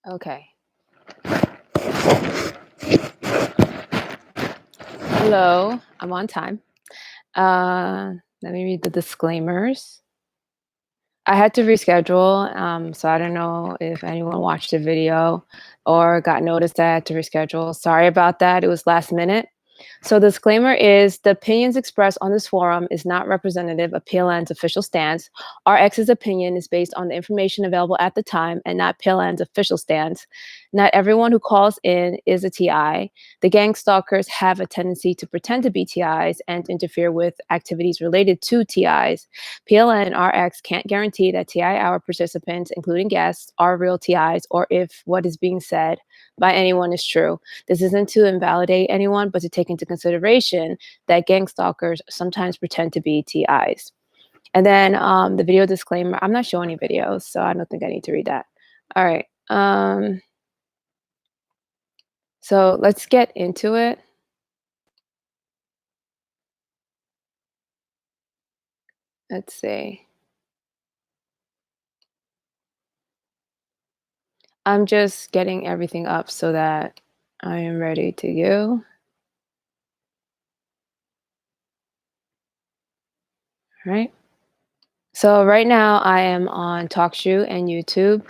Okay. Hello, I'm on time. Let me read the disclaimers. I had to reschedule, so I don't know if anyone watched the video or got notice that I had to reschedule. Sorry about that. It was last minute. So the disclaimer is the opinions expressed on this forum is not representative of PLN's official stance. Our X's opinion is based on the information available at the time and not PLN's official stance. Not everyone who calls in is a TI. The gang stalkers have a tendency to pretend to be TIs and interfere with activities related to TIs. PLN and RX can't guarantee that TI hour participants, including guests, are real TIs or if what is being said by anyone is true. This isn't to invalidate anyone, but to take into consideration that gang stalkers sometimes pretend to be TIs. And then the video disclaimer, I'm not showing any videos, so I don't think I need to read that. All right. So let's get into it. Let's see. I'm just getting everything up so that I am ready to go. All right. So right now I am on TalkShoe and YouTube.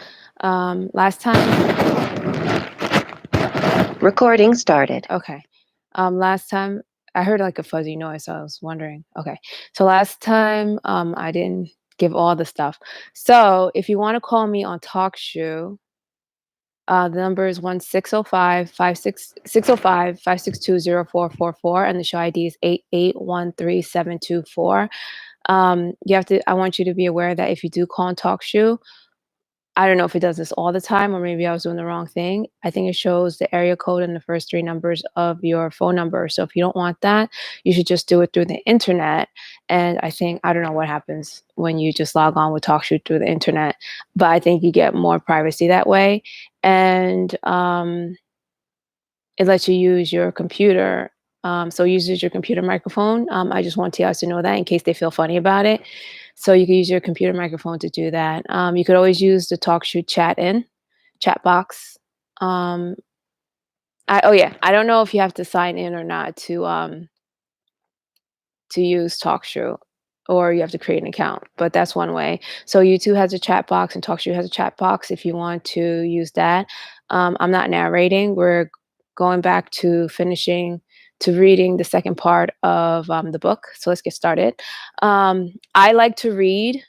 Last time. Recording started. Okay. Last time I heard like a fuzzy noise, so I was wondering. Okay. So last time I didn't give all the stuff. So if you want to call me on TalkShoe, the number is 1-605-562-0444, and the show ID is 8813724. I want you to be aware that if you do call on TalkShoe, I don't know if it does this all the time or maybe I was doing the wrong thing. I think it shows the area code and the first three numbers of your phone number. So if you don't want that, you should just do it through the internet. And I don't know what happens when you just log on with TalkShoe through the internet, but I think you get more privacy that way. And it lets you use your computer. So it uses your computer microphone. I just want TIs to know that in case they feel funny about it. So you can use your computer microphone to do that. You could always use the TalkShoe chat box. I don't know if you have to sign in or not to use TalkShoe, or you have to create an account, but that's one way. So YouTube has a chat box and TalkShoe has a chat box if you want to use that. I'm not narrating. We're going back to reading the second part of the book. So let's get started. I like to read,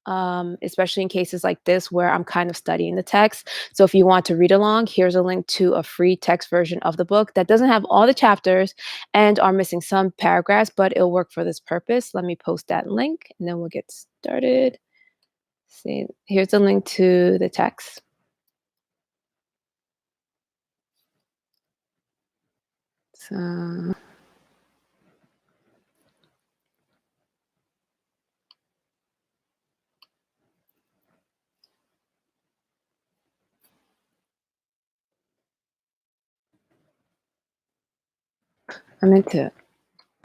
especially in cases like this where I'm kind of studying the text. So if you want to read along, here's a link to a free text version of the book that doesn't have all the chapters and are missing some paragraphs, but it'll work for this purpose. Let me post that link and then we'll get started. See, here's the link to the text. So I'm into it.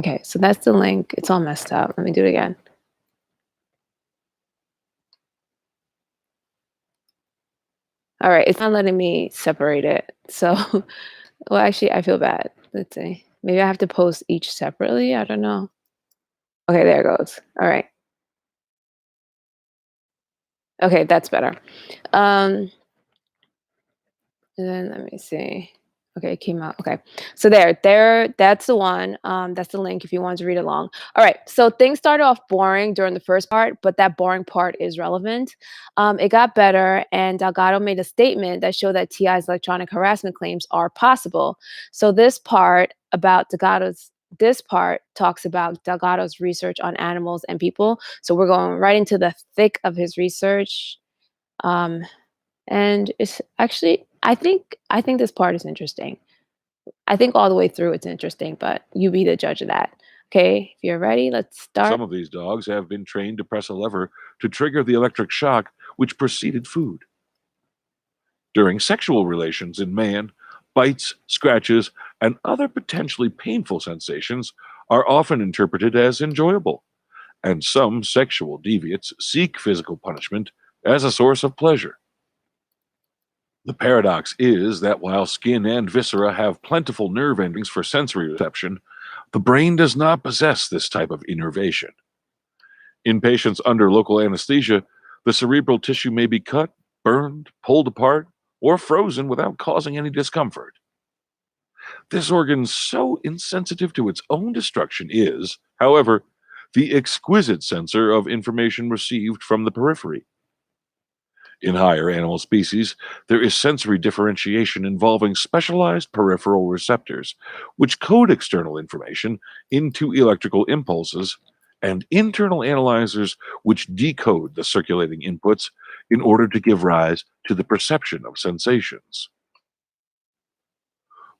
Okay, so that's the link. It's all messed up. Let me do it again. All right, it's not letting me separate it. So, well, actually, I feel bad. Let's see. Maybe I have to post each separately. I don't know. Okay, there it goes. All right. Okay, that's better. And then let me see. Okay, it came out. Okay. So that's the one. That's the link if you want to read along. All right. So things started off boring during the first part, but that boring part is relevant. It got better, and Delgado made a statement that showed that TI's electronic harassment claims are possible. So this part talks about Delgado's research on animals and people. So we're going right into the thick of his research. And it's actually, I think this part is interesting. I think all the way through it's interesting, but you be the judge of that. Okay, if you're ready, let's start. Some of these dogs have been trained to press a lever to trigger the electric shock which preceded food. During sexual relations in man, bites, scratches, and other potentially painful sensations are often interpreted as enjoyable, and some sexual deviants seek physical punishment as a source of pleasure. The paradox is that while skin and viscera have plentiful nerve endings for sensory reception, the brain does not possess this type of innervation. In patients under local anesthesia, the cerebral tissue may be cut, burned, pulled apart, or frozen without causing any discomfort. This organ, so insensitive to its own destruction, is, however, the exquisite sensor of information received from the periphery. In higher animal species, there is sensory differentiation involving specialized peripheral receptors, which code external information into electrical impulses, and internal analyzers, which decode the circulating inputs in order to give rise to the perception of sensations.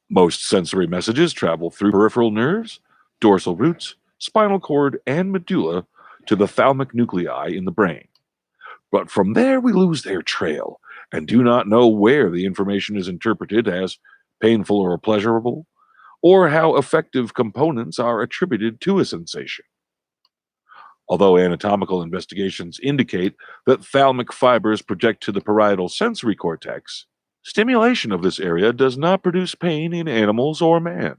Most sensory messages travel through peripheral nerves, dorsal roots, spinal cord, and medulla to the thalamic nuclei in the brain. But from there, we lose their trail and do not know where the information is interpreted as painful or pleasurable, or how effective components are attributed to a sensation. Although anatomical investigations indicate that thalamic fibers project to the parietal sensory cortex, stimulation of this area does not produce pain in animals or man.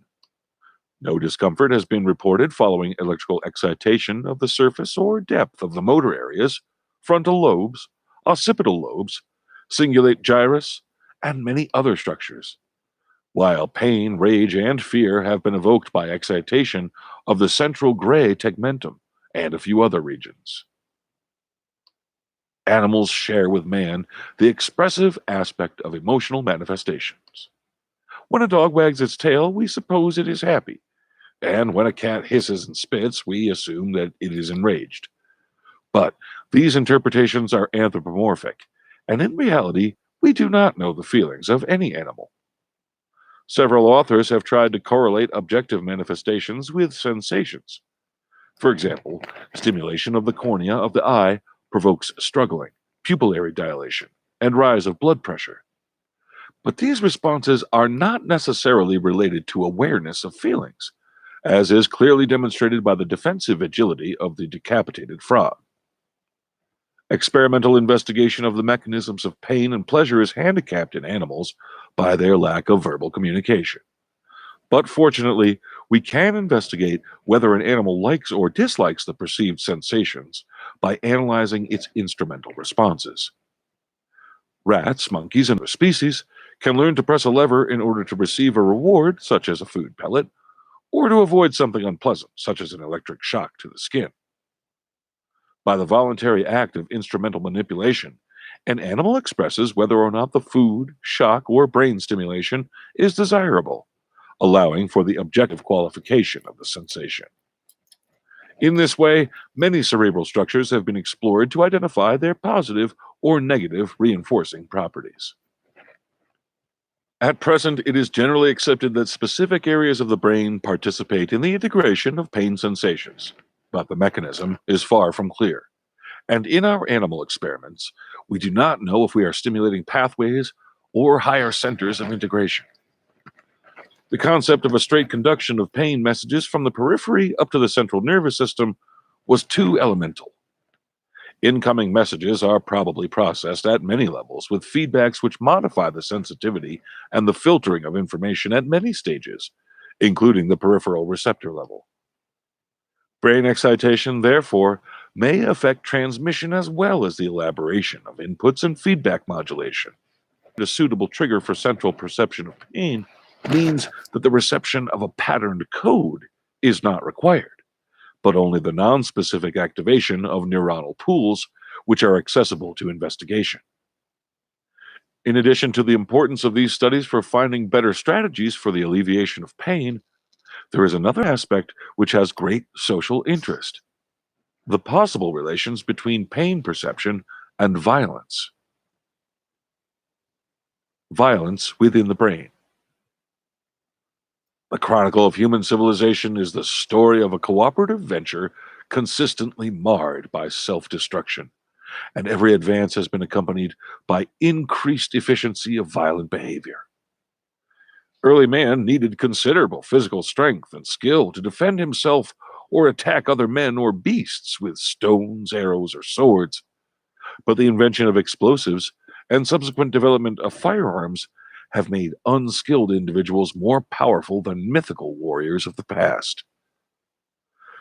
No discomfort has been reported following electrical excitation of the surface or depth of the motor areas, frontal lobes, occipital lobes, cingulate gyrus, and many other structures, while pain, rage, and fear have been evoked by excitation of the central gray tegmentum and a few other regions. Animals share with man the expressive aspect of emotional manifestations. When a dog wags its tail, we suppose it is happy, and when a cat hisses and spits, we assume that it is enraged. But these interpretations are anthropomorphic, and in reality, we do not know the feelings of any animal. Several authors have tried to correlate objective manifestations with sensations. For example, stimulation of the cornea of the eye provokes struggling, pupillary dilation, and rise of blood pressure. But these responses are not necessarily related to awareness of feelings, as is clearly demonstrated by the defensive agility of the decapitated frog. Experimental investigation of the mechanisms of pain and pleasure is handicapped in animals by their lack of verbal communication. But fortunately, we can investigate whether an animal likes or dislikes the perceived sensations by analyzing its instrumental responses. Rats, monkeys, and other species can learn to press a lever in order to receive a reward, such as a food pellet, or to avoid something unpleasant, such as an electric shock to the skin. By the voluntary act of instrumental manipulation, an animal expresses whether or not the food, shock, or brain stimulation is desirable, allowing for the objective qualification of the sensation. In this way, many cerebral structures have been explored to identify their positive or negative reinforcing properties. At present, it is generally accepted that specific areas of the brain participate in the integration of pain sensations, but the mechanism is far from clear. And in our animal experiments, we do not know if we are stimulating pathways or higher centers of integration. The concept of a straight conduction of pain messages from the periphery up to the central nervous system was too elemental. Incoming messages are probably processed at many levels, with feedbacks which modify the sensitivity and the filtering of information at many stages, including the peripheral receptor level. Brain excitation, therefore, may affect transmission as well as the elaboration of inputs and feedback modulation. A suitable trigger for central perception of pain means that the reception of a patterned code is not required, but only the nonspecific activation of neuronal pools which are accessible to investigation. In addition to the importance of these studies for finding better strategies for the alleviation of pain, there is another aspect which has great social interest: the possible relations between pain perception and violence. Violence within the brain. The Chronicle of Human Civilization is the story of a cooperative venture consistently marred by self-destruction, and every advance has been accompanied by increased efficiency of violent behavior. Early man needed considerable physical strength and skill to defend himself or attack other men or beasts with stones, arrows, or swords, but the invention of explosives and subsequent development of firearms have made unskilled individuals more powerful than mythical warriors of the past.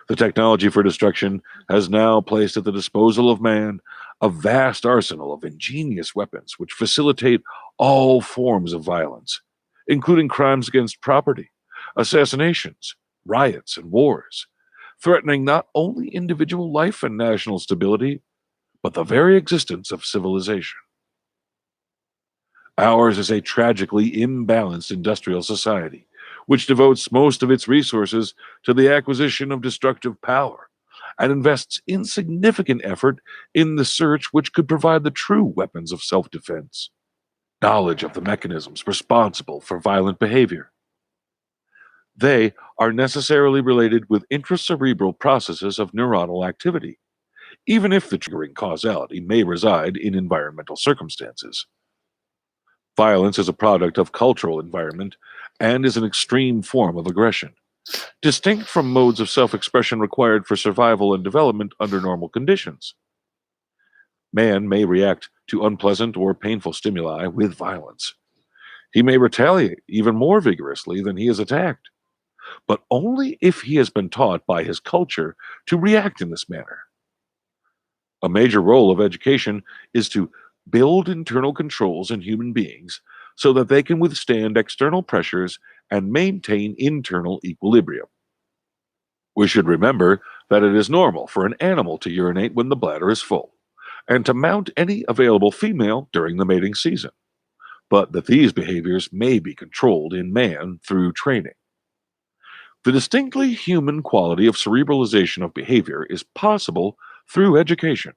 The technology for destruction has now placed at the disposal of man a vast arsenal of ingenious weapons which facilitate all forms of violence, including crimes against property, assassinations, riots, and wars, threatening not only individual life and national stability, but the very existence of civilization. Ours is a tragically imbalanced industrial society, which devotes most of its resources to the acquisition of destructive power and invests insignificant effort in the search which could provide the true weapons of self-defense, knowledge of the mechanisms responsible for violent behavior. They are necessarily related with intracerebral processes of neuronal activity, even if the triggering causality may reside in environmental circumstances. Violence is a product of cultural environment and is an extreme form of aggression, distinct from modes of self-expression required for survival and development under normal conditions. Man may react to unpleasant or painful stimuli with violence. He may retaliate even more vigorously than he is attacked, but only if he has been taught by his culture to react in this manner. A major role of education is to build internal controls in human beings so that they can withstand external pressures and maintain internal equilibrium. We should remember that it is normal for an animal to urinate when the bladder is full, and to mount any available female during the mating season, but that these behaviors may be controlled in man through training. The distinctly human quality of cerebralization of behavior is possible through education.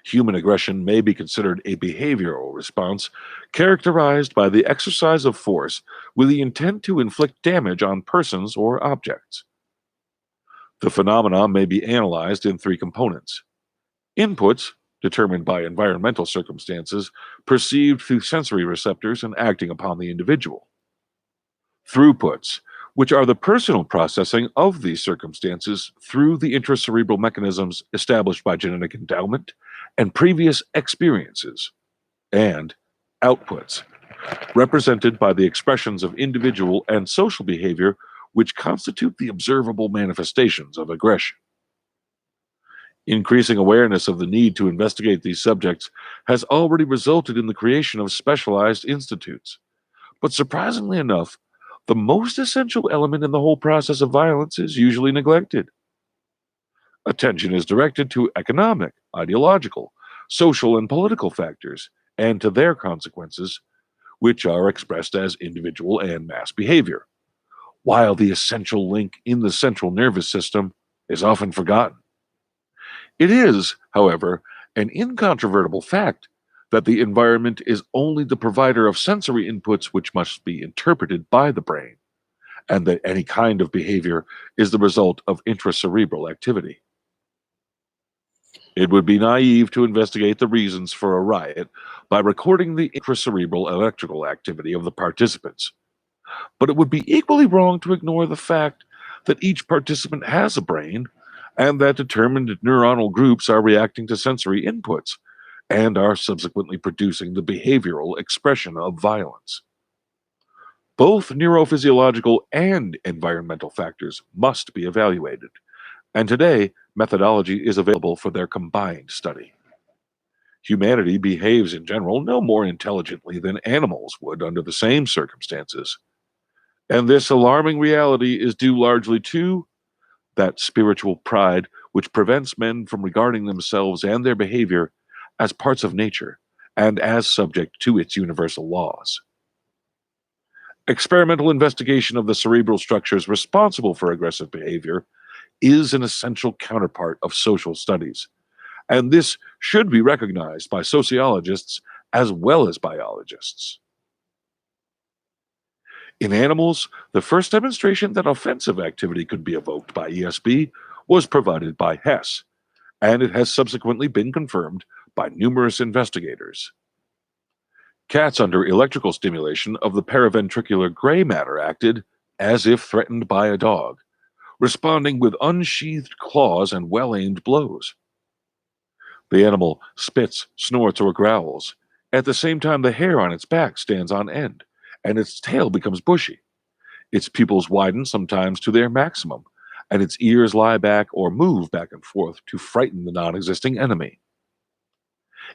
Human aggression may be considered a behavioral response characterized by the exercise of force with the intent to inflict damage on persons or objects. The phenomena may be analyzed in three components: inputs, determined by environmental circumstances, perceived through sensory receptors and acting upon the individual; throughputs, which are the personal processing of these circumstances through the intracerebral mechanisms established by genetic endowment and previous experiences; and outputs, represented by the expressions of individual and social behavior which constitute the observable manifestations of aggression. Increasing awareness of the need to investigate these subjects has already resulted in the creation of specialized institutes. But surprisingly enough, the most essential element in the whole process of violence is usually neglected. Attention is directed to economic, ideological, social, and political factors, and to their consequences, which are expressed as individual and mass behavior, while the essential link in the central nervous system is often forgotten. It is, however, an incontrovertible fact that the environment is only the provider of sensory inputs which must be interpreted by the brain, and that any kind of behavior is the result of intracerebral activity. It would be naive to investigate the reasons for a riot by recording the intracerebral electrical activity of the participants, but it would be equally wrong to ignore the fact that each participant has a brain and that determined neuronal groups are reacting to sensory inputs and are subsequently producing the behavioral expression of violence. Both neurophysiological and environmental factors must be evaluated, and today methodology is available for their combined study. Humanity behaves in general no more intelligently than animals would under the same circumstances, and this alarming reality is due largely to that spiritual pride which prevents men from regarding themselves and their behavior as parts of nature and as subject to its universal laws. Experimental investigation of the cerebral structures responsible for aggressive behavior is an essential counterpart of social studies, and this should be recognized by sociologists as well as biologists. In animals, the first demonstration that offensive activity could be evoked by ESB was provided by Hess, and it has subsequently been confirmed by numerous investigators. Cats under electrical stimulation of the paraventricular gray matter acted as if threatened by a dog, responding with unsheathed claws and well-aimed blows. The animal spits, snorts, or growls. At the same time, the hair on its back stands on end, and its tail becomes bushy. Its pupils widen sometimes to their maximum, and its ears lie back or move back and forth to frighten the non-existing enemy.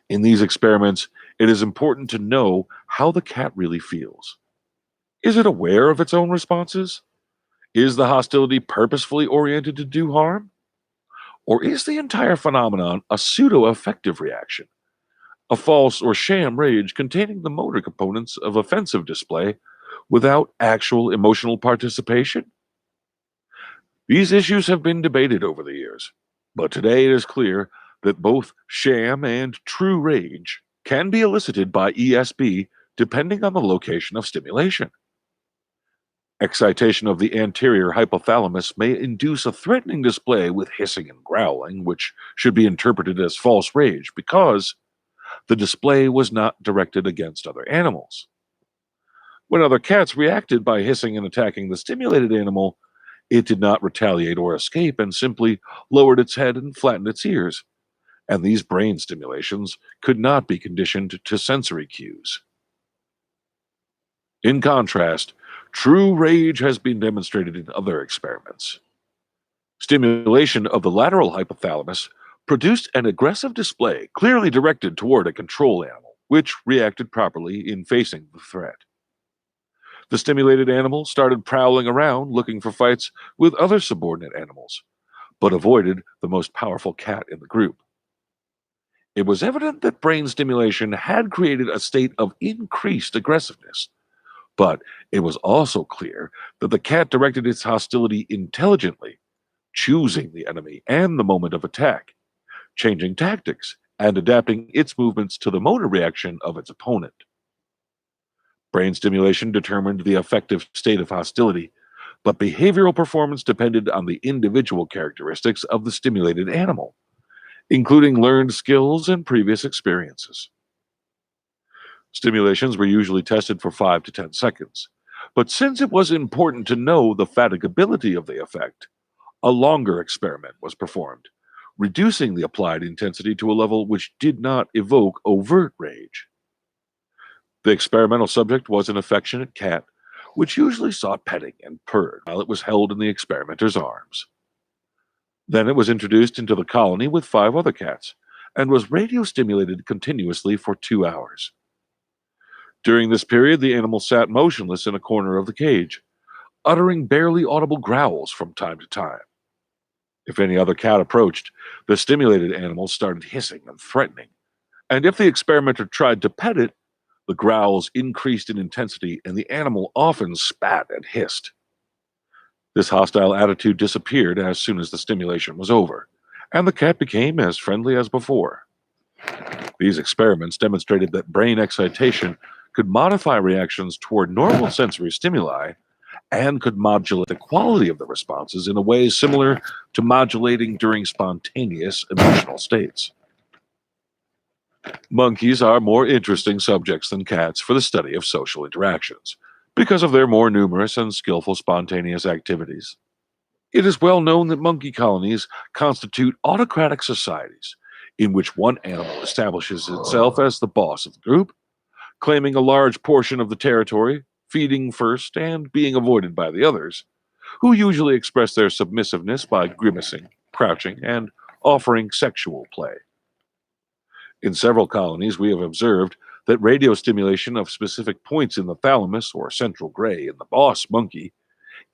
In these experiments, it is important to know how the cat really feels. Is it aware of its own responses? Is the hostility purposefully oriented to do harm? Or is the entire phenomenon a pseudo-affective reaction, a false or sham rage containing the motor components of offensive display without actual emotional participation? These issues have been debated over the years, but today it is clear that both sham and true rage can be elicited by ESB depending on the location of stimulation. Excitation of the anterior hypothalamus may induce a threatening display with hissing and growling, which should be interpreted as false rage because the display was not directed against other animals. When other cats reacted by hissing and attacking the stimulated animal, it did not retaliate or escape and simply lowered its head and flattened its ears. And these brain stimulations could not be conditioned to sensory cues. In contrast, true rage has been demonstrated in other experiments. Stimulation of the lateral hypothalamus produced an aggressive display clearly directed toward a control animal, which reacted properly in facing the threat. The stimulated animal started prowling around looking for fights with other subordinate animals, but avoided the most powerful cat in the group. It was evident that brain stimulation had created a state of increased aggressiveness, but it was also clear that the cat directed its hostility intelligently, choosing the enemy and the moment of attack, changing tactics, and adapting its movements to the motor reaction of its opponent. Brain stimulation determined the effective state of hostility, but behavioral performance depended on the individual characteristics of the stimulated animal, including learned skills and previous experiences. Stimulations were usually tested for 5 to 10 seconds, but since it was important to know the fatigability of the effect, a longer experiment was performed, reducing the applied intensity to a level which did not evoke overt rage. The experimental subject was an affectionate cat, which usually sought petting and purred while it was held in the experimenter's arms. Then it was introduced into the colony with 5 other cats, and was radio-stimulated continuously for 2 hours. During this period, the animal sat motionless in a corner of the cage, uttering barely audible growls from time to time. If any other cat approached, the stimulated animal started hissing and threatening, and if the experimenter tried to pet it, the growls increased in intensity and the animal often spat and hissed. This hostile attitude disappeared as soon as the stimulation was over, and the cat became as friendly as before. These experiments demonstrated that brain excitation could modify reactions toward normal sensory stimuli and could modulate the quality of the responses in a way similar to modulating during spontaneous emotional states. Monkeys are more interesting subjects than cats for the study of social interactions because of their more numerous and skillful spontaneous activities. It is well known that monkey colonies constitute autocratic societies in which one animal establishes itself as the boss of the group, claiming a large portion of the territory, feeding first, and being avoided by the others, who usually express their submissiveness by grimacing, crouching, and offering sexual play. In several colonies, we have observed that radio stimulation of specific points in the thalamus or central gray in the boss monkey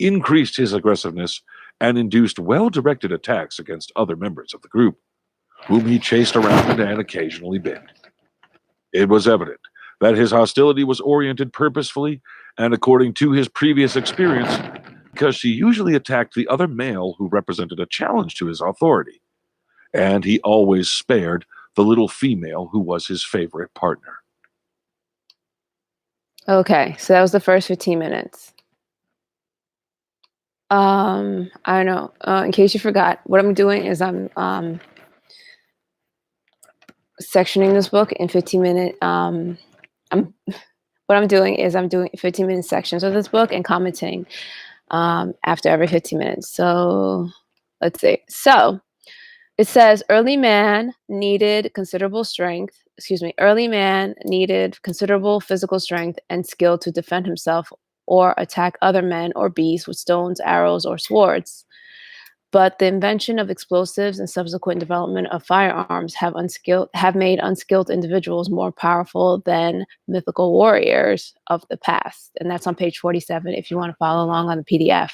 increased his aggressiveness and induced well-directed attacks against other members of the group, whom he chased around and occasionally bit. It was evident that his hostility was oriented purposefully and according to his previous experience, because he usually attacked the other male who represented a challenge to his authority, and he always spared the little female who was his favorite partner. Okay, so that was the first 15 minutes. I don't know. In case you forgot, what I'm doing is I'm sectioning this book in 15-minute. What I'm doing is I'm doing 15-minute sections of this book and commenting after every 15 minutes. So let's see. So It says early man needed considerable physical strength and skill to defend himself or attack other men or beasts with stones, arrows, or swords. But the invention of explosives and subsequent development of firearms have made unskilled individuals more powerful than mythical warriors of the past. And that's on page 47 if you want to follow along on the PDF.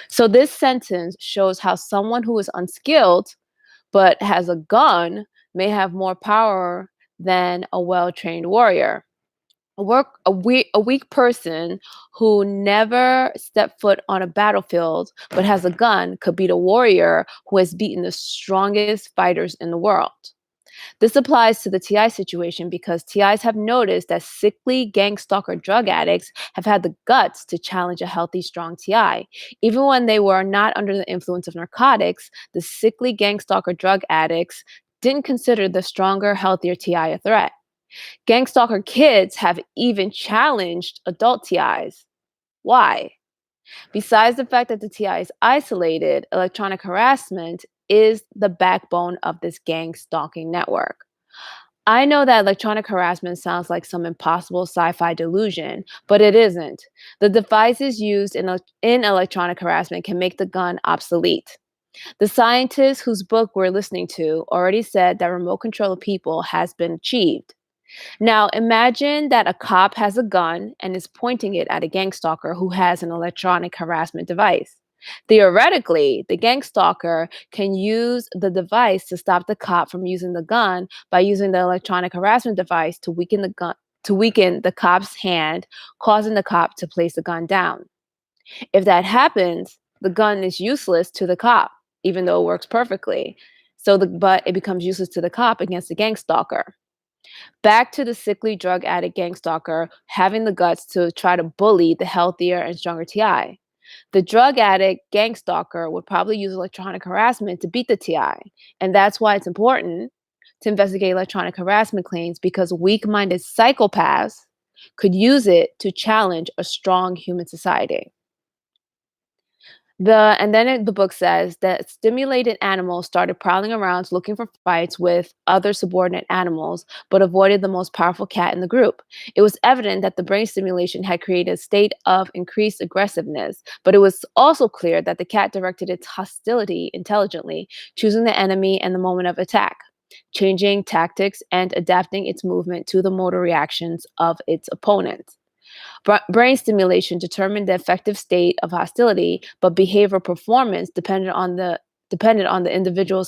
So this sentence shows how someone who is unskilled but has a gun may have more power than a well-trained warrior. A weak person who never stepped foot on a battlefield but has a gun could beat a warrior who has beaten the strongest fighters in the world. This applies to the TI situation because TIs have noticed that sickly gang stalker drug addicts have had the guts to challenge a healthy, strong TI. Even when they were not under the influence of narcotics, the sickly gang stalker drug addicts didn't consider the stronger, healthier TI a threat. Gang stalker kids have even challenged adult TIs. Why? Besides the fact that the TI is isolated, electronic harassment is the backbone of this gang stalking network. I know that electronic harassment sounds like some impossible sci-fi delusion, but it isn't. The devices used in electronic harassment can make the gun obsolete. The scientist whose book we're listening to already said that remote control of people has been achieved. Now, imagine that a cop has a gun and is pointing it at a gang stalker who has an electronic harassment device. Theoretically, the gang stalker can use the device to stop the cop from using the gun by using the electronic harassment device to weaken the cop's hand, causing the cop to place the gun down. If that happens, the gun is useless to the cop, even though it works perfectly. But it becomes useless to the cop against the gang stalker. Back to the sickly drug addict gang stalker having the guts to try to bully the healthier and stronger TI. The drug addict gang stalker would probably use electronic harassment to beat the TI. And that's why it's important to investigate electronic harassment claims because weak minded psychopaths could use it to challenge a strong human society. The book says that stimulated animals started prowling around looking for fights with other subordinate animals, but avoided the most powerful cat in the group. It was evident that the brain stimulation had created a state of increased aggressiveness, but it was also clear that the cat directed its hostility intelligently, choosing the enemy and the moment of attack, changing tactics and adapting its movement to the motor reactions of its opponent. Brain stimulation determined the effective state of hostility, but behavioral performance depended on the individual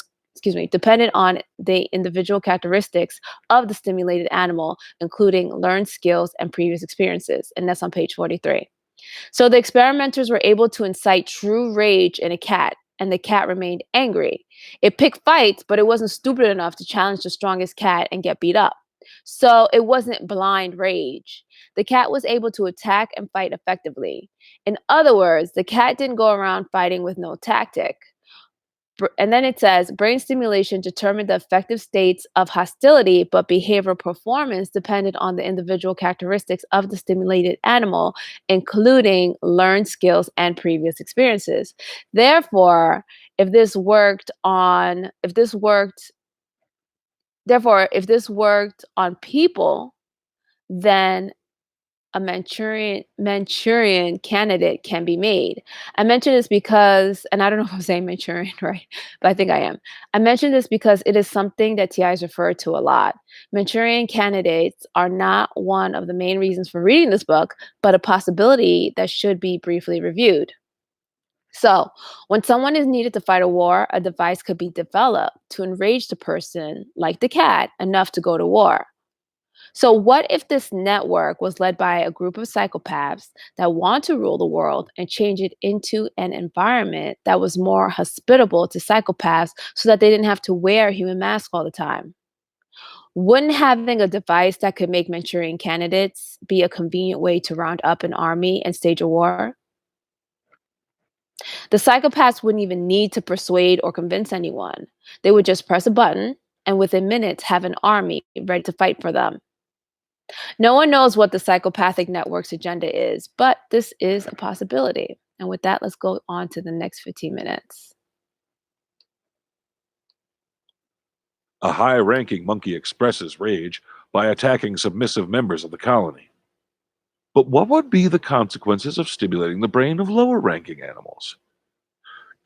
characteristics of the stimulated animal, including learned skills and previous experiences. And that's on page 43. So the experimenters were able to incite true rage in a cat, and the cat remained angry. It picked fights, but it wasn't stupid enough to challenge the strongest cat and get beat up. So it wasn't blind rage. The cat was able to attack and fight effectively. In other words, the cat didn't go around fighting with no tactic. And then it says brain stimulation determined the effective states of hostility, but behavioral performance depended on the individual characteristics of the stimulated animal, including learned skills and previous experiences. Therefore, if this worked on people, then a Manchurian candidate can be made. I mention this because, and I don't know if I'm saying Manchurian right, but I think I am. I mention this because it is something that TIs refer to a lot. Manchurian candidates are not one of the main reasons for reading this book, but a possibility that should be briefly reviewed. So, when someone is needed to fight a war, a device could be developed to enrage the person, like the cat, enough to go to war. So, what if this network was led by a group of psychopaths that want to rule the world and change it into an environment that was more hospitable to psychopaths so that they didn't have to wear a human mask all the time? Wouldn't having a device that could make Manchurian candidates be a convenient way to round up an army and stage a war? The psychopaths wouldn't even need to persuade or convince anyone. They would just press a button and within minutes have an army ready to fight for them. No one knows what the psychopathic network's agenda is, but this is a possibility. And with that, let's go on to the next 15 minutes. A high-ranking monkey expresses rage by attacking submissive members of the colony. But what would be the consequences of stimulating the brain of lower-ranking animals?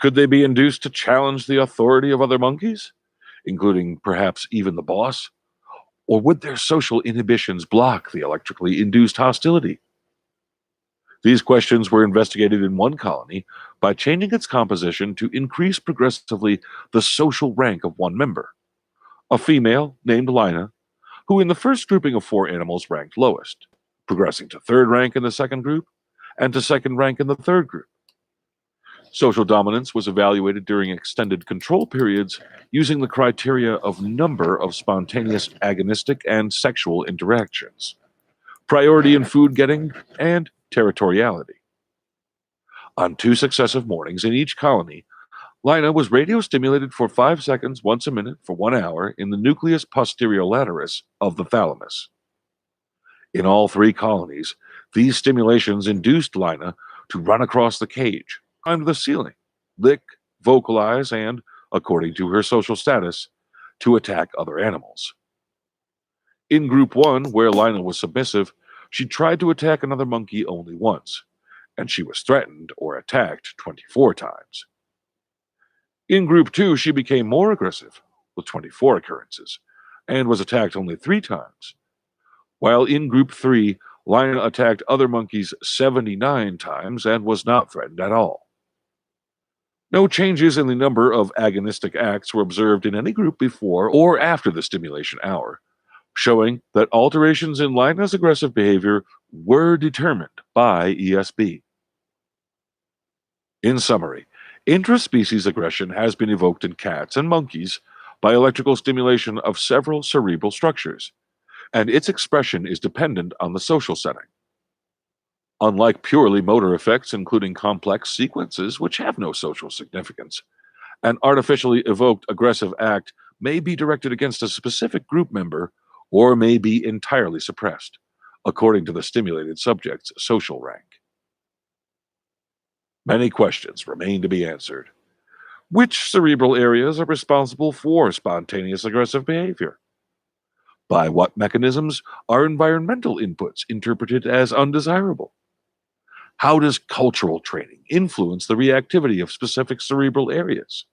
Could they be induced to challenge the authority of other monkeys, including perhaps even the boss? Or would their social inhibitions block the electrically induced hostility? These questions were investigated in one colony by changing its composition to increase progressively the social rank of one member, a female named Lina, who in the first grouping of 4 animals ranked lowest, progressing to third rank in the second group and to second rank in the third group. Social dominance was evaluated during extended control periods using the criteria of number of spontaneous agonistic and sexual interactions, priority in food getting, and territoriality. On 2 successive mornings in each colony, Lina was radio-stimulated for 5 seconds once a minute for 1 hour in the nucleus posterolateris of the thalamus. In all 3 colonies, these stimulations induced Lina to run across the cage, climb the ceiling, lick, vocalize, and, according to her social status, to attack other animals. In Group 1, where Lina was submissive, she tried to attack another monkey only once, and she was threatened or attacked 24 times. In Group 2, she became more aggressive, with 24 occurrences, and was attacked only 3 times, while in Group 3, Lina attacked other monkeys 79 times and was not threatened at all. No changes in the number of agonistic acts were observed in any group before or after the stimulation hour, showing that alterations in Lina's aggressive behavior were determined by ESB. In summary, intraspecies aggression has been evoked in cats and monkeys by electrical stimulation of several cerebral structures, and its expression is dependent on the social setting. Unlike purely motor effects, including complex sequences which have no social significance, an artificially evoked aggressive act may be directed against a specific group member or may be entirely suppressed, according to the stimulated subject's social rank. Many questions remain to be answered. Which cerebral areas are responsible for spontaneous aggressive behavior? By what mechanisms are environmental inputs interpreted as undesirable? How does cultural training influence the reactivity of specific cerebral areas?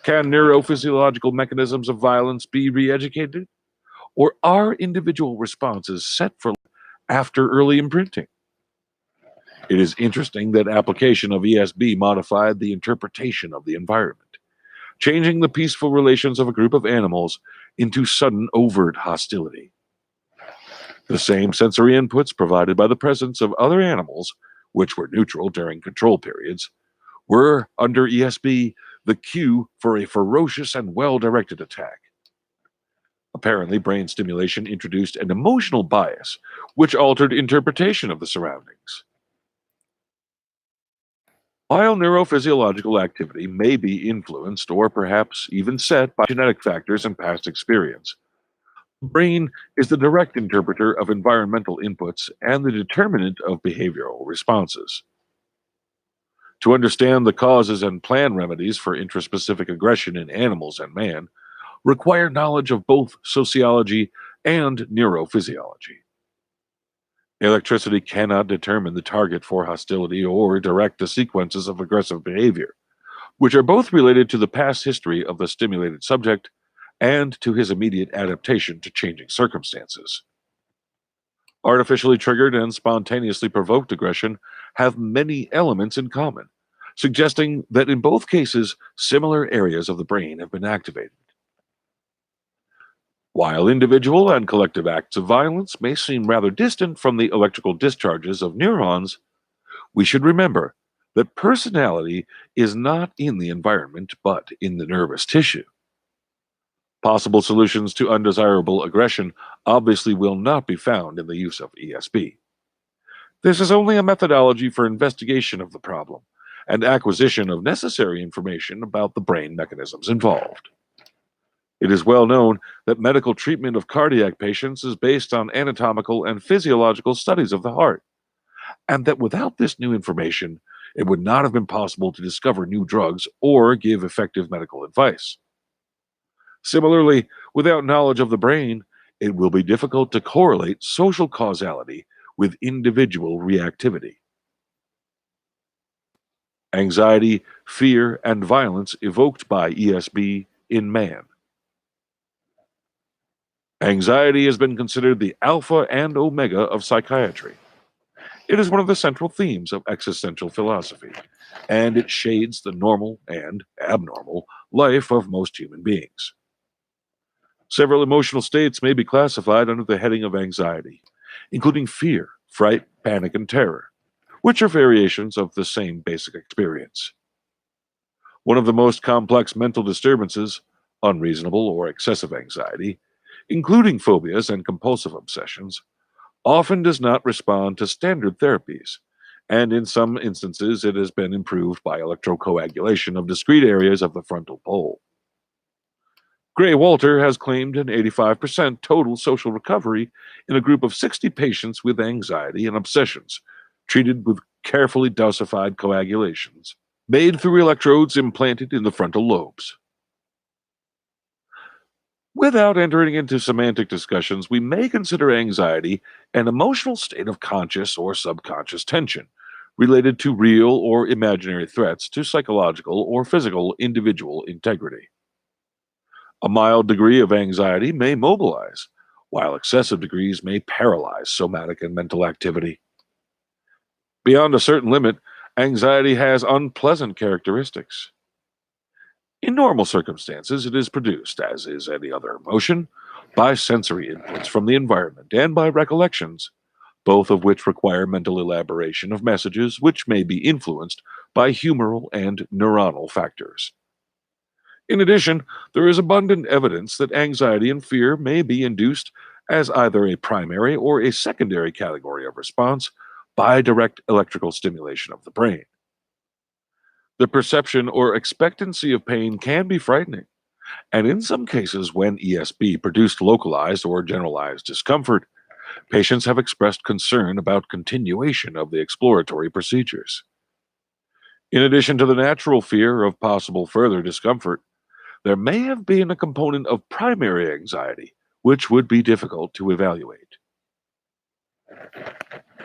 Can neurophysiological mechanisms of violence be re-educated? Or are individual responses set for after early imprinting? It is interesting that application of ESB modified the interpretation of the environment, changing the peaceful relations of a group of animals into sudden overt hostility. The same sensory inputs provided by the presence of other animals, which were neutral during control periods, were, under ESB, the cue for a ferocious and well-directed attack. Apparently, brain stimulation introduced an emotional bias, which altered interpretation of the surroundings. While neurophysiological activity may be influenced or perhaps even set by genetic factors and past experience, the brain is the direct interpreter of environmental inputs and the determinant of behavioral responses. To understand the causes and plan remedies for intraspecific aggression in animals and man require knowledge of both sociology and neurophysiology. Electricity cannot determine the target for hostility or direct the sequences of aggressive behavior, which are both related to the past history of the stimulated subject and to his immediate adaptation to changing circumstances. Artificially triggered and spontaneously provoked aggression have many elements in common, suggesting that in both cases, similar areas of the brain have been activated. While individual and collective acts of violence may seem rather distant from the electrical discharges of neurons, we should remember that personality is not in the environment but in the nervous tissue. Possible solutions to undesirable aggression obviously will not be found in the use of ESB. This is only a methodology for investigation of the problem and acquisition of necessary information about the brain mechanisms involved. It is well known that medical treatment of cardiac patients is based on anatomical and physiological studies of the heart, and that without this new information, it would not have been possible to discover new drugs or give effective medical advice. Similarly, without knowledge of the brain, it will be difficult to correlate social causality with individual reactivity. Anxiety, fear, and violence evoked by ESB in man. Anxiety has been considered the alpha and omega of psychiatry. It is one of the central themes of existential philosophy, and it shades the normal and abnormal life of most human beings. Several emotional states may be classified under the heading of anxiety, including fear, fright, panic, and terror, which are variations of the same basic experience. One of the most complex mental disturbances, unreasonable or excessive anxiety, including phobias and compulsive obsessions, often does not respond to standard therapies, and in some instances it has been improved by electrocoagulation of discrete areas of the frontal pole. Gray Walter has claimed an 85% total social recovery in a group of 60 patients with anxiety and obsessions, treated with carefully dosified coagulations, made through electrodes implanted in the frontal lobes. Without entering into semantic discussions, we may consider anxiety an emotional state of conscious or subconscious tension related to real or imaginary threats to psychological or physical individual integrity. A mild degree of anxiety may mobilize, while excessive degrees may paralyze somatic and mental activity. Beyond a certain limit, anxiety has unpleasant characteristics. In normal circumstances, it is produced, as is any other emotion, by sensory inputs from the environment and by recollections, both of which require mental elaboration of messages which may be influenced by humoral and neuronal factors. In addition, there is abundant evidence that anxiety and fear may be induced as either a primary or a secondary category of response by direct electrical stimulation of the brain. The perception or expectancy of pain can be frightening, and in some cases, when ESB produced localized or generalized discomfort, patients have expressed concern about continuation of the exploratory procedures. In addition to the natural fear of possible further discomfort, there may have been a component of primary anxiety, which would be difficult to evaluate.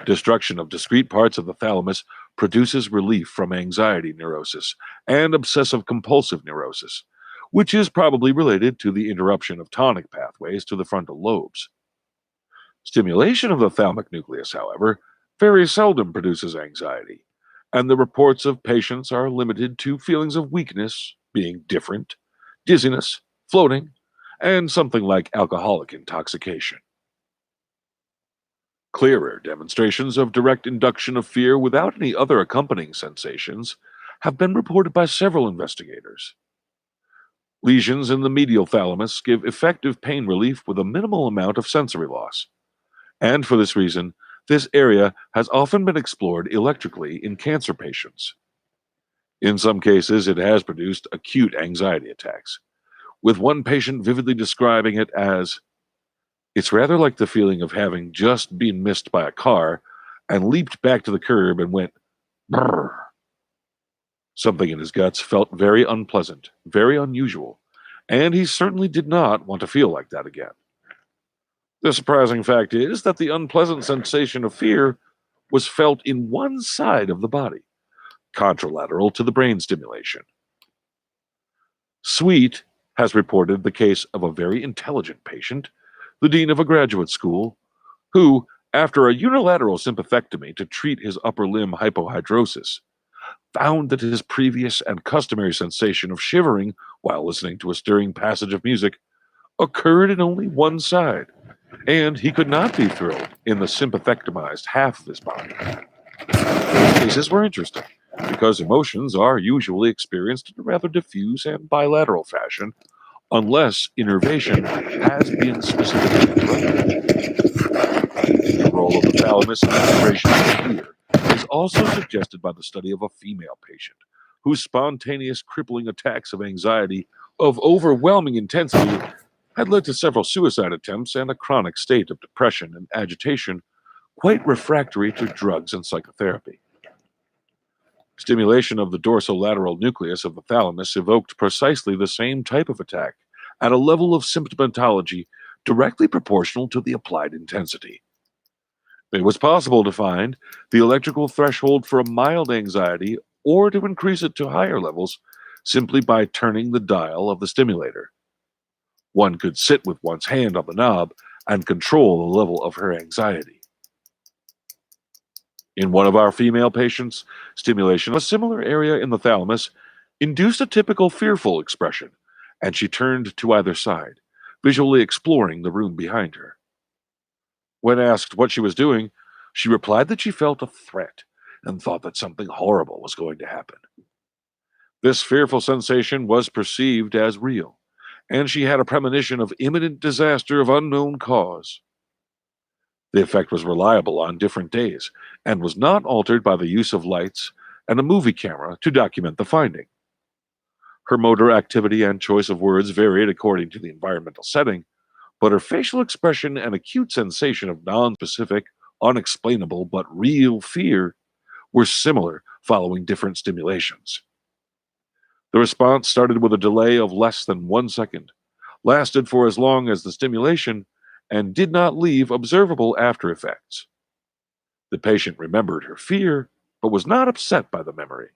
Destruction of discrete parts of the thalamus produces relief from anxiety neurosis and obsessive compulsive neurosis, which is probably related to the interruption of tonic pathways to the frontal lobes. Stimulation of the thalamic nucleus, however, very seldom produces anxiety, and the reports of patients are limited to feelings of weakness, being different, dizziness, floating, and something like alcoholic intoxication. Clearer demonstrations of direct induction of fear without any other accompanying sensations have been reported by several investigators. Lesions in the medial thalamus give effective pain relief with a minimal amount of sensory loss, and for this reason, this area has often been explored electrically in cancer patients. In some cases, it has produced acute anxiety attacks, with one patient vividly describing it as, "It's rather like the feeling of having just been missed by a car and leaped back to the curb and went brrr." Something in his guts felt very unpleasant, very unusual, and he certainly did not want to feel like that again. The surprising fact is that the unpleasant sensation of fear was felt in one side of the body, contralateral to the brain stimulation. Sweet has reported the case of a very intelligent patient, the dean of a graduate school, who, after a unilateral sympathectomy to treat his upper limb hypohidrosis, found that his previous and customary sensation of shivering while listening to a stirring passage of music occurred in only one side, and he could not be thrilled in the sympathectomized half of his body. These cases were interesting because emotions are usually experienced in a rather diffuse and bilateral fashion unless innervation has been specifically interrupted. The role of the thalamus in the integration of fear is also suggested by the study of a female patient whose spontaneous crippling attacks of anxiety of overwhelming intensity had led to several suicide attempts and a chronic state of depression and agitation quite refractory to drugs and psychotherapy. Stimulation of the dorsolateral nucleus of the thalamus evoked precisely the same type of attack at a level of symptomatology directly proportional to the applied intensity. It was possible to find the electrical threshold for a mild anxiety or to increase it to higher levels simply by turning the dial of the stimulator. One could sit with one's hand on the knob and control the level of her anxiety. In one of our female patients, stimulation of a similar area in the thalamus induced a typical fearful expression, and she turned to either side, visually exploring the room behind her. When asked what she was doing, she replied that she felt a threat and thought that something horrible was going to happen. This fearful sensation was perceived as real, and she had a premonition of imminent disaster of unknown cause. The effect was reliable on different days and was not altered by the use of lights and a movie camera to document the finding. Her motor activity and choice of words varied according to the environmental setting, but her facial expression and acute sensation of non-specific, unexplainable, but real fear were similar following different stimulations. The response started with a delay of less than 1 second, lasted for as long as the stimulation, and did not leave observable after effects. The patient remembered her fear, but was not upset by the memory.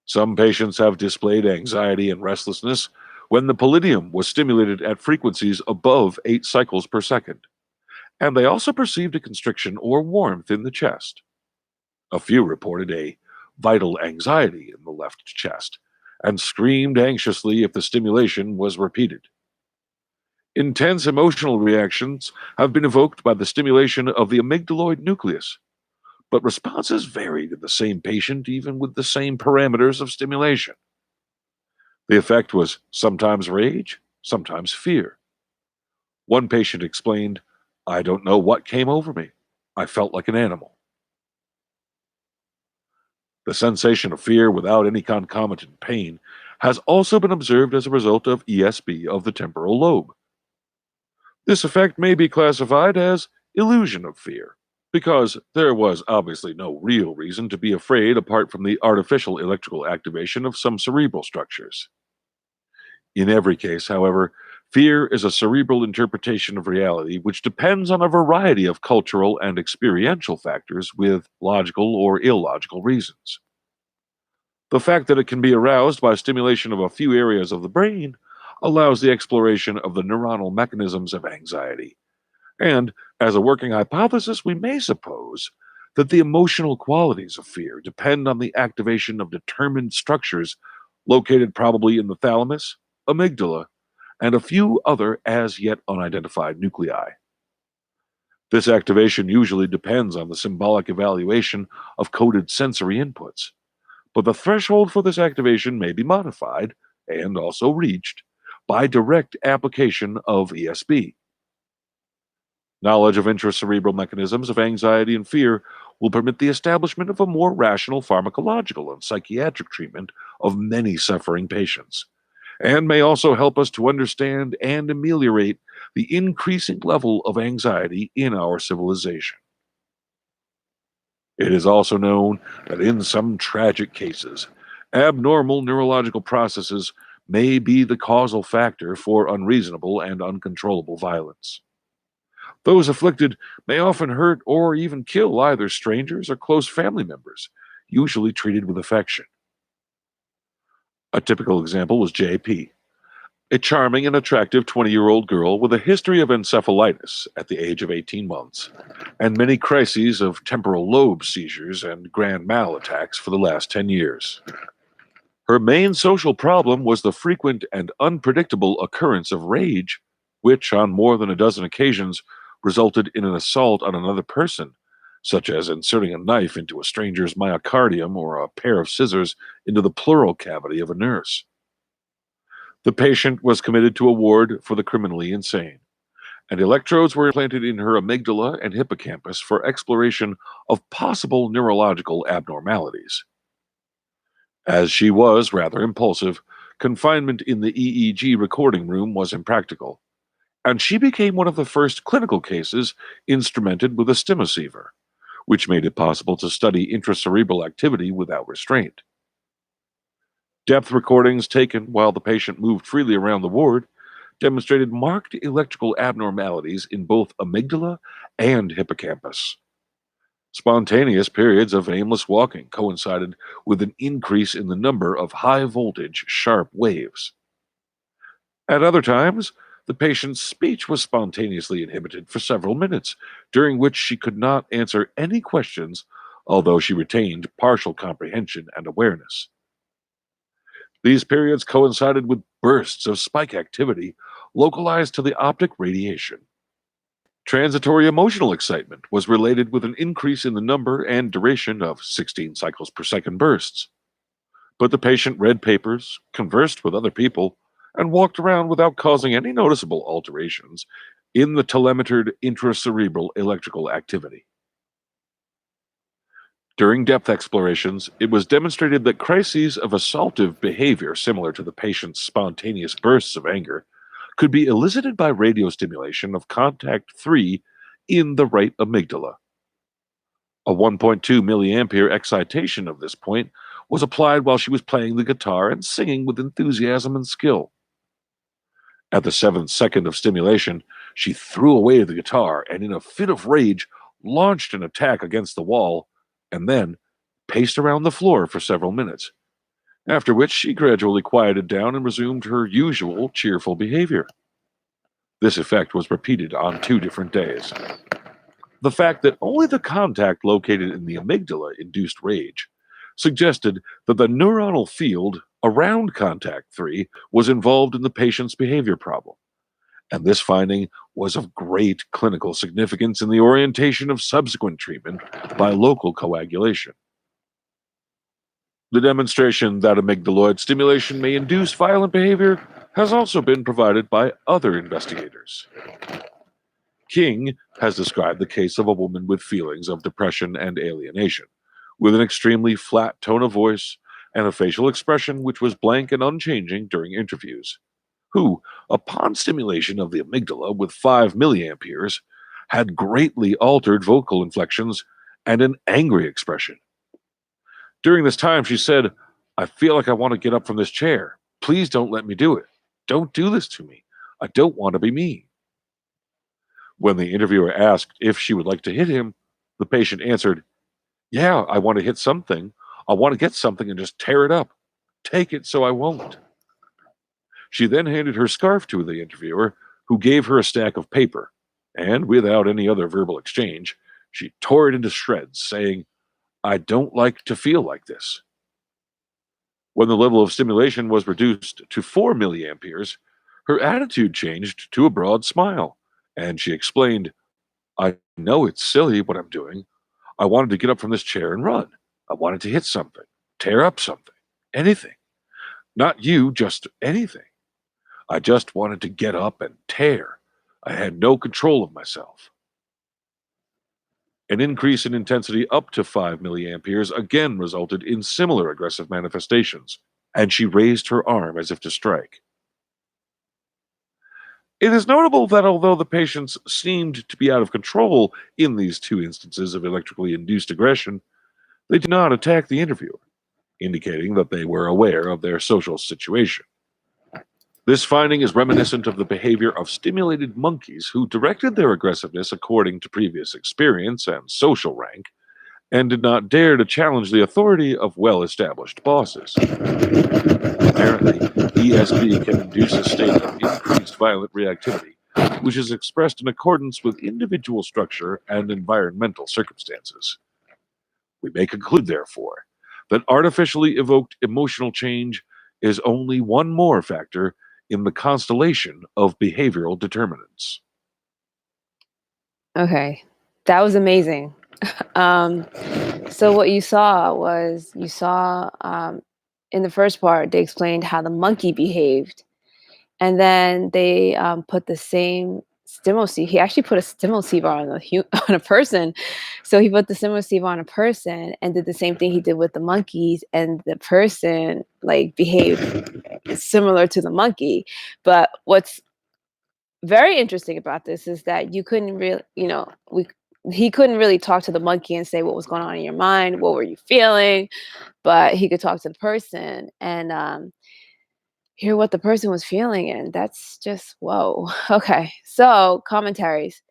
Some patients have displayed anxiety and restlessness when the pallidum was stimulated at frequencies above 8 cycles per second, and they also perceived a constriction or warmth in the chest. A few reported a vital anxiety in the left chest and screamed anxiously if the stimulation was repeated. Intense emotional reactions have been evoked by the stimulation of the amygdaloid nucleus, but responses varied in the same patient even with the same parameters of stimulation. The effect was sometimes rage, sometimes fear. One patient explained, "I don't know what came over me. I felt like an animal." The sensation of fear without any concomitant pain has also been observed as a result of ESB of the temporal lobe. This effect may be classified as illusion of fear, because there was obviously no real reason to be afraid apart from the artificial electrical activation of some cerebral structures. In every case, however, fear is a cerebral interpretation of reality which depends on a variety of cultural and experiential factors with logical or illogical reasons. The fact that it can be aroused by stimulation of a few areas of the brain allows the exploration of the neuronal mechanisms of anxiety. And, as a working hypothesis, we may suppose that the emotional qualities of fear depend on the activation of determined structures located probably in the thalamus, amygdala, and a few other as yet unidentified nuclei. This activation usually depends on the symbolic evaluation of coded sensory inputs, but the threshold for this activation may be modified, and also reached, by direct application of ESB. Knowledge of intracerebral mechanisms of anxiety and fear will permit the establishment of a more rational pharmacological and psychiatric treatment of many suffering patients, and may also help us to understand and ameliorate the increasing level of anxiety in our civilization. It is also known that in some tragic cases, abnormal neurological processes may be the causal factor for unreasonable and uncontrollable violence. Those afflicted may often hurt or even kill either strangers or close family members, usually treated with affection. A typical example was JP, a charming and attractive 20-year-old girl with a history of encephalitis at the age of 18 months, and many crises of temporal lobe seizures and grand mal attacks for the last 10 years. Her main social problem was the frequent and unpredictable occurrence of rage, which, on more than a dozen occasions, resulted in an assault on another person, such as inserting a knife into a stranger's myocardium or a pair of scissors into the pleural cavity of a nurse. The patient was committed to a ward for the criminally insane, and electrodes were implanted in her amygdala and hippocampus for exploration of possible neurological abnormalities. As she was rather impulsive, confinement in the EEG recording room was impractical, and she became one of the first clinical cases instrumented with a stimoceiver, which made it possible to study intracerebral activity without restraint. Depth recordings taken while the patient moved freely around the ward demonstrated marked electrical abnormalities in both amygdala and hippocampus. Spontaneous periods of aimless walking coincided with an increase in the number of high voltage, sharp waves. At other times, the patient's speech was spontaneously inhibited for several minutes, during which she could not answer any questions, although she retained partial comprehension and awareness. These periods coincided with bursts of spike activity localized to the optic radiation. Transitory emotional excitement was related with an increase in the number and duration of 16 cycles per second bursts. But the patient read papers, conversed with other people, and walked around without causing any noticeable alterations in the telemetered intracerebral electrical activity. During depth explorations, it was demonstrated that crises of assaultive behavior similar to the patient's spontaneous bursts of anger could be elicited by radiostimulation of contact 3 in the right amygdala. A 1.2 milliampere excitation of this point was applied while she was playing the guitar and singing with enthusiasm and skill. At the 7th second of stimulation, she threw away the guitar and, in a fit of rage, launched an attack against the wall and then paced around the floor for several minutes, after which she gradually quieted down and resumed her usual cheerful behavior. This effect was repeated on 2 different days. The fact that only the contact located in the amygdala induced rage suggested that the neuronal field around contact 3 was involved in the patient's behavior problem, and this finding was of great clinical significance in the orientation of subsequent treatment by local coagulation. The demonstration that amygdaloid stimulation may induce violent behavior has also been provided by other investigators. King has described the case of a woman with feelings of depression and alienation, with an extremely flat tone of voice and a facial expression which was blank and unchanging during interviews, who, upon stimulation of the amygdala with 5 milliamperes, had greatly altered vocal inflections and an angry expression. During this time, she said, "I feel like I want to get up from this chair. Please don't let me do it. Don't do this to me. I don't want to be mean." When the interviewer asked if she would like to hit him, the patient answered, "Yeah, I want to hit something. I want to get something and just tear it up. Take it so I won't." She then handed her scarf to the interviewer, who gave her a stack of paper, and without any other verbal exchange, she tore it into shreds, saying, "I don't like to feel like this." When the level of stimulation was reduced to 4 milliamperes, her attitude changed to a broad smile, and she explained, "I know it's silly what I'm doing. I wanted to get up from this chair and run. I wanted to hit something, tear up something, anything. Not you, just anything. I just wanted to get up and tear. I had no control of myself." An increase in intensity up to 5 milliamperes again resulted in similar aggressive manifestations, and she raised her arm as if to strike. It is notable that although the patients seemed to be out of control in these 2 instances of electrically induced aggression, they did not attack the interviewer, indicating that they were aware of their social situation. This finding is reminiscent of the behavior of stimulated monkeys who directed their aggressiveness according to previous experience and social rank, and did not dare to challenge the authority of well-established bosses. Apparently, ESP can induce a state of increased violent reactivity, which is expressed in accordance with individual structure and environmental circumstances. We may conclude, therefore, that artificially evoked emotional change is only one more factor in the constellation of behavioral determinants. Okay, that was amazing. So what you saw was in the first part they explained how the monkey behaved, and then they put the same stimulus. He actually put a stimulus on on a person. So he put the stimulus on a person and did the same thing he did with the monkeys, and the person like behaved similar to the monkey. But what's very interesting about this is that you couldn't really, he couldn't really talk to the monkey and say what was going on in your mind, what were you feeling, but he could talk to the person and hear what the person was feeling, and that's just whoa. Okay, so commentaries,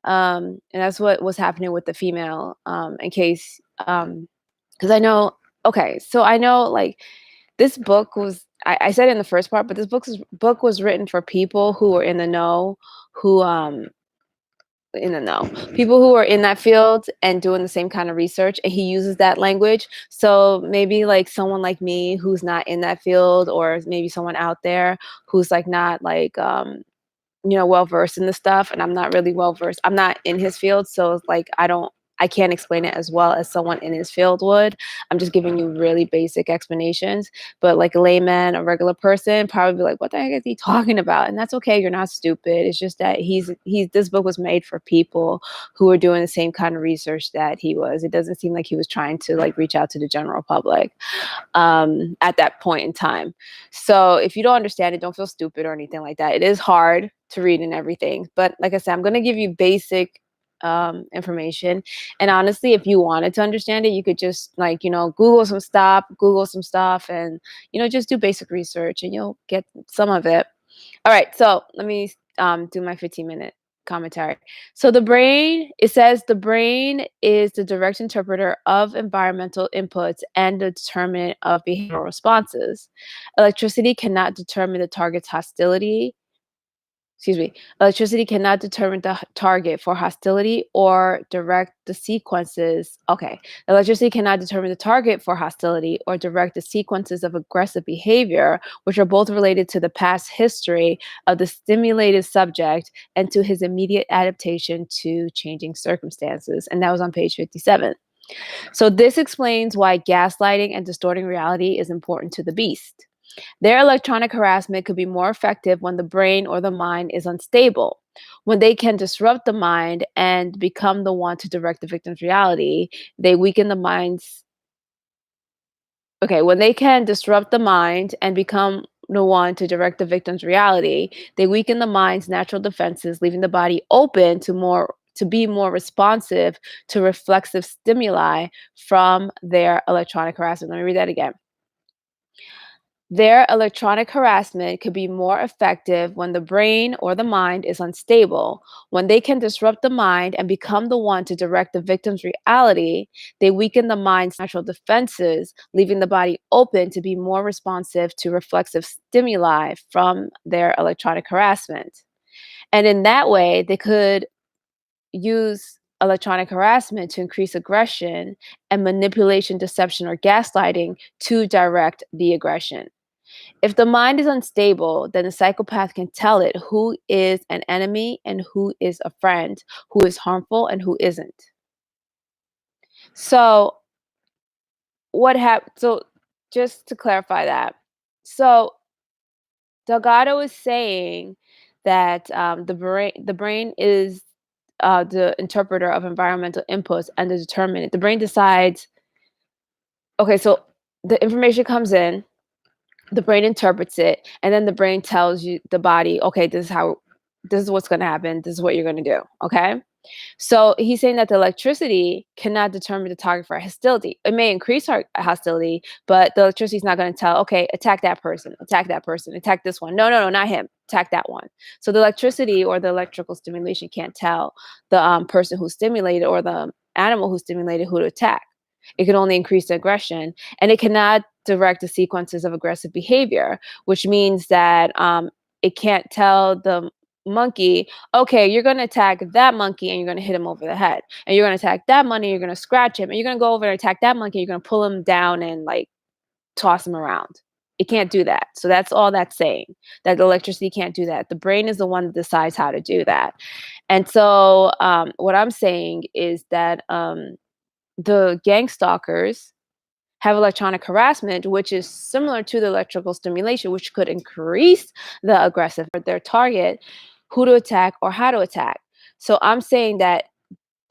and that's what was happening with the female, in case, because I know. Okay, so I know like this book was. I said in the first part, but this book was written for people who were in the know, who in the know. People who are in that field and doing the same kind of research, and he uses that language. So maybe like someone like me who's not in that field, or maybe someone out there who's like not like well versed in the stuff, and I'm not really well versed. I'm not in his field, so it's like I can't explain it as well as someone in his field would. I'm just giving you really basic explanations, but like a layman, a regular person, probably be like, "What the heck is he talking about?" And that's okay. You're not stupid. It's just that he's this book was made for people who are doing the same kind of research that he was. It doesn't seem like he was trying to like reach out to the general public at that point in time. So if you don't understand it, don't feel stupid or anything like that. It is hard to read and everything, but like I said, I'm going to give you basic information. And honestly, if you wanted to understand it, you could just like Google some stuff, and just do basic research, and you'll get some of it. All right, so let me do my 15-minute commentary. So it says the brain is the direct interpreter of environmental inputs and the determinant of behavioral responses. Electricity cannot determine the target's hostility excuse me, electricity cannot determine the target for hostility or direct the sequences. Okay, electricity cannot determine the target for hostility or direct the sequences of aggressive behavior, which are both related to the past history of the stimulated subject and to his immediate adaptation to changing circumstances. And that was on page 57. So this explains why gaslighting and distorting reality is important to the beast. Their electronic harassment could be more effective when the brain or the mind is unstable. When they can disrupt the mind and become the one to direct the victim's reality, they weaken the mind's. Okay, when they can disrupt the mind and become the one to direct the victim's reality, they weaken the mind's natural defenses, leaving the body open to be more responsive to reflexive stimuli from their electronic harassment. Let me read that again. Their electronic harassment could be more effective when the brain or the mind is unstable. When they can disrupt the mind and become the one to direct the victim's reality, they weaken the mind's natural defenses, leaving the body open to be more responsive to reflexive stimuli from their electronic harassment. And in that way, they could use electronic harassment to increase aggression and manipulation, deception, or gaslighting to direct the aggression. If the mind is unstable, then the psychopath can tell it who is an enemy and who is a friend, who is harmful and who isn't. So, what happened? So, just to clarify that. So, Delgado is saying that the brain is the interpreter of environmental inputs and the determinant. The brain decides. Okay, so the information comes in, the brain interprets it, and then the brain tells you the body, okay, this is what's going to happen, this is what you're going to do. Okay, so he's saying that the electricity cannot determine the target for hostility. It may increase our hostility, but the electricity is not going to tell, okay, attack that person, attack this one. No, no, no, not him, attack that one. So the electricity or the electrical stimulation can't tell the person who's stimulated or the animal who's stimulated who to attack. It can only increase the aggression, and it cannot direct the sequences of aggressive behavior, which means that it can't tell the monkey, okay, you're going to attack that monkey and you're going to hit him over the head, and you're going to attack that monkey, you're going to scratch him, and you're going to go over and attack that monkey, you're going to pull him down and like toss him around. It can't do that. So that's all that's saying, that the electricity can't do that. The brain is the one that decides how to do that. And so what I'm saying is that the gang stalkers have electronic harassment, which is similar to the electrical stimulation, which could increase the aggressive for their target, who to attack or how to attack. So I'm saying that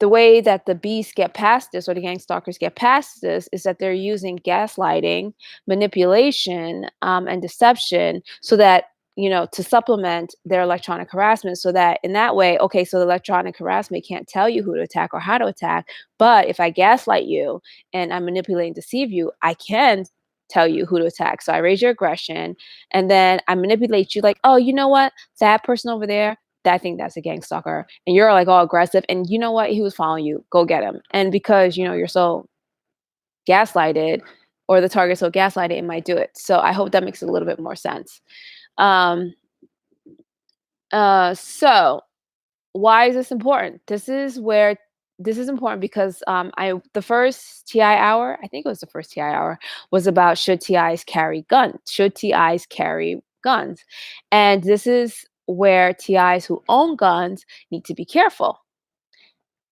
the way that the beasts get past this, or the gang stalkers get past this, is that they're using gaslighting, manipulation, and deception, so that to supplement their electronic harassment so that in that way, okay, so the electronic harassment can't tell you who to attack or how to attack. But if I gaslight you and I manipulate and deceive you, I can tell you who to attack. So I raise your aggression and then I manipulate you like, oh, you know what? That person over there, I think that's a gang stalker. And you're like all aggressive. And you know what? He was following you. Go get him. And because, you're so gaslighted or the target so gaslighted, it might do it. So I hope that makes a little bit more sense. Um, so why is this important? This is important because the first TI hour, I think it was the first TI hour, was about should TIs carry guns? Should TIs carry guns? And this is where TIs who own guns need to be careful.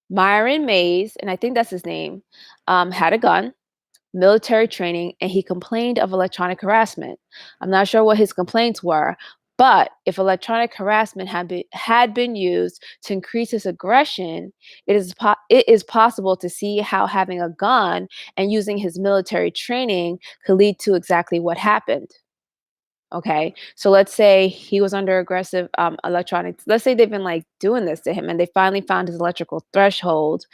Myron Mays, and I think that's his name, had a gun, military training, and he complained of electronic harassment. I'm not sure what his complaints were, but if electronic harassment had been used to increase his aggression, it is possible to see how having a gun and using his military training could lead to exactly what happened. Okay, so let's say he was under aggressive electronics. Let's say they've been like doing this to him, and they finally found his electrical threshold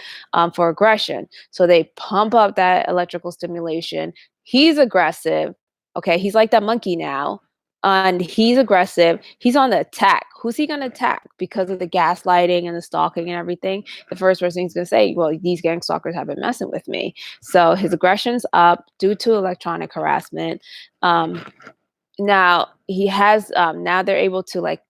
for aggression. So they pump up that electrical stimulation. He's aggressive. Okay, he's like that monkey now, and he's aggressive. He's on the attack. Who's he going to attack? Because of the gaslighting and the stalking and everything, the first person he's going to say, "Well, these gang stalkers have been messing with me." So his aggression's up due to electronic harassment. Now he has now they're able to like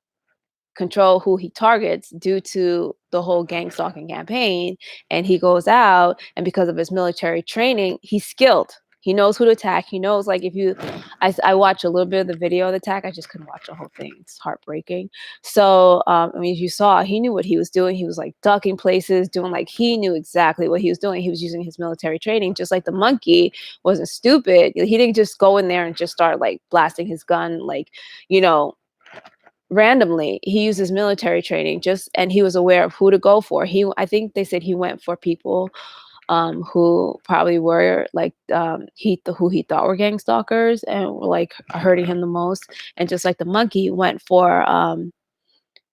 control who he targets due to the whole gang stalking campaign, and he goes out and because of his military training, he's skilled. He knows who to attack. He knows like if you I watch a little bit of the video of the attack. I just couldn't watch the whole thing. It's heartbreaking. So I mean, as you saw, he knew what he was doing. He was like ducking places, doing like he knew exactly what he was doing. He was using his military training, just like the monkey wasn't stupid. He didn't just go in there and just start like blasting his gun like, randomly. He used his military training and he was aware of who to go for. I think they said he went for people who probably were like who he thought were gang stalkers and were like hurting him the most. And just like the monkey went for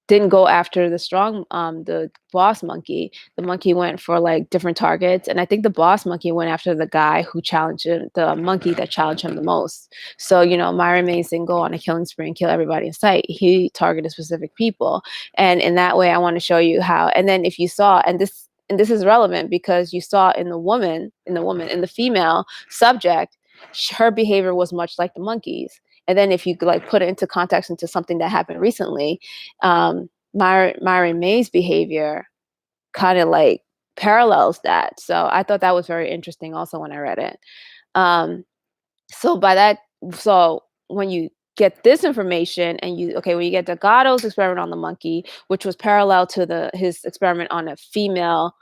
didn't go after the boss monkey. The monkey went for like different targets, and I think the boss monkey went after the guy who challenged him, the monkey that challenged him the most. So Myron Mays didn't go on a killing spree and kill everybody in sight. He targeted specific people, and in that way, I want to show you how. And then if you saw, and this is relevant because you saw in the female subject, her behavior was much like the monkey's. And then if you like put it into context into something that happened recently, Myron May's behavior kind of like parallels that. So I thought that was very interesting also when I read it. So when you get this information and when you get Delgado's experiment on the monkey, which was parallel to his experiment on a female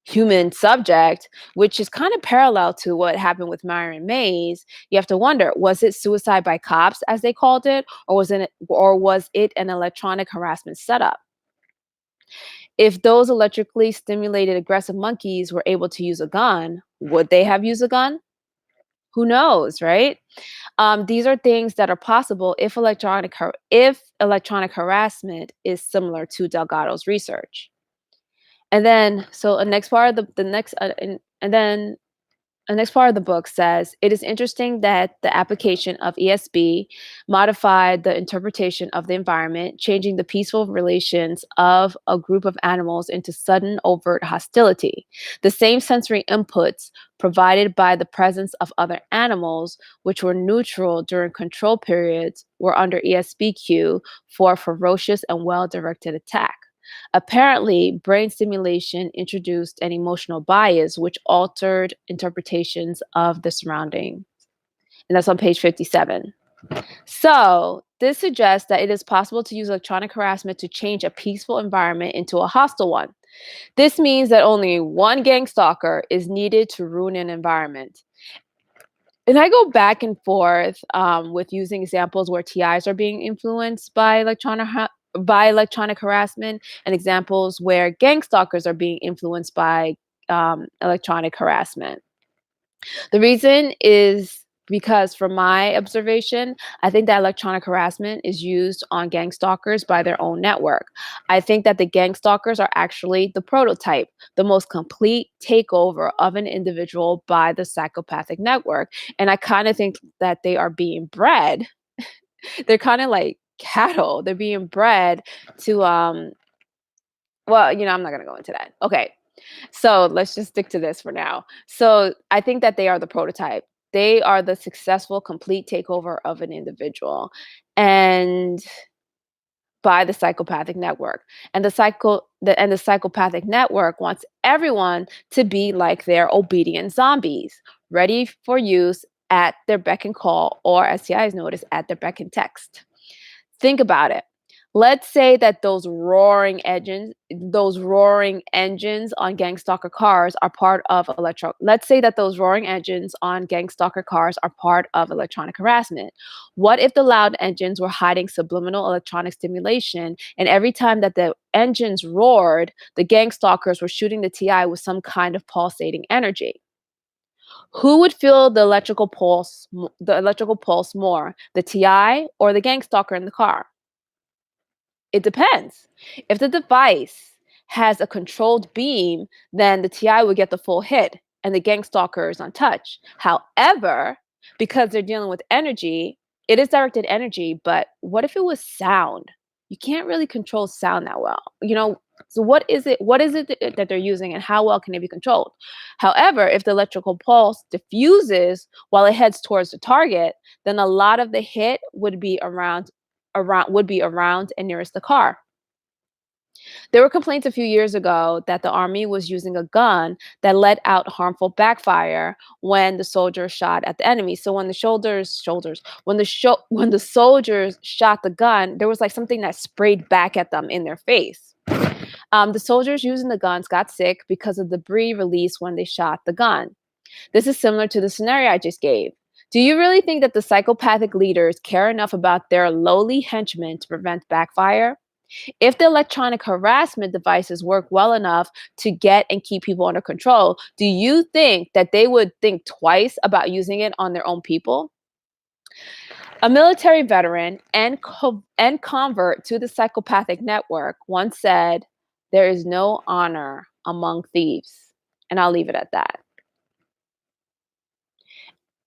human subject, which is kind of parallel to what happened with Myron Mays, you have to wonder, was it suicide by cops, as they called it, or was it an electronic harassment setup? If those electrically stimulated aggressive monkeys were able to use a gun, would they have used a gun? Who knows, right? These are things that are possible if electronic harassment is similar to Delgado's research. And then, so the next part of the next part of the book says, it is interesting that the application of ESB modified the interpretation of the environment, changing the peaceful relations of a group of animals into sudden overt hostility. The same sensory inputs provided by the presence of other animals, which were neutral during control periods, were under ESBQ for ferocious and well-directed attack. Apparently, brain stimulation introduced an emotional bias which altered interpretations of the surrounding. And that's on page 57. So this suggests that it is possible to use electronic harassment to change a peaceful environment into a hostile one. This means that only one gang stalker is needed to ruin an environment. And I go back and forth with using examples where TIs are being influenced by electronic harassment and examples where gang stalkers are being influenced by electronic harassment. The reason is because from my observation, I think that electronic harassment is used on gang stalkers by their own network. I think that the gang stalkers are actually the prototype, the most complete takeover of an individual by the psychopathic network. And I kind of think that they are being bred. They're kind of like cattle. They're being bred to well, I'm not going to go into that. Okay. So let's just stick to this for now. So I think that they are the prototype. They are the successful, complete takeover of an individual, and by the psychopathic network. And the psychopathic network wants everyone to be like their obedient zombies, ready for use at their beck and call, or as CIs notice, at their beck and text. Think about it. Let's say that those roaring engines on gang stalker cars are part of Let's say that those roaring engines on gang stalker cars are part of electronic harassment. What if the loud engines were hiding subliminal electronic stimulation, and every time that the engines roared, the gang stalkers were shooting the TI with some kind of pulsating energy? Who would feel the electrical pulse more, the TI or the gang stalker in the car? It depends. If the device has a controlled beam, then the TI would get the full hit and the gang stalker is untouched. However, because they're dealing with energy, it is directed energy, but what if it was sound? You can't really control sound that well. So what is it that they're using, and how well can it be controlled? However, if the electrical pulse diffuses while it heads towards the target, then a lot of the hit would be around and nearest the car. There were complaints a few years ago that the army was using a gun that let out harmful backfire when the soldiers shot at the enemy. So when the soldiers shot the gun, there was like something that sprayed back at them in their face. The soldiers using the guns got sick because of debris released when they shot the gun. This is similar to the scenario I just gave. Do you really think that the psychopathic leaders care enough about their lowly henchmen to prevent backfire? If the electronic harassment devices work well enough to get and keep people under control, do you think that they would think twice about using it on their own people? A military veteran and convert to the psychopathic network once said, "There is no honor among thieves." And I'll leave it at that.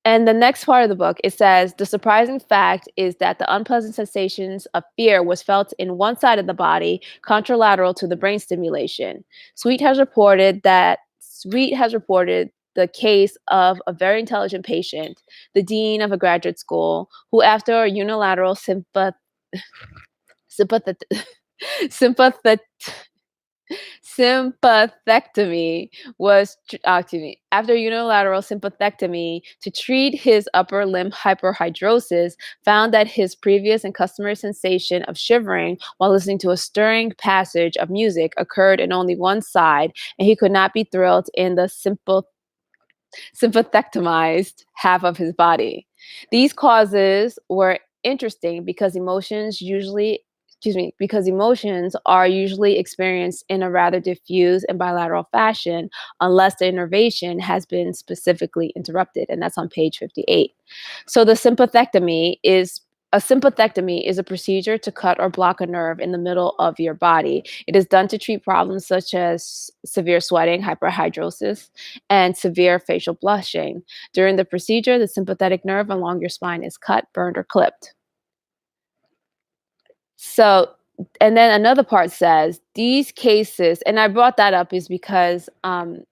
And the next part of the book, it says, the surprising fact is that the unpleasant sensations of fear was felt in one side of the body, contralateral to the brain stimulation. Sweet has reported the case of a very intelligent patient, the dean of a graduate school, who after a unilateral sympath- sympath- sympathectomy after unilateral sympathectomy to treat his upper limb hyperhidrosis, found that his previous and customary sensation of shivering while listening to a stirring passage of music occurred in only one side, and he could not be thrilled in the sympathectomized half of his body. These causes were interesting because emotions are usually experienced in a rather diffuse and bilateral fashion unless the innervation has been specifically interrupted. And that's on page 58. So a sympathectomy is a procedure to cut or block a nerve in the middle of your body. It is done to treat problems such as severe sweating, hyperhidrosis, and severe facial blushing. During the procedure, the sympathetic nerve along your spine is cut, burned, or clipped. So, and then another part says these cases, and I brought that up is because, and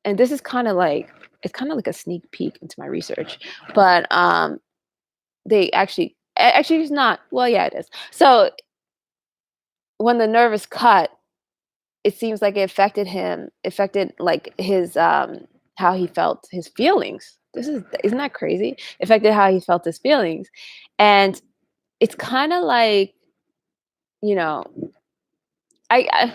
this is it's kind of like a sneak peek into my research, but they actually it's not. Well, yeah, it is. So when the nerve is cut, it seems like it affected like his how he felt his feelings. Isn't that crazy? Affected how he felt his feelings, and it's kind of like you know I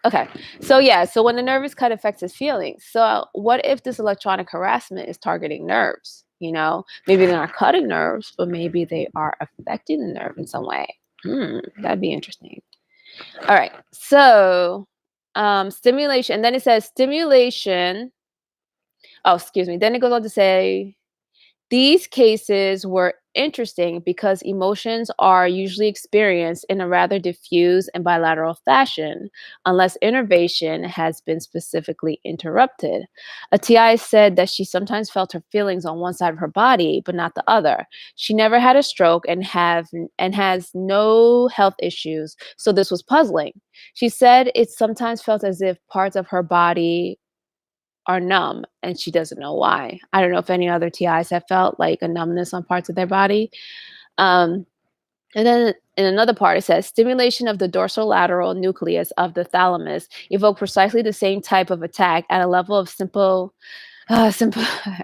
okay. So yeah, so when the nerve is cut affects his feelings. So what if this electronic harassment is targeting nerves? Maybe they're not cutting nerves, but maybe they are affecting the nerve in some way. That'd be interesting. All right. So stimulation, and then it says stimulation. Oh, excuse me. Then it goes on to say These cases were interesting because emotions are usually experienced in a rather diffuse and bilateral fashion, unless innervation has been specifically interrupted. A TI said that she sometimes felt her feelings on one side of her body, but not the other. She never had a stroke and has no health issues, so this was puzzling. She said it sometimes felt as if parts of her body are numb and she doesn't know why. I don't know if any other TIs have felt like a numbness on parts of their body. Um, and then in another part, it says stimulation of the dorsolateral nucleus of the thalamus evoke precisely the same type of attack at a level of simple, I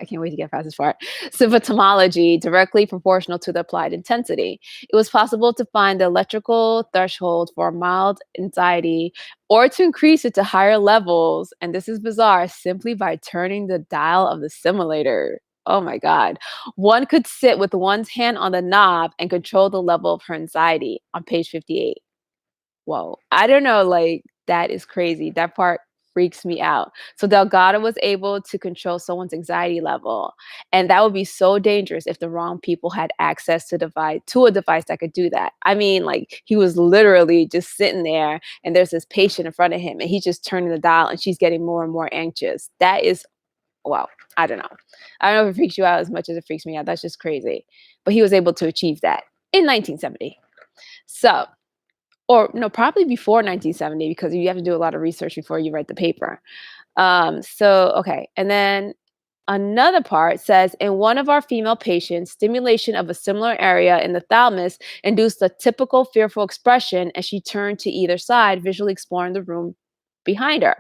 can't wait to get past this part. Symptomology directly proportional to the applied intensity. It was possible to find the electrical threshold for mild anxiety or to increase it to higher levels. And this is bizarre simply by turning the dial of the simulator. Oh my God. One could sit with one's hand on the knob and control the level of her anxiety on page 58. Whoa. I don't know, like, that is crazy. That part freaks me out. So Delgado was able to control someone's anxiety level, and that would be so dangerous if the wrong people had access to a device that could do that. I mean, like, he was literally just sitting there, and there's this patient in front of him, and he's just turning the dial, and she's getting more and more anxious. That is, wow, I don't know. I don't know if it freaks you out as much as it freaks me out. That's just crazy. But he was able to achieve that in 1970. So or no, probably before 1970 because you have to do a lot of research before you write the paper. Okay. And then another part says in one of our female patients, stimulation of a similar area in the thalamus induced a typical fearful expression as she turned to either side, visually exploring the room behind her.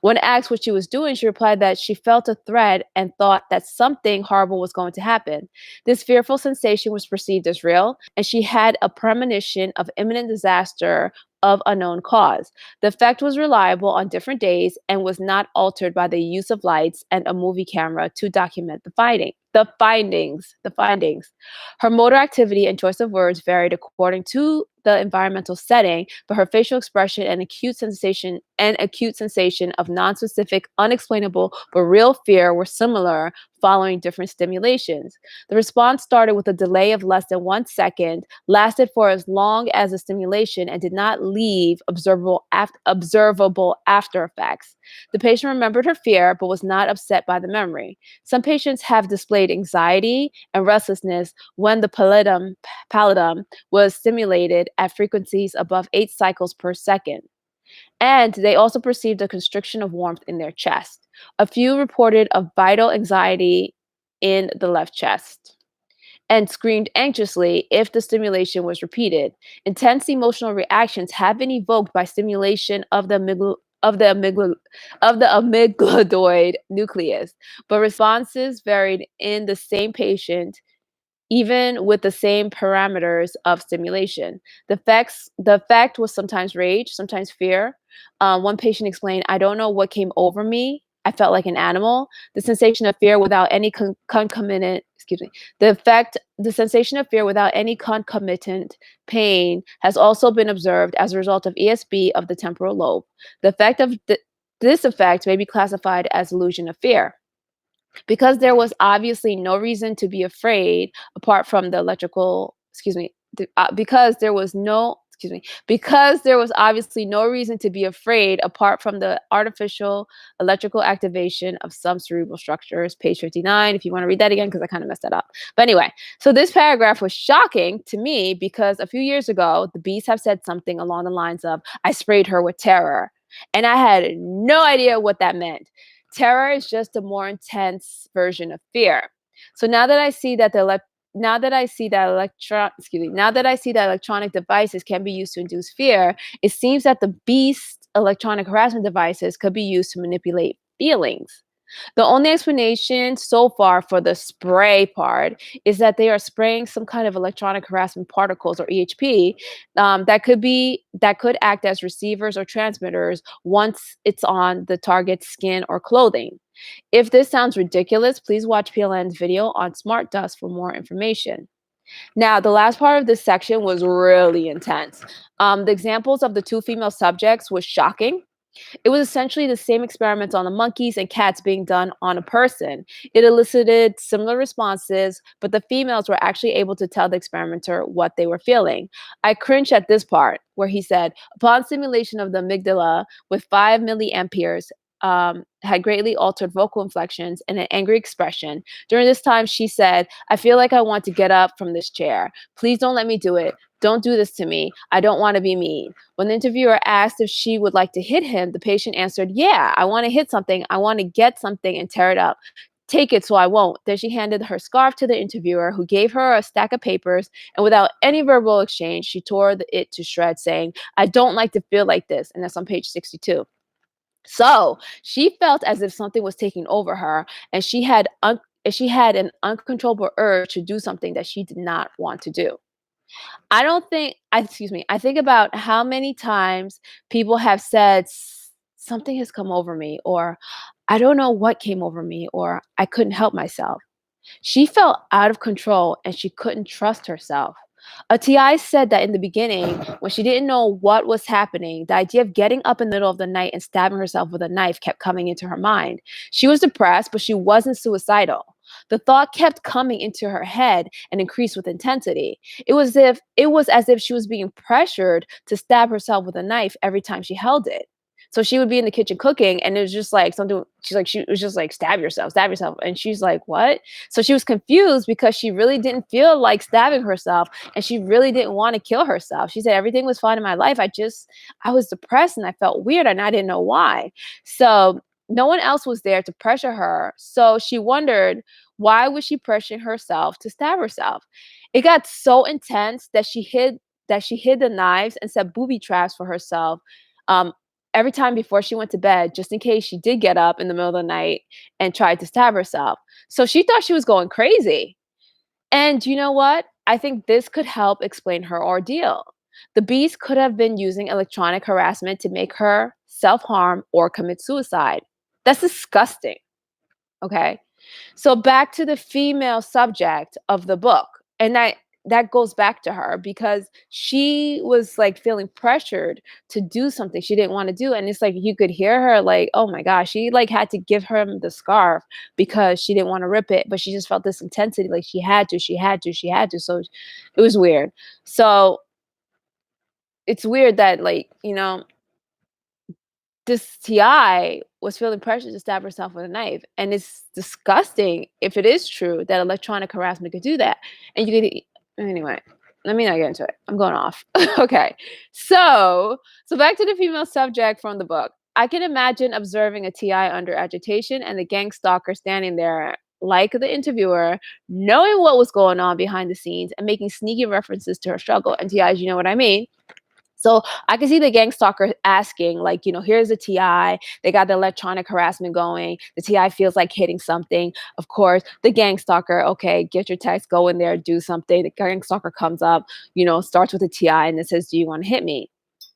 When asked what she was doing, she replied that she felt a threat and thought that something horrible was going to happen. This fearful sensation was perceived as real, and she had a premonition of imminent disaster of unknown cause. The effect was reliable on different days and was not altered by the use of lights and a movie camera to document the findings. Her motor activity and choice of words varied according to the environmental setting, but her facial expression and acute sensation of non-specific, unexplainable, but real fear were similar following different stimulations. The response started with a delay of less than 1 second, lasted for as long as the stimulation, and did not leave observable after effects. The patient remembered her fear, but was not upset by the memory. Some patients have displayed anxiety and restlessness when the pallidum was stimulated at frequencies above 8 cycles per second. And they also perceived a constriction of warmth in their chest. A few reported a vital anxiety in the left chest and screamed anxiously if the stimulation was repeated. Intense emotional reactions have been evoked by stimulation of the amygdaloid nucleus, but responses varied in the same patient even with the same parameters of stimulation. The effect was sometimes rage, sometimes fear. One patient explained, I don't know what came over me. I felt like an animal. The sensation of fear without any concomitant, the sensation of fear without any concomitant pain has also been observed as a result of ESB of the temporal lobe. The effect of this effect may be classified as illusion of fear. Because there was obviously no reason to be afraid apart from the electrical, because there was obviously no reason to be afraid apart from the artificial electrical activation of some cerebral structures, page 59, if you want to read that again, because I kind of messed that up. But anyway, so this paragraph was shocking to me because a few years ago, the bees have said something along the lines of, I sprayed her with terror. And I had no idea what that meant. Terror is just a more intense version of fear. So now that I see that electronic devices can be used to induce fear, it seems that the beast electronic harassment devices could be used to manipulate feelings. The only explanation so far for the spray part is that they are spraying some kind of electronic harassment particles or EHP that could act as receivers or transmitters once it's on the target's skin or clothing. If this sounds ridiculous, please watch PLN's video on smart dust for more information. Now, the last part of this section was really intense. The examples of the two female subjects was shocking. It was essentially the same experiments on the monkeys and cats being done on a person. It elicited similar responses, but the females were actually able to tell the experimenter what they were feeling. I cringe at this part where he said, upon stimulation of the amygdala with 5 milliamperes, had greatly altered vocal inflections and an angry expression. During this time, she said, I feel like I want to get up from this chair. Please don't let me do it. Don't do this to me. I don't want to be mean. When the interviewer asked if she would like to hit him, the patient answered, yeah, I want to hit something. I want to get something and tear it up. Take it so I won't. Then she handed her scarf to the interviewer, who gave her a stack of papers, and without any verbal exchange, she tore it to shreds, saying, I don't like to feel like this. And that's on page 62. So she felt as if something was taking over her, and she had an uncontrollable urge to do something that she did not want to do. I think about how many times people have said something has come over me, or I don't know what came over me, or I couldn't help myself. She felt out of control and she couldn't trust herself. A TI said that in the beginning, when she didn't know what was happening, the idea of getting up in the middle of the night and stabbing herself with a knife kept coming into her mind. She was depressed, but she wasn't suicidal. The thought kept coming into her head and increased with intensity. It was as if she was being pressured to stab herself with a knife every time she held it. So she would be in the kitchen cooking, and it was just like something. She was just like, stab yourself. And she's like, what? So she was confused because she really didn't feel like stabbing herself, and she really didn't want to kill herself. She said, everything was fine in my life. I was depressed and I felt weird and I didn't know why. So no one else was there to pressure her. So she wondered, why was she pressuring herself to stab herself? It got so intense that she hid the knives and set booby traps for herself. Um, every time before she went to bed, just in case she did get up in the middle of the night and tried to stab herself. So she thought she was going crazy. And you know what? I think this could help explain her ordeal. The beast could have been using electronic harassment to make her self harm or commit suicide. That's disgusting. Okay. So back to the female subject of the book. And that goes back to her because she was like feeling pressured to do something she didn't want to do. And it's like you could hear her like, oh my gosh, she like had to give him the scarf because she didn't want to rip it, but she just felt this intensity, like she had to, she had to, she had to. So it was weird. So it's weird that like, this TI was feeling pressure to stab herself with a knife. And it's disgusting if it is true that electronic harassment could do that. And you could, anyway, let me not get into it. I'm going off. Okay. So back to the female subject from the book. I can imagine observing a TI under agitation and the gang stalker standing there like the interviewer, knowing what was going on behind the scenes and making sneaky references to her struggle. And TIs, you know what I mean? So I can see the gang stalker asking, like, here's a TI. They got the electronic harassment going. The TI feels like hitting something. Of course, the gang stalker, okay, get your text, go in there, do something. The gang stalker comes up, starts with a TI and it says, do you want to hit me?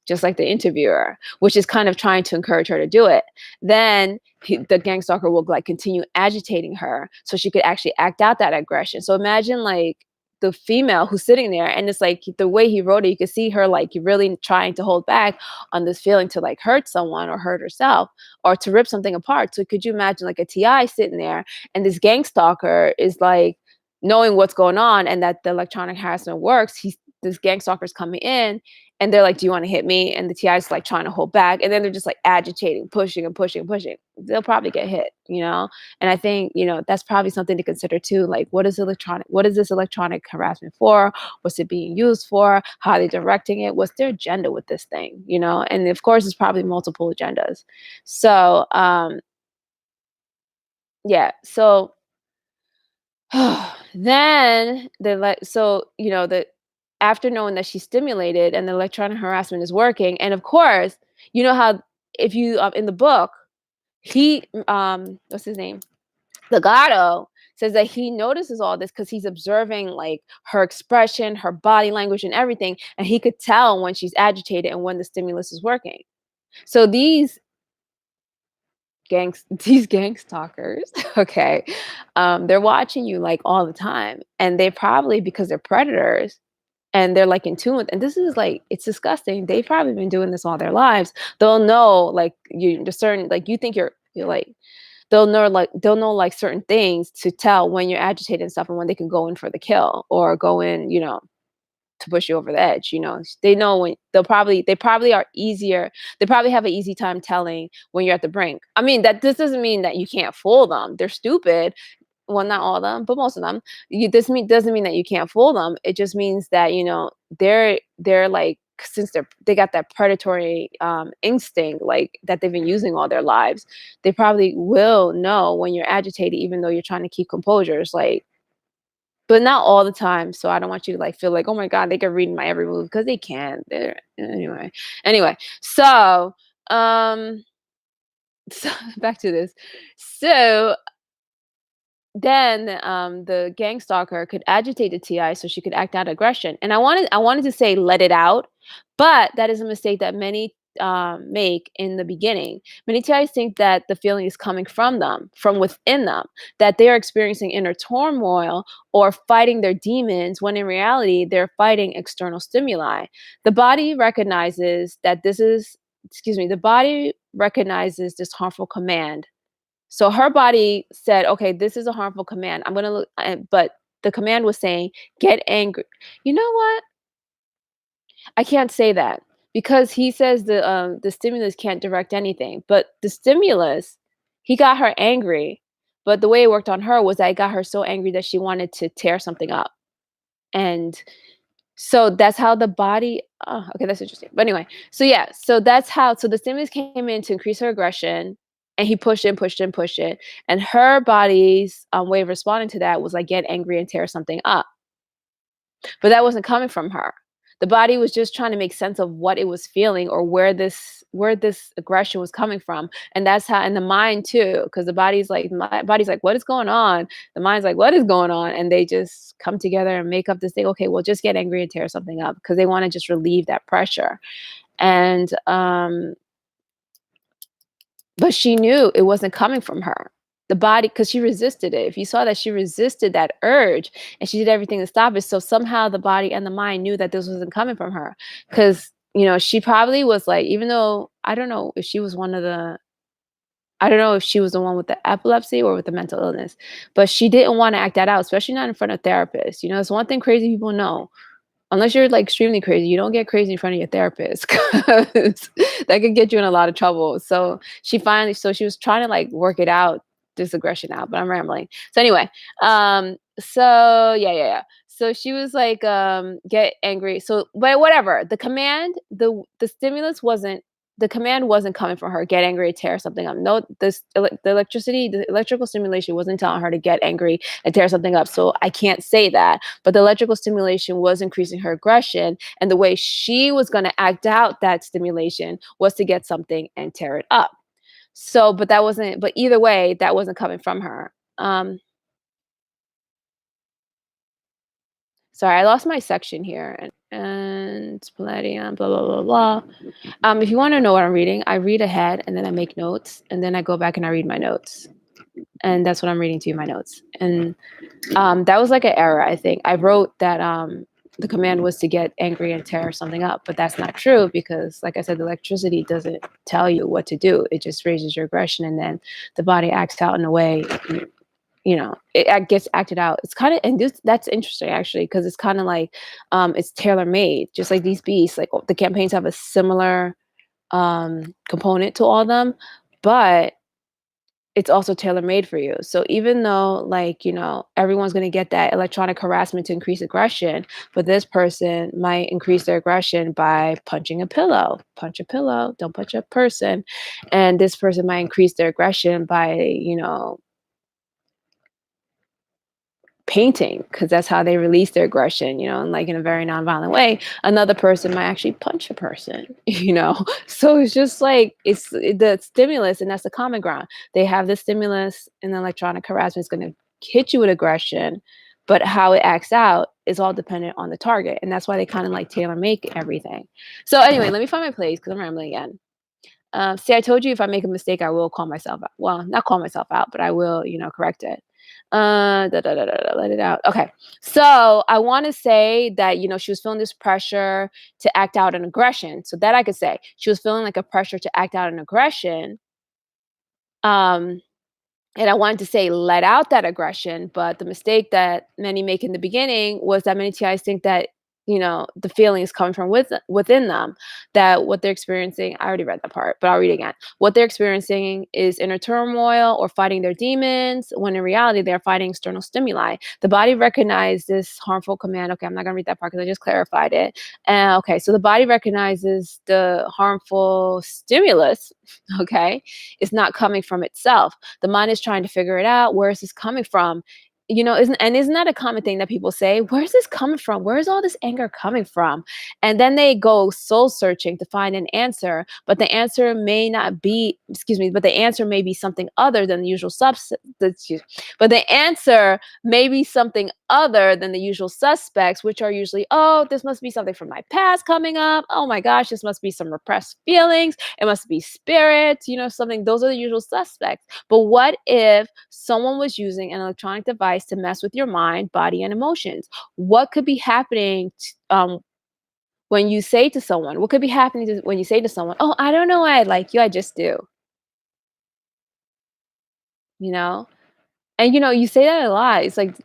Just like the interviewer, which is kind of trying to encourage her to do it. Then the gang stalker will like continue agitating her so she could actually act out that aggression. So imagine like the female who's sitting there, and it's like the way he wrote it, you could see her like really trying to hold back on this feeling to like hurt someone or hurt herself or to rip something apart. So could you imagine like a TI sitting there and this gang stalker is like knowing what's going on and that the electronic harassment works. This gang stalker's coming in and they're like, do you want to hit me? And the TI is like trying to hold back. And then they're just like agitating, pushing and pushing and pushing. They'll probably get hit, And I think, that's probably something to consider too. Like, what is this electronic harassment for? What's it being used for? How are they directing it? What's their agenda with this thing? And of course, it's probably multiple agendas. So, yeah. So then the after knowing that she's stimulated and the electronic harassment is working, and of course, you know how if you in the book, he what's his name? Legato says that he notices all this because he's observing like her expression, her body language, and everything, and he could tell when she's agitated and when the stimulus is working. So these gang stalkers, okay, they're watching you like all the time, and they probably, because they're predators, and they're like in tune with, and this is like, it's disgusting. They've probably been doing this all their lives. They'll know like you the certain like you think you're like they'll know like certain things to tell when you're agitated and stuff and when they can go in for the kill or go in, to push you over the edge. They know when they probably are easier. They probably have an easy time telling when you're at the brink. I mean, that this doesn't mean that you can't fool them. They're stupid. Well, not all of them, but most of them. Doesn't mean that you can't fool them. It just means that they're like, since they got that predatory instinct like that they've been using all their lives, they probably will know when you're agitated, even though you're trying to keep composure. It's like, but not all the time. So I don't want you to like feel like, oh my god, they can read my every move, because they can. They're anyway. So so back to this. So then the gang stalker could agitate the TI so she could act out aggression. And I wanted to say let it out, but that is a mistake that many make in the beginning. Many TIs think that the feeling is coming from them, from within them, that they are experiencing inner turmoil or fighting their demons, when in reality they're fighting external stimuli. The body recognizes that this is, excuse me, the body recognizes this harmful command. So her body said, "Okay, this is a harmful command. I'm gonna look," but the command was saying, "Get angry." You know what? I can't say that, because he says the stimulus can't direct anything. But the stimulus, he got her angry. But the way it worked on her was that it got her so angry that she wanted to tear something up. And so that's how the body, oh, okay, that's interesting. But anyway, so yeah, so that's how, so the stimulus came in to increase her aggression, and he pushed it and pushed it and pushed it. And her body's way of responding to that was like get angry and tear something up. But that wasn't coming from her. The body was just trying to make sense of what it was feeling, or where this aggression was coming from. And that's how, and the mind too, because my body's like, what is going on? The mind's like, what is going on? And they just come together and make up this thing. Okay, well, just get angry and tear something up, because they want to just relieve that pressure. And but she knew it wasn't coming from her. The body, because she resisted it. If you saw that she resisted that urge, and she did everything to stop it. So somehow the body and the mind knew that this wasn't coming from her. Because, she probably was like, even though I don't know if she was I don't know if she was the one with the epilepsy or with the mental illness, but she didn't want to act that out, especially not in front of therapists. It's one thing crazy people know. Unless you're like extremely crazy, you don't get crazy in front of your therapist, because that could get you in a lot of trouble. So she was trying to like work it out, this aggression out, but I'm rambling. So anyway, so yeah. So she was like, get angry. So, but whatever. The command, the stimulus wasn't, the command wasn't coming from her, get angry, tear something up. No, the electrical stimulation wasn't telling her to get angry and tear something up. So I can't say that. But the electrical stimulation was increasing her aggression. And the way she was going to act out that stimulation was to get something and tear it up. So, but either way, that wasn't coming from her. Sorry, I lost my section here. And Palladium, blah, blah, blah, blah. If you want to know what I'm reading, I read ahead and then I make notes, and then I go back and I read my notes. And that's what I'm reading to you, my notes. And that was like an error, I think. I wrote that the command was to get angry and tear something up, but that's not true, because, like I said, the electricity doesn't tell you what to do. It just raises your aggression, and then the body acts out in a way, it gets acted out. It's kind of, and that's interesting actually, because it's kind of like it's tailor made, just like these beasts. Like the campaigns have a similar component to all of them, but it's also tailor made for you. So even though, like, everyone's going to get that electronic harassment to increase aggression, but this person might increase their aggression by punching a pillow. Punch a pillow, don't punch a person. And this person might increase their aggression by, painting, because that's how they release their aggression, and like in a very nonviolent way. Another person might actually punch a person. So it's just like, it's the stimulus, and that's the common ground. They have the stimulus, and the electronic harassment is going to hit you with aggression, but how it acts out is all dependent on the target, and that's why they kind of like tailor make everything. So anyway, let me find my place, because I'm rambling again. See, I told you, if I make a mistake, I will call myself out. Well, not call myself out, but I will, correct it. Let it out. Okay. So I want to say that, she was feeling this pressure to act out an aggression. So that I could say she was feeling like a pressure to act out an aggression. Um, and I wanted to say let out that aggression, but the mistake that many make in the beginning was that many TIs think that, the feelings come from within them, that what they're experiencing, I already read that part, but I'll read it again. What they're experiencing is inner turmoil or fighting their demons, when in reality, they're fighting external stimuli. The body recognizes this harmful command. Okay, I'm not going to read that part because I just clarified it. Okay, so the body recognizes the harmful stimulus, okay, is not coming from itself. The mind is trying to figure it out. Where is this coming from? Isn't that a common thing that people say? Where's this coming from? Where is all this anger coming from? And then they go soul searching to find an answer, but the answer may not be, excuse me, but the answer may be something other than the usual substance. But the answer may be something other than the usual suspects, which are usually, oh, this must be something from my past coming up. Oh my gosh, this must be some repressed feelings. It must be spirits, something. Those are the usual suspects. But what if someone was using an electronic device to mess with your mind, body, and emotions? What could be happening when you say to someone, what could be happening when you say to someone, oh, I don't know why I like you, I just do, you know? And, you say that a lot. It's like,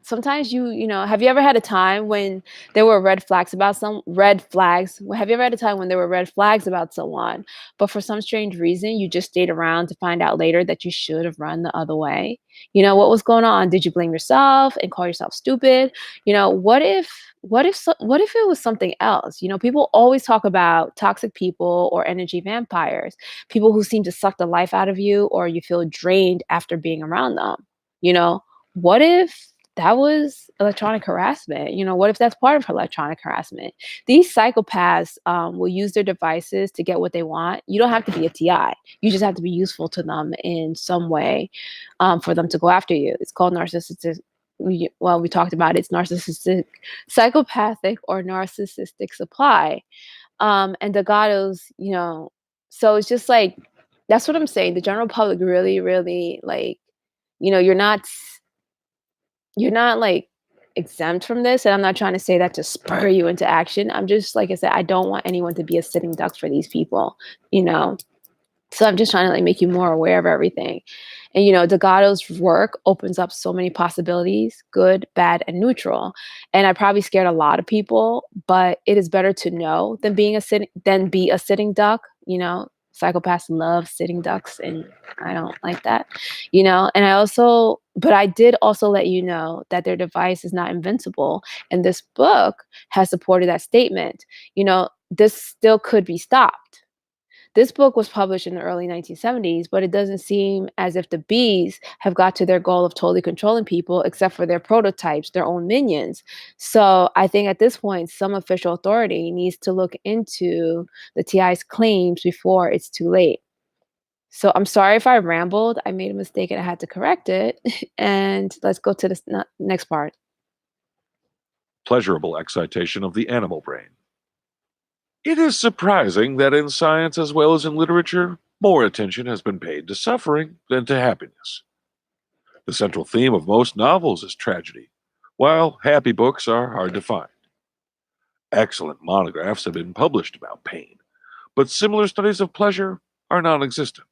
sometimes have you ever had a time when there were red flags? Have you ever had a time when there were red flags about someone, but for some strange reason, you just stayed around to find out later that you should have run the other way? What was going on? Did you blame yourself and call yourself stupid? What if it was something else? People always talk about toxic people or energy vampires, people who seem to suck the life out of you or you feel drained after being around them. You know, what if that was electronic harassment? What if that's part of electronic harassment? These psychopaths will use their devices to get what they want. You don't have to be a TI. You just have to be useful to them in some way for them to go after you. It's called narcissistic. We talked about it. It's narcissistic, psychopathic, or narcissistic supply. And the gatos, so it's just like, that's what I'm saying. The general public really, really like, you're not like exempt from this. And I'm not trying to say that to spur you into action. I'm just, like I said, I don't want anyone to be a sitting duck for these people, you know. So I'm just trying to like make you more aware of everything. And Delgado's work opens up so many possibilities, good, bad, and neutral. And I probably scared a lot of people, but it is better to know than be a sitting duck, Psychopaths love sitting ducks and I don't like that, And but I did also let you know that their device is not invincible. And this book has supported that statement. This still could be stopped. This book was published in the early 1970s, but it doesn't seem as if the bees have got to their goal of totally controlling people, except for their prototypes, their own minions. So I think at this point, some official authority needs to look into the TI's claims before it's too late. So I'm sorry if I rambled. I made a mistake and I had to correct it. And let's go to the next part. Pleasurable excitation of the animal brain. It is surprising that in science as well as in literature, more attention has been paid to suffering than to happiness. The central theme of most novels is tragedy, while happy books are hard to find. Excellent monographs have been published about pain, but similar studies of pleasure are non existent.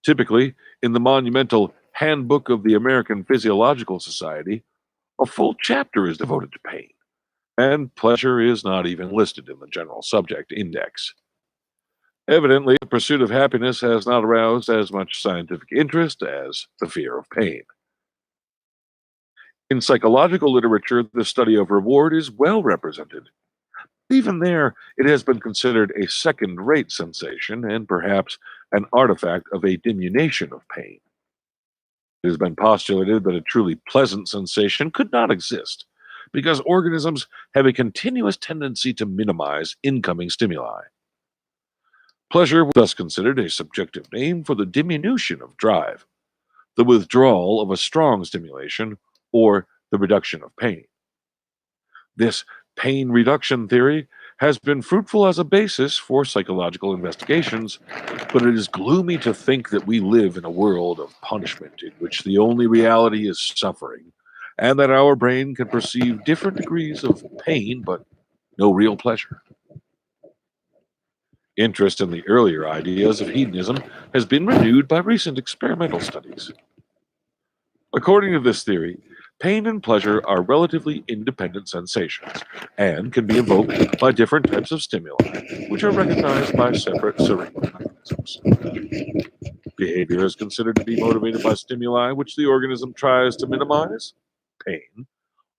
Typically, in the monumental Handbook of the American Physiological Society, a full chapter is devoted to pain, and pleasure is not even listed in the general subject index. Evidently, the pursuit of happiness has not aroused as much scientific interest as the fear of pain. In psychological literature, the study of reward is well represented. Even there, it has been considered a second rate sensation and perhaps an artifact of a diminution of pain. It has been postulated that a truly pleasant sensation could not exist because organisms have a continuous tendency to minimize incoming stimuli. Pleasure was thus considered a subjective name for the diminution of drive, the withdrawal of a strong stimulation, or the reduction of pain. This pain reduction theory has been fruitful as a basis for psychological investigations, but it is gloomy to think that we live in a world of punishment in which the only reality is suffering, and that our brain can perceive different degrees of pain but no real pleasure. Interest in the earlier ideas of hedonism has been renewed by recent experimental studies. According to this theory, pain and pleasure are relatively independent sensations and can be invoked by different types of stimuli, which are recognized by separate cerebral mechanisms. Behavior is considered to be motivated by stimuli which the organism tries to minimize, pain,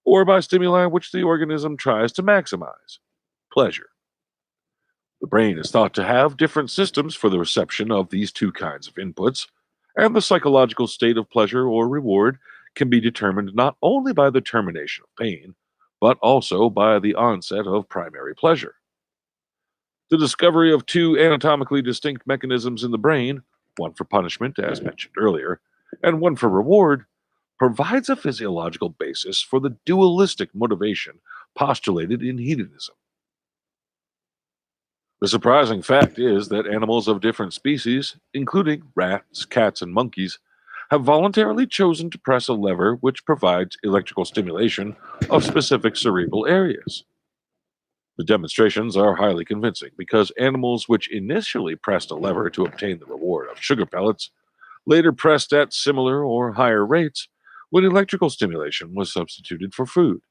or by stimuli which the organism tries to maximize, pleasure. The brain is thought to have different systems for the reception of these two kinds of inputs, and the psychological state of pleasure or reward can be determined not only by the termination of pain, but also by the onset of primary pleasure. The discovery of two anatomically distinct mechanisms in the brain, one for punishment, as mentioned earlier, and one for reward, provides a physiological basis for the dualistic motivation postulated in hedonism. The surprising fact is that animals of different species, including rats, cats, and monkeys, have voluntarily chosen to press a lever which provides electrical stimulation of specific cerebral areas. The demonstrations are highly convincing because animals which initially pressed a lever to obtain the reward of sugar pellets later pressed at similar or higher rates when electrical stimulation was substituted for food.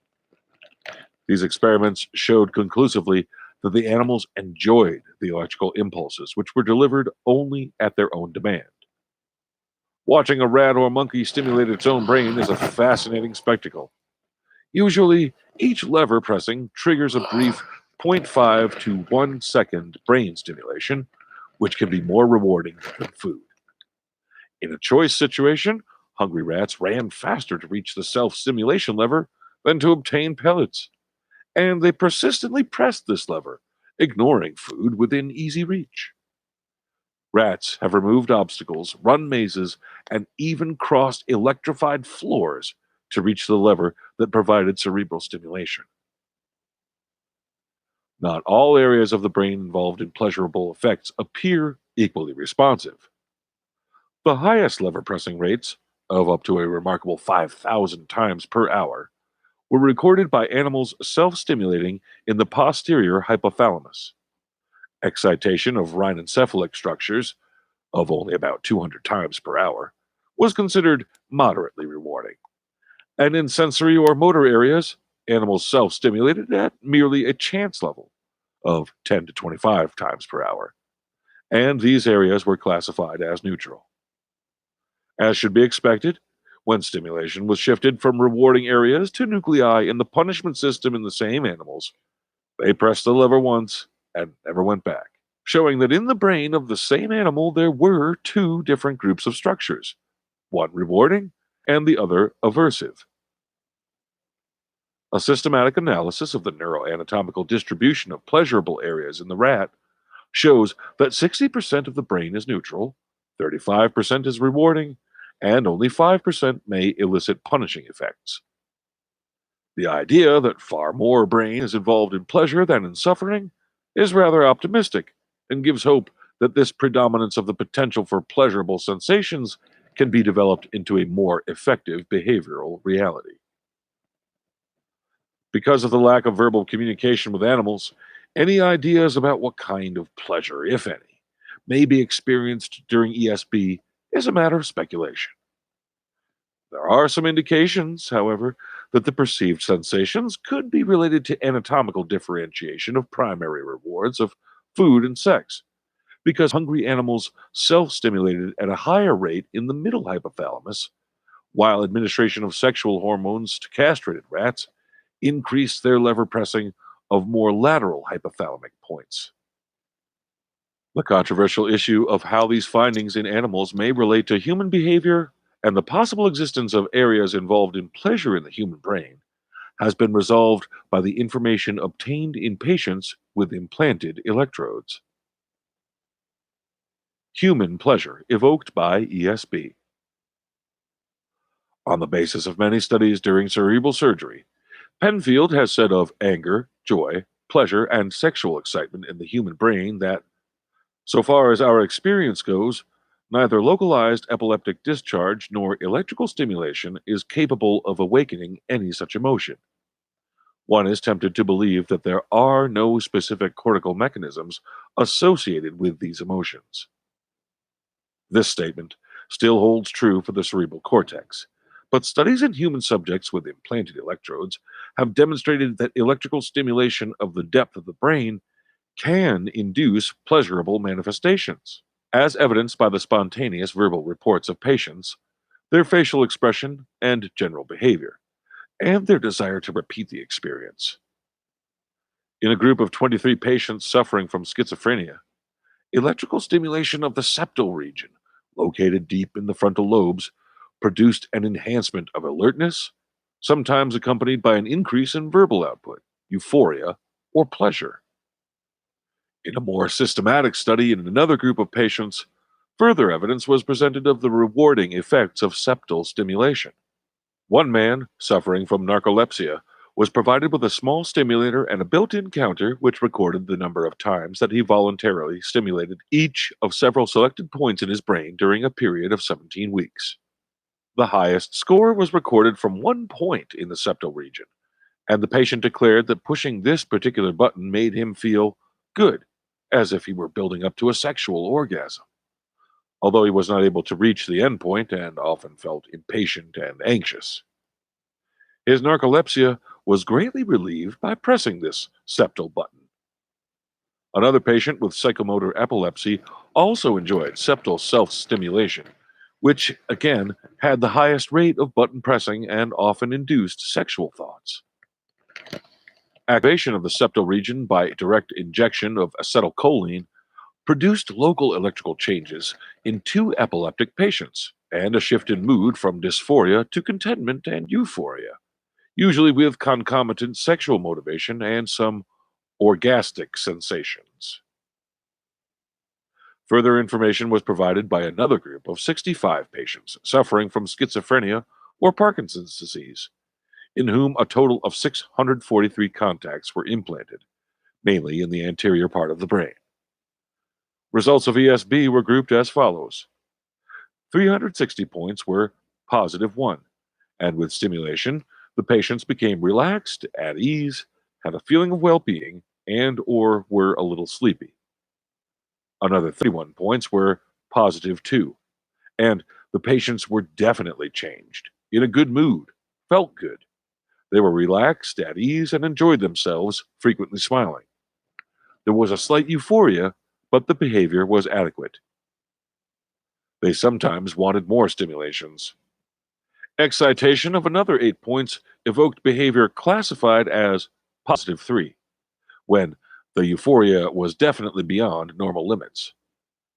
These experiments showed conclusively that the animals enjoyed the electrical impulses, which were delivered only at their own demand. Watching a rat or monkey stimulate its own brain is a fascinating spectacle. Usually, each lever pressing triggers a brief zero point 0.5 to 1 second brain stimulation, which can be more rewarding than food. In a choice situation, hungry rats ran faster to reach the self stimulation lever than to obtain pellets, and they persistently pressed this lever, ignoring food within easy reach. Rats have removed obstacles, run mazes, and even crossed electrified floors to reach the lever that provided cerebral stimulation. Not all areas of the brain involved in pleasurable effects appear equally responsive. The highest lever pressing rates, of up to a remarkable 5,000 times per hour, were recorded by animals self stimulating in the posterior hypothalamus. Excitation of rhinencephalic structures, of only about 200 times per hour, was considered moderately rewarding. And in sensory or motor areas, animals self stimulated at merely a chance level of 10 to 25 times per hour. And these areas were classified as neutral. As should be expected, when stimulation was shifted from rewarding areas to nuclei in the punishment system in the same animals, they pressed the lever once and never went back, showing that in the brain of the same animal there were two different groups of structures, one rewarding and the other aversive. A systematic analysis of the neuroanatomical distribution of pleasurable areas in the rat shows that 60% of the brain is neutral, 35% is rewarding, and only 5% may elicit punishing effects. The idea that far more brain is involved in pleasure than in suffering is rather optimistic and gives hope that this predominance of the potential for pleasurable sensations can be developed into a more effective behavioral reality. Because of the lack of verbal communication with animals, any ideas about what kind of pleasure, if any, may be experienced during ESB is a matter of speculation. There are some indications, however, that the perceived sensations could be related to anatomical differentiation of primary rewards of food and sex, because hungry animals self stimulated at a higher rate in the middle hypothalamus, while administration of sexual hormones to castrated rats increased their lever pressing of more lateral hypothalamic points. The controversial issue of how these findings in animals may relate to human behavior and the possible existence of areas involved in pleasure in the human brain has been resolved by the information obtained in patients with implanted electrodes. Human pleasure evoked by ESB. On the basis of many studies during cerebral surgery, Penfield has said of anger, joy, pleasure, and sexual excitement in the human brain that, so far as our experience goes, neither localized epileptic discharge nor electrical stimulation is capable of awakening any such emotion. One is tempted to believe that there are no specific cortical mechanisms associated with these emotions. This statement still holds true for the cerebral cortex, but studies in human subjects with implanted electrodes have demonstrated that electrical stimulation of the depth of the brain can induce pleasurable manifestations, as evidenced by the spontaneous verbal reports of patients, their facial expression and general behavior, and their desire to repeat the experience. In a group of 23 patients suffering from schizophrenia, electrical stimulation of the septal region, located deep in the frontal lobes, produced an enhancement of alertness, sometimes accompanied by an increase in verbal output, euphoria, or pleasure. In a more systematic study in another group of patients, further evidence was presented of the rewarding effects of septal stimulation. One man, suffering from narcolepsy, was provided with a small stimulator and a built-in counter which recorded the number of times that he voluntarily stimulated each of several selected points in his brain during a period of 17 weeks. The highest score was recorded from 1 point in the septal region, and the patient declared that pushing this particular button made him feel good, as if he were building up to a sexual orgasm. Although he was not able to reach the endpoint and often felt impatient and anxious. His narcolepsy was greatly relieved by pressing this septal button. Another patient with psychomotor epilepsy also enjoyed septal self-stimulation, which again had the highest rate of button pressing and often induced sexual thoughts. Activation of the septal region by direct injection of acetylcholine produced local electrical changes in 2 epileptic patients and a shift in mood from dysphoria to contentment and euphoria, usually with concomitant sexual motivation and some orgastic sensations. Further information was provided by another group of 65 patients suffering from schizophrenia or Parkinson's disease, in whom a total of 643 contacts were implanted, mainly in the anterior part of the brain. Results of ESB were grouped as follows. 360 points were positive 1, and with stimulation, the patients became relaxed, at ease, had a feeling of well-being, and or were a little sleepy. Another 31 points were positive 2, and the patients were definitely changed, in a good mood, felt good. They were relaxed, at ease, and enjoyed themselves, frequently smiling. There was a slight euphoria, but the behavior was adequate. They sometimes wanted more stimulations. Excitation of another 8 points evoked behavior classified as positive 3, when the euphoria was definitely beyond normal limits.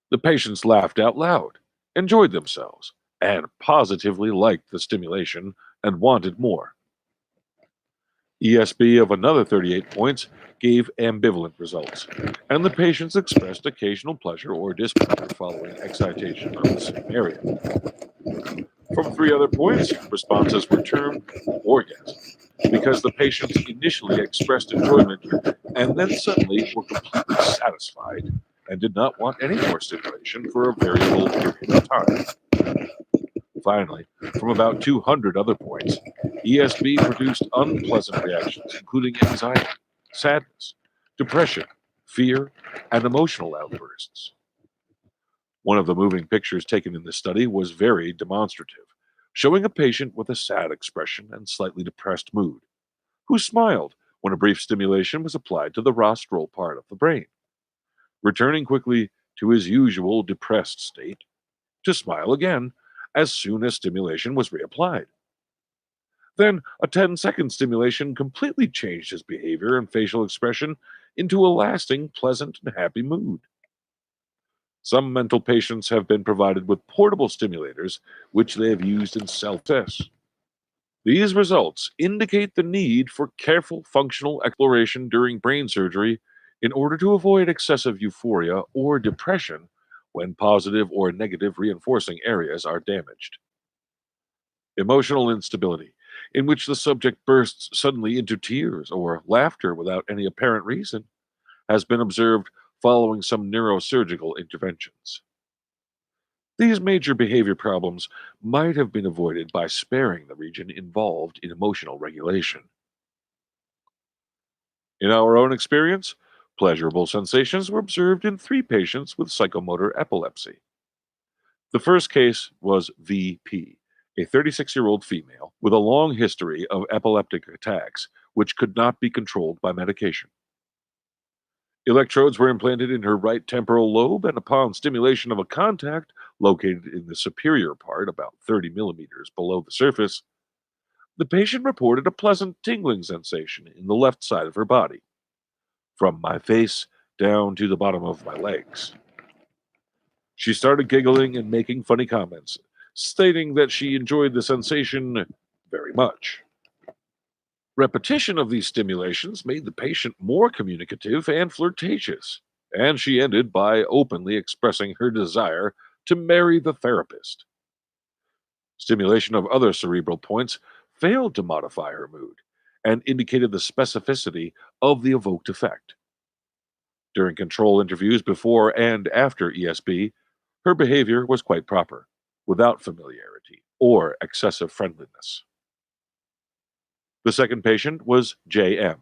The patients laughed out loud, enjoyed themselves, and positively liked the stimulation and wanted more. ESB of another 38 points gave ambivalent results, and the patients expressed occasional pleasure or displeasure following excitation of the same area. From 3 other points, responses were termed orgasm, because the patients initially expressed enjoyment and then suddenly were completely satisfied and did not want any more stimulation for a variable period of time. Finally, from about 200 other points, ESB produced unpleasant reactions, including anxiety, sadness, depression, fear, and emotional outbursts. One of the moving pictures taken in this study was very demonstrative, showing a patient with a sad expression and slightly depressed mood, who smiled when a brief stimulation was applied to the rostral part of the brain, returning quickly to his usual depressed state, to smile again as soon as stimulation was reapplied. Then a 10-second stimulation completely changed his behavior and facial expression into a lasting, pleasant, and happy mood. Some mental patients have been provided with portable stimulators, which they have used in self-test. These results indicate the need for careful functional exploration during brain surgery in order to avoid excessive euphoria or depression when positive or negative reinforcing areas are damaged. Emotional instability in which the subject bursts suddenly into tears or laughter without any apparent reason, has been observed following some neurosurgical interventions. These major behavior problems might have been avoided by sparing the region involved in emotional regulation. In our own experience, pleasurable sensations were observed in 3 patients with psychomotor epilepsy. The first case was VP, a 36-year-old female with a long history of epileptic attacks, which could not be controlled by medication. Electrodes were implanted in her right temporal lobe, and upon stimulation of a contact located in the superior part, about 30 millimeters below the surface, the patient reported a pleasant tingling sensation in the left side of her body, from my face down to the bottom of my legs. She started giggling and making funny comments, stating that she enjoyed the sensation very much. Repetition of these stimulations made the patient more communicative and flirtatious, and she ended by openly expressing her desire to marry the therapist. Stimulation of other cerebral points failed to modify her mood and indicated the specificity of the evoked effect. During control interviews before and after ESB, her behavior was quite proper, without familiarity or excessive friendliness. The second patient was JM,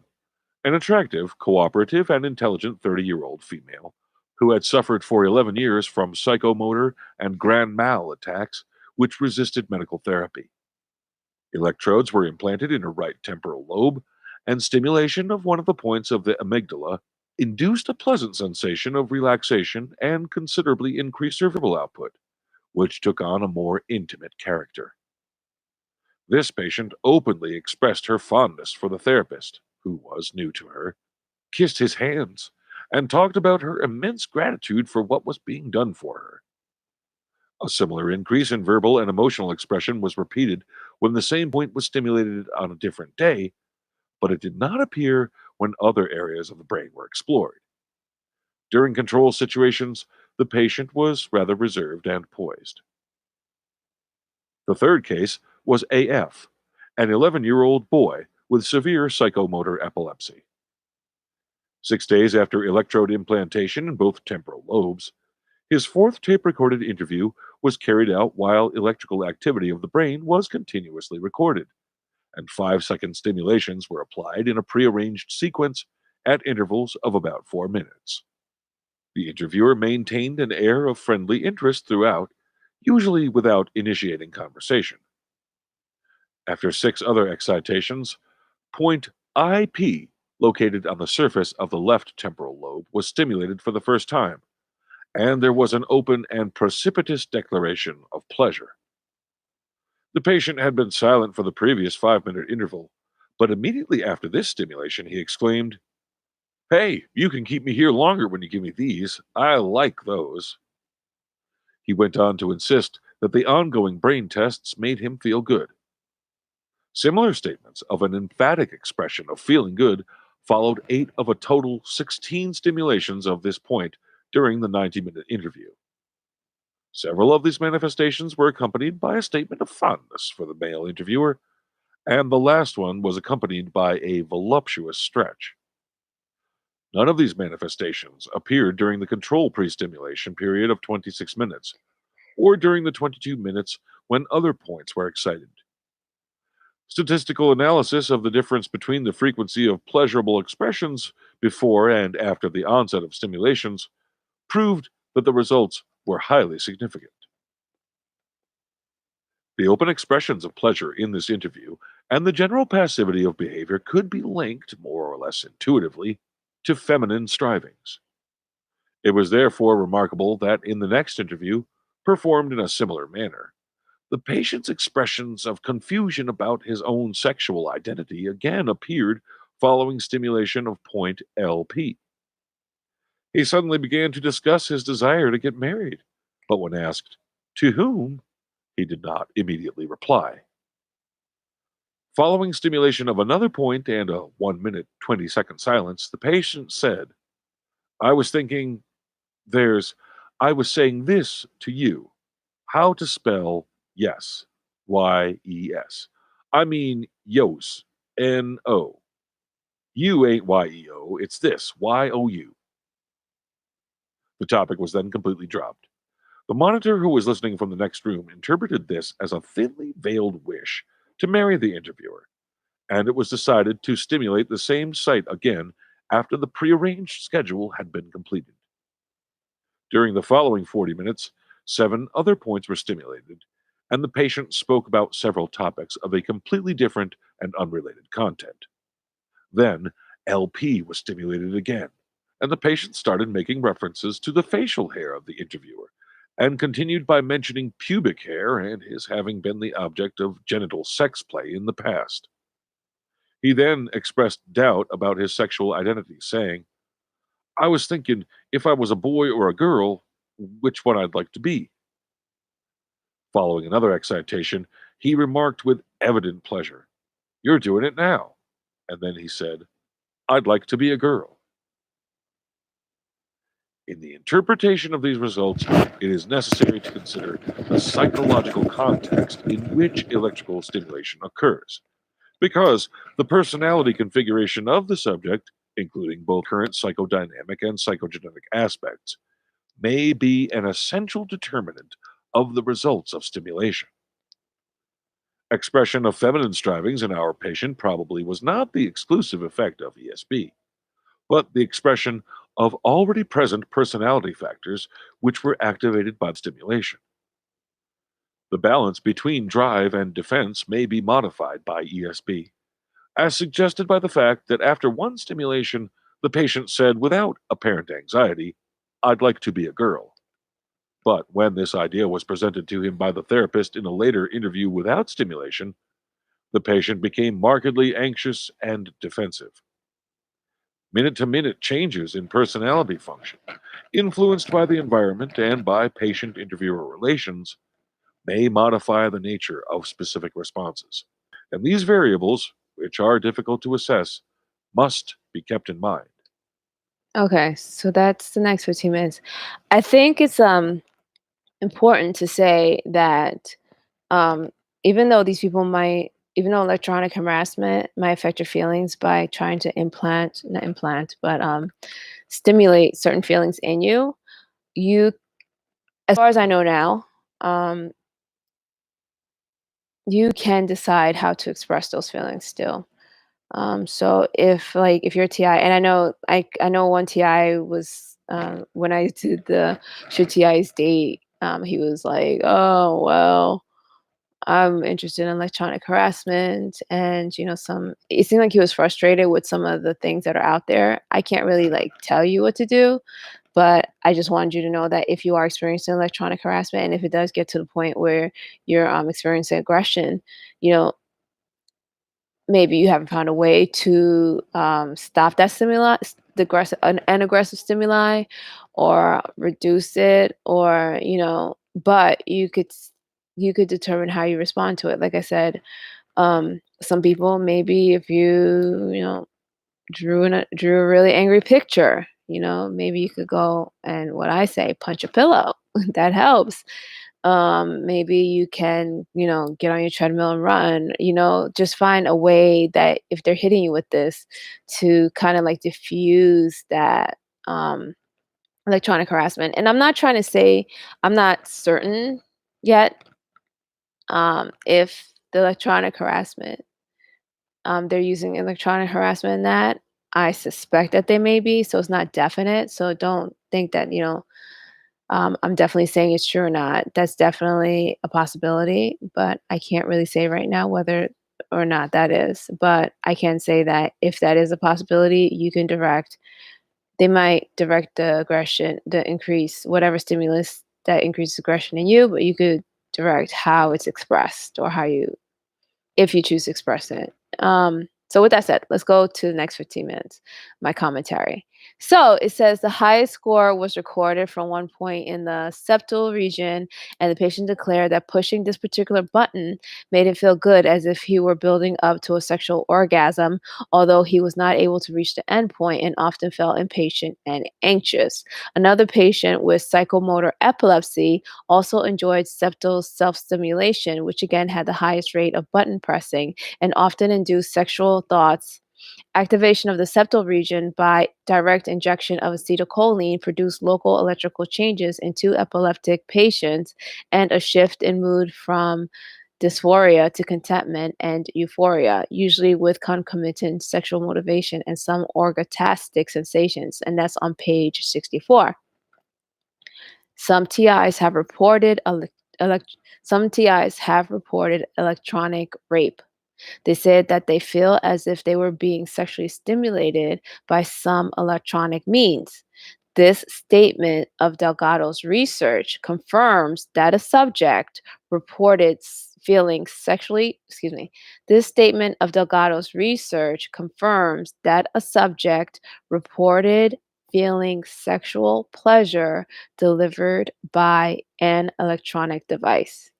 an attractive, cooperative, and intelligent 30-year-old female who had suffered for 11 years from psychomotor and grand mal attacks which resisted medical therapy. Electrodes were implanted in her right temporal lobe, and stimulation of one of the points of the amygdala induced a pleasant sensation of relaxation and considerably increased her verbal output, which took on a more intimate character. This patient openly expressed her fondness for the therapist, who was new to her, kissed his hands, and talked about her immense gratitude for what was being done for her. A similar increase in verbal and emotional expression was repeated when the same point was stimulated on a different day, but it did not appear when other areas of the brain were explored. During control situations, the patient was rather reserved and poised. The third case was AF, an 11-year-old boy with severe psychomotor epilepsy. 6 days after electrode implantation in both temporal lobes, his fourth tape recorded interview was carried out while electrical activity of the brain was continuously recorded, and 5-second stimulations were applied in a prearranged sequence at intervals of about 4 minutes. The interviewer maintained an air of friendly interest throughout, usually without initiating conversation. After 6 other excitations, point IP, located on the surface of the left temporal lobe, was stimulated for the first time, and there was an open and precipitous declaration of pleasure. The patient had been silent for the previous 5-minute interval, but immediately after this stimulation, he exclaimed, "Hey, you can keep me here longer when you give me these. I like those." He went on to insist that the ongoing brain tests made him feel good. Similar statements of an emphatic expression of feeling good followed 8 of a total 16 stimulations of this point during the 90-minute interview. Several of these manifestations were accompanied by a statement of fondness for the male interviewer, and the last one was accompanied by a voluptuous stretch. None of these manifestations appeared during the control pre-stimulation period of 26 minutes, or during the 22 minutes when other points were excited. Statistical analysis of the difference between the frequency of pleasurable expressions before and after the onset of stimulations proved that the results were highly significant. The open expressions of pleasure in this interview and the general passivity of behavior could be linked, more or less intuitively, to feminine strivings. It was therefore remarkable that in the next interview, performed in a similar manner, the patient's expressions of confusion about his own sexual identity again appeared following stimulation of point LP. He suddenly began to discuss his desire to get married, but when asked, "To whom?" he did not immediately reply. Following stimulation of another point and a 1 minute, 20-second silence, the patient said, "I was thinking, I was saying this to you, how to spell yes, YES. I mean, Yos, N-O. You ain't Y-E-O, it's this, Y-O-U. The topic was then completely dropped. The monitor who was listening from the next room interpreted this as a thinly veiled wish to marry the interviewer, and it was decided to stimulate the same site again after the prearranged schedule had been completed. During the following 40 minutes, 7 other points were stimulated, and the patient spoke about several topics of a completely different and unrelated content. Then, LP was stimulated again, and the patient started making references to the facial hair of the interviewer, and continued by mentioning pubic hair and his having been the object of genital sex play in the past. He then expressed doubt about his sexual identity, saying, I was thinking if I was a boy or a girl, which one I'd like to be. Following another excitation, he remarked with evident pleasure, You're doing it now. And then he said, I'd like to be a girl. In the interpretation of these results, it is necessary to consider the psychological context in which electrical stimulation occurs, because the personality configuration of the subject, including both current psychodynamic and psychogenetic aspects, may be an essential determinant of the results of stimulation. Expression of feminine strivings in our patient probably was not the exclusive effect of ESB, but the expression of already present personality factors which were activated by stimulation. The balance between drive and defense may be modified by ESB, as suggested by the fact that after one stimulation, the patient said without apparent anxiety, I'd like to be a girl. But when this idea was presented to him by the therapist in a later interview without stimulation, the patient became markedly anxious and defensive. Minute-to-minute changes in personality function, influenced by the environment and by patient-interviewer relations, may modify the nature of specific responses. And these variables, which are difficult to assess, must be kept in mind. Okay, so that's the next 15 minutes. I think it's important to say that um, even though these people might, even though electronic harassment might affect your feelings by trying to not implant, but stimulate certain feelings in you, you, as far as I know now, um, you can decide how to express those feelings still. So if you're a TI, and I know one TI was when I did the should TIs date, he was like, oh well, I'm interested in electronic harassment, and it seemed like he was frustrated with some of the things that are out there. I can't really like tell you what to do, but I just wanted you to know that if you are experiencing electronic harassment, and if it does get to the point where you're experiencing aggression, you know, maybe you haven't found a way to stop that stimuli, an aggressive stimuli, or reduce it, or but you could determine how you respond to it. Like I said, some people, maybe if drew a really angry picture, maybe you could go and, what I say, punch a pillow. That helps. Maybe you can, get on your treadmill and run, just find a way that if they're hitting you with this, to kind of like diffuse that electronic harassment. And I'm not trying to say, I'm not certain yet if the electronic harassment, they're using electronic harassment in that. I suspect that they may be, so it's not definite. So don't think that, I'm definitely saying it's true or not. That's definitely a possibility, but I can't really say right now whether or not that is. But I can say that if that is a possibility, they might direct the aggression, the increase, whatever stimulus that increases aggression in you, but you could direct how it's expressed, or if you choose to express it. So with that said, let's go to the next 15 minutes, my commentary. So it says the highest score was recorded from one point in the septal region, and the patient declared that pushing this particular button made him feel good as if he were building up to a sexual orgasm, although he was not able to reach the end point and often felt impatient and anxious. Another patient with psychomotor epilepsy also enjoyed septal self-stimulation, which again had the highest rate of button pressing and often induce sexual thoughts. Activation of the septal region by direct injection of acetylcholine produced local electrical changes in two epileptic patients and a shift in mood from dysphoria to contentment and euphoria, usually with concomitant sexual motivation and some orgastic sensations. And that's on page 64. Some TIs have reported some TIs have reported electronic rape. They said that they feel as if they were being sexually stimulated by some electronic means. This statement of Delgado's research confirms that a subject reported feeling sexually, excuse me, this statement of Delgado's research confirms that a subject reported feeling sexual pleasure delivered by an electronic device.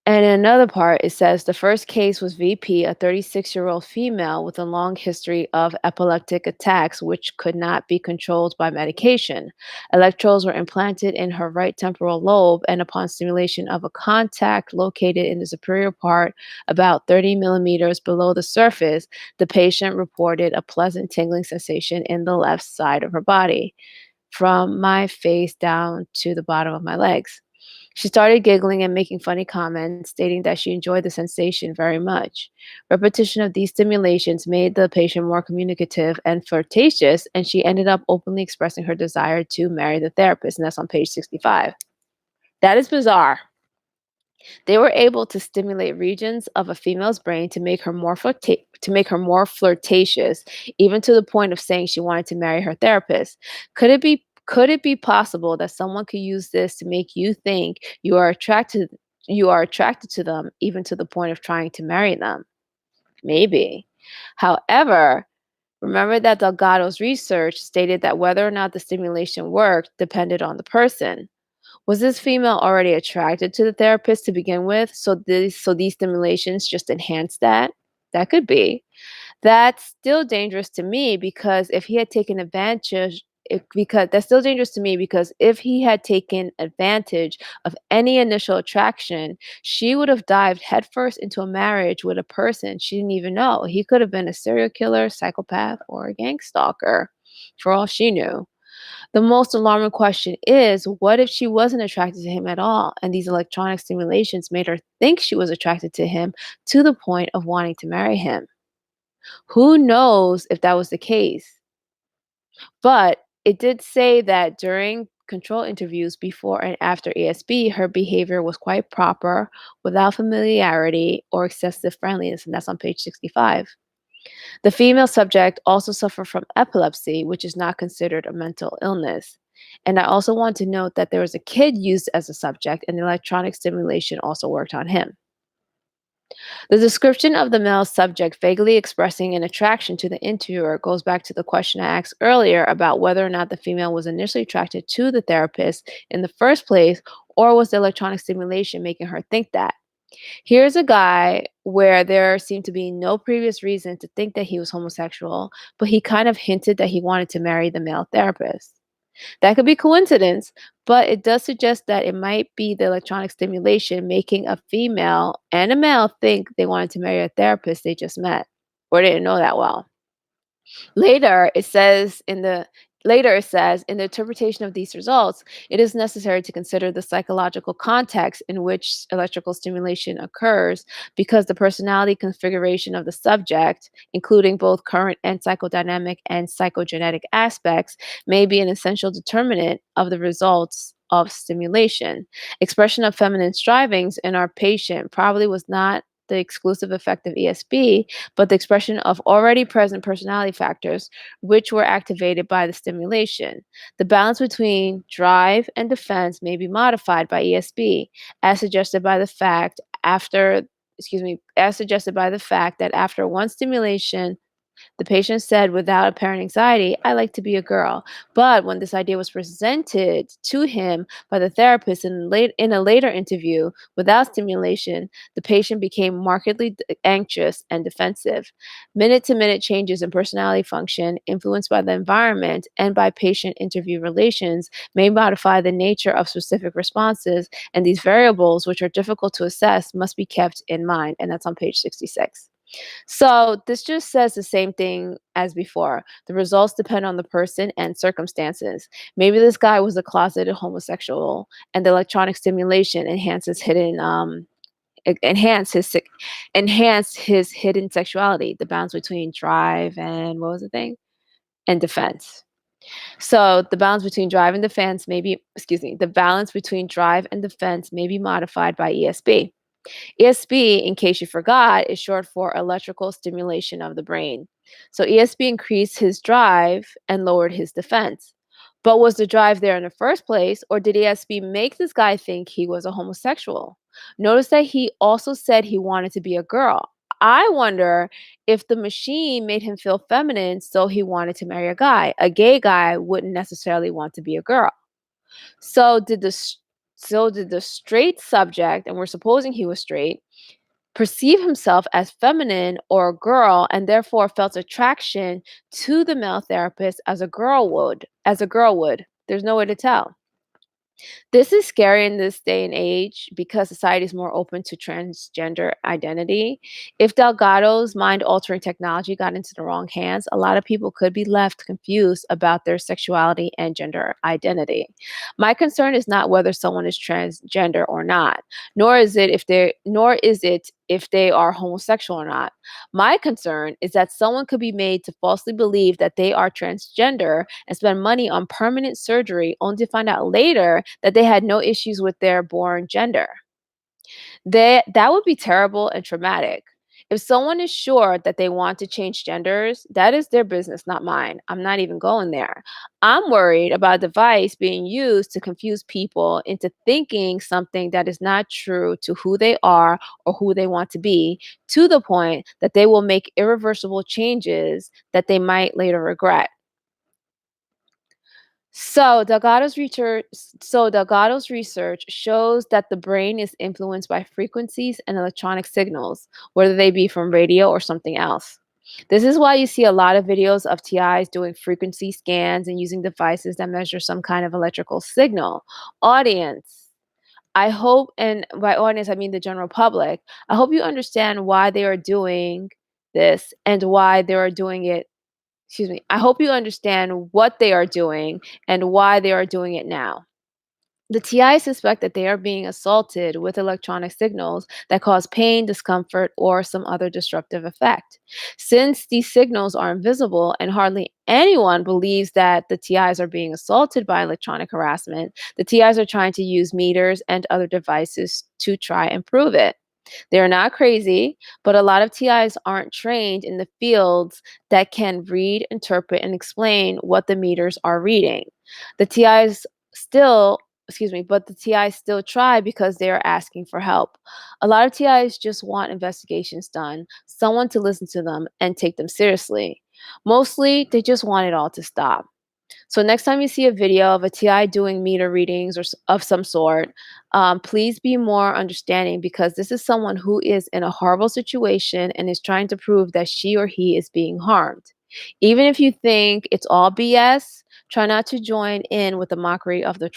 And in another part, it says the first case was VP, a 36-year-old female with a long history of epileptic attacks, which could not be controlled by medication. Electrodes were implanted in her right temporal lobe, and upon stimulation of a contact located in the superior part, about 30 millimeters below the surface, the patient reported a pleasant tingling sensation in the left side of her body, from my face down to the bottom of my legs. She started giggling and making funny comments, stating that she enjoyed the sensation very much. Repetition of these stimulations made the patient more communicative and flirtatious, and she ended up openly expressing her desire to marry the therapist, and that's on page 65. That is bizarre. They were able to stimulate regions of a female's brain to make her more flirtatious, even to the point of saying she wanted to marry her therapist. Could it be possible that someone could use this to make you think you are attracted to them, even to the point of trying to marry them? Maybe. However, remember that Delgado's research stated that whether or not the stimulation worked depended on the person. Was this female already attracted to the therapist to begin with? So these stimulations just enhanced that? That could be. That's still dangerous to me because if he had taken advantage because that's still dangerous to me because if he had taken advantage of any initial attraction, she would have dived headfirst into a marriage with a person she didn't even know. He could have been a serial killer, psychopath, or a gang stalker, for all she knew. The most alarming question is, what if she wasn't attracted to him at all, and these electronic stimulations made her think she was attracted to him to the point of wanting to marry him? Who knows if that was the case? But it did say that during control interviews before and after ESB, her behavior was quite proper, without familiarity or excessive friendliness, and that's on page 65. The female subject also suffered from epilepsy, which is not considered a mental illness. And I also want to note that there was a kid used as a subject, and the electronic stimulation also worked on him. The description of the male subject vaguely expressing an attraction to the interviewer goes back to the question I asked earlier about whether or not the female was initially attracted to the therapist in the first place, or was the electronic stimulation making her think that? Here's a guy where there seemed to be no previous reason to think that he was homosexual, but he kind of hinted that he wanted to marry the male therapist. That could be coincidence, but it does suggest that it might be the electronic stimulation making a female and a male think they wanted to marry a therapist they just met or didn't know that well. Later, it says in the interpretation of these results, it is necessary to consider the psychological context in which electrical stimulation occurs because the personality configuration of the subject, including both current and psychodynamic and psychogenetic aspects, may be an essential determinant of the results of stimulation. Expression of feminine strivings in our patient probably was not the exclusive effect of ESB, but the expression of already present personality factors which were activated by the stimulation. The balance between drive and defense may be modified by ESB, as suggested by the fact after as suggested by the fact that after one stimulation, the patient said without apparent anxiety, I like to be a girl. But when this idea was presented to him by the therapist in a later interview without stimulation, the patient became markedly anxious and defensive. Minute to minute changes in personality function, influenced by the environment and by patient interview relations, may modify the nature of specific responses. And these variables, which are difficult to assess, must be kept in mind. And that's on page 66. So this just says the same thing as before. The results depend on the person and circumstances. Maybe this guy was a closeted homosexual, and the electronic stimulation enhanced his hidden sexuality, the balance between drive and what was the thing? And defense. So the balance between drive and defense the balance between drive and defense may be modified by ESB. ESB, in case you forgot, is short for electrical stimulation of the brain. So ESB increased his drive and lowered his defense. But was the drive there in the first place, or did ESB make this guy think he was a homosexual? Notice that he also said he wanted to be a girl. I wonder if the machine made him feel feminine, so he wanted to marry a guy. A gay guy wouldn't necessarily want to be a girl. So did the straight subject, and we're supposing he was straight, perceive himself as feminine or a girl and therefore felt attraction to the male therapist as a girl would. There's no way to tell. This is scary in this day and age because society is more open to transgender identity. If Delgado's mind altering technology got into the wrong hands, a lot of people could be left confused about their sexuality and gender identity. My concern is not whether someone is transgender or not, nor is it if they are homosexual or not. My concern is that someone could be made to falsely believe that they are transgender and spend money on permanent surgery only to find out later that they had no issues with their born gender. That would be terrible and traumatic. If someone is sure that they want to change genders, that is their business, not mine. I'm not even going there. I'm worried about a device being used to confuse people into thinking something that is not true to who they are or who they want to be, to the point that they will make irreversible changes that they might later regret. Delgado's research shows that the brain is influenced by frequencies and electronic signals, whether they be from radio or something else. This is why you see a lot of videos of TIs doing frequency scans and using devices that measure some kind of electrical signal. Audience, I hope, and by audience I mean the general public, I hope you understand why they are doing this and why they are doing it. I hope you understand what they are doing and why they are doing it now. The TI suspect that they are being assaulted with electronic signals that cause pain, discomfort, or some other disruptive effect. Since these signals are invisible and hardly anyone believes that the TIs are being assaulted by electronic harassment, the TIs are trying to use meters and other devices to try and prove it. They're not crazy, but a lot of TIs aren't trained in the fields that can read, interpret, and explain what the meters are reading. The TIs but the TIs still try because they are asking for help. A lot of TIs just want investigations done, someone to listen to them and take them seriously. Mostly, they just want it all to stop. So next time you see a video of a TI doing meter readings of some sort, please be more understanding because this is someone who is in a horrible situation and is trying to prove that she or he is being harmed. Even if you think it's all BS, try not to join in with the mockery of the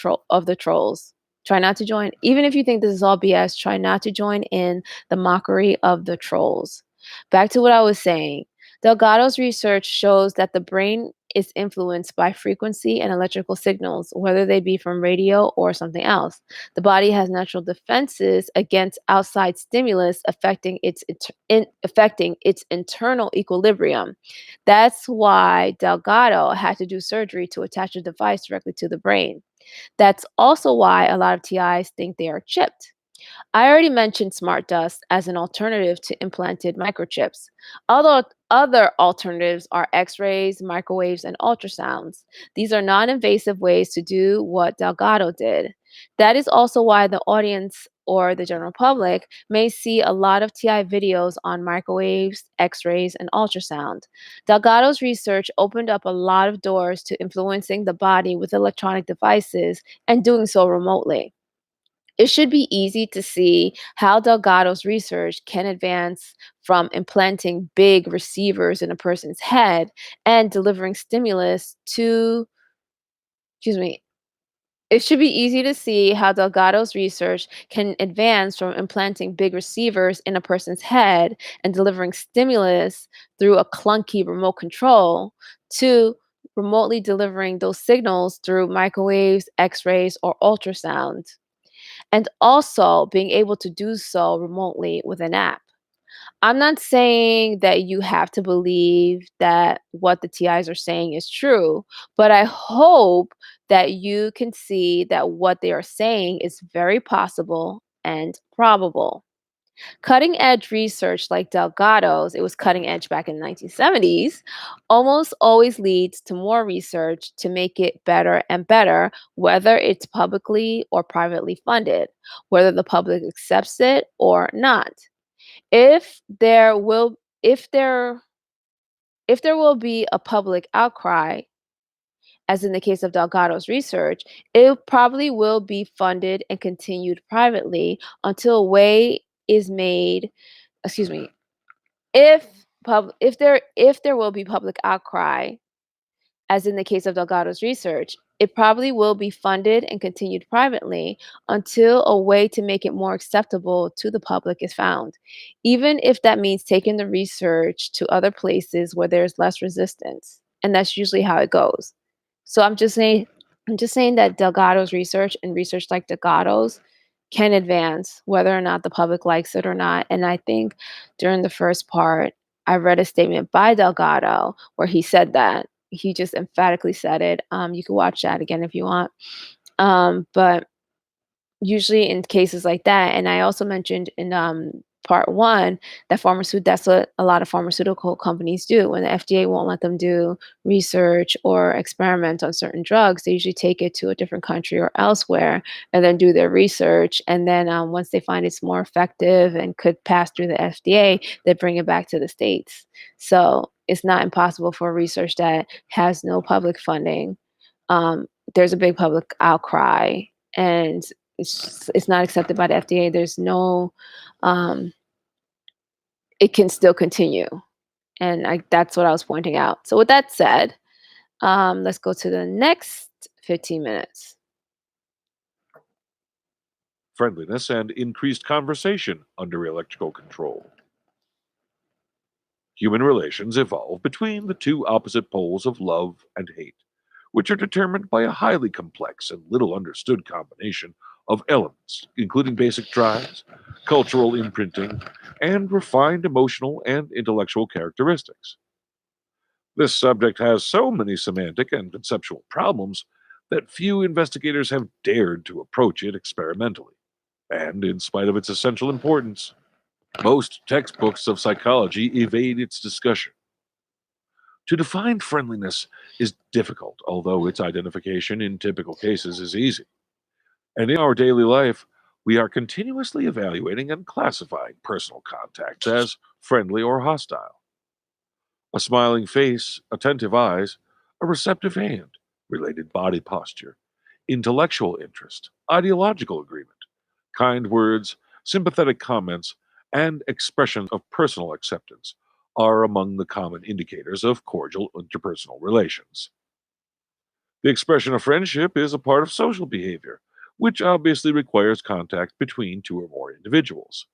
trolls. Try not to join, even if you think this is all BS, try not to join in the mockery of the trolls. Back to what I was saying. Delgado's research shows that the brain is influenced by frequency and electrical signals, whether they be from radio or something else. The body has natural defenses against outside stimulus affecting its internal equilibrium. That's why Delgado had to do surgery to attach a device directly to the brain. That's also why a lot of TIs think they are chipped. I already mentioned smart dust as an alternative to implanted microchips. Although other alternatives are x-rays, microwaves, and ultrasounds. These are non-invasive ways to do what Delgado did. That is also why the audience or the general public may see a lot of TI videos on microwaves, X rays, and ultrasound. Delgado's research opened up a lot of doors to influencing the body with electronic devices and doing so remotely. It should be easy to see how Delgado's research can advance from implanting big receivers in a person's head and delivering stimulus to, excuse me, it should be easy to see how Delgado's research can advance from implanting big receivers in a person's head and delivering stimulus through a clunky remote control to remotely delivering those signals through microwaves, X rays, or ultrasound, and also being able to do so remotely with an app. I'm not saying that you have to believe that what the TIs are saying is true, but I hope that you can see that what they are saying is very possible and probable. Cutting edge research like Delgado's, it was cutting edge back in the 1970s, almost always leads to more research to make it better and better, whether it's publicly or privately funded, whether the public accepts it or not. If there will if there will be a public outcry, as in the case of Delgado's research, it probably will be funded and continued privately until a way is made, excuse me, if there will be public outcry, as in the case of Delgado's research, it probably will be funded and continued privately until a way to make it more acceptable to the public is found, even if that means taking the research to other places where there's less resistance. And that's usually how it goes. So I'm just saying that Delgado's research and research like Delgado's can advance whether or not the public likes it or not. And I think during the first part, I read a statement by Delgado where he said that. He just emphatically said it. You can watch that again if you want. But usually in cases like that, and I also mentioned in part one that that's what a lot of pharmaceutical companies do. When the FDA won't let them do research or experiment on certain drugs, they usually take it to a different country or elsewhere and then do their research. And then once they find it's more effective and could pass through the FDA, they bring it back to the States. So it's not impossible for research that has no public funding. There's a big public outcry, and it's not accepted by the FDA. There's no, um, it can still continue, and that's what I was pointing out. So with that said, let's go to the next 15 minutes. Friendliness and increased conversation under electrical control. Human relations evolve between the two opposite poles of love and hate, which are determined by a highly complex and little understood combination of elements, including basic drives, cultural imprinting, and refined emotional and intellectual characteristics. This subject has so many semantic and conceptual problems that few investigators have dared to approach it experimentally. And in spite of its essential importance, most textbooks of psychology evade its discussion. To define friendliness is difficult, although its identification in typical cases is easy. And in our daily life, we are continuously evaluating and classifying personal contacts as friendly or hostile. A smiling face, attentive eyes, a receptive hand, related body posture, intellectual interest, ideological agreement, kind words, sympathetic comments, and expressions of personal acceptance are among the common indicators of cordial interpersonal relations. The expression of friendship is a part of social behavior, which obviously requires contact between two or more individuals.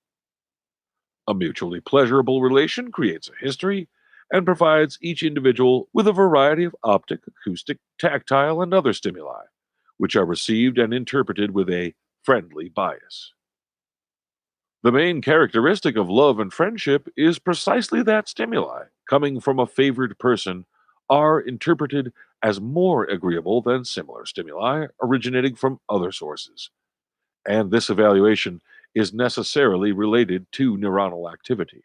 A mutually pleasurable relation creates a history and provides each individual with a variety of optic, acoustic, tactile, and other stimuli, which are received and interpreted with a friendly bias. The main characteristic of love and friendship is precisely that stimuli, coming from a favored person, are interpreted as more agreeable than similar stimuli originating from other sources. And this evaluation is necessarily related to neuronal activity.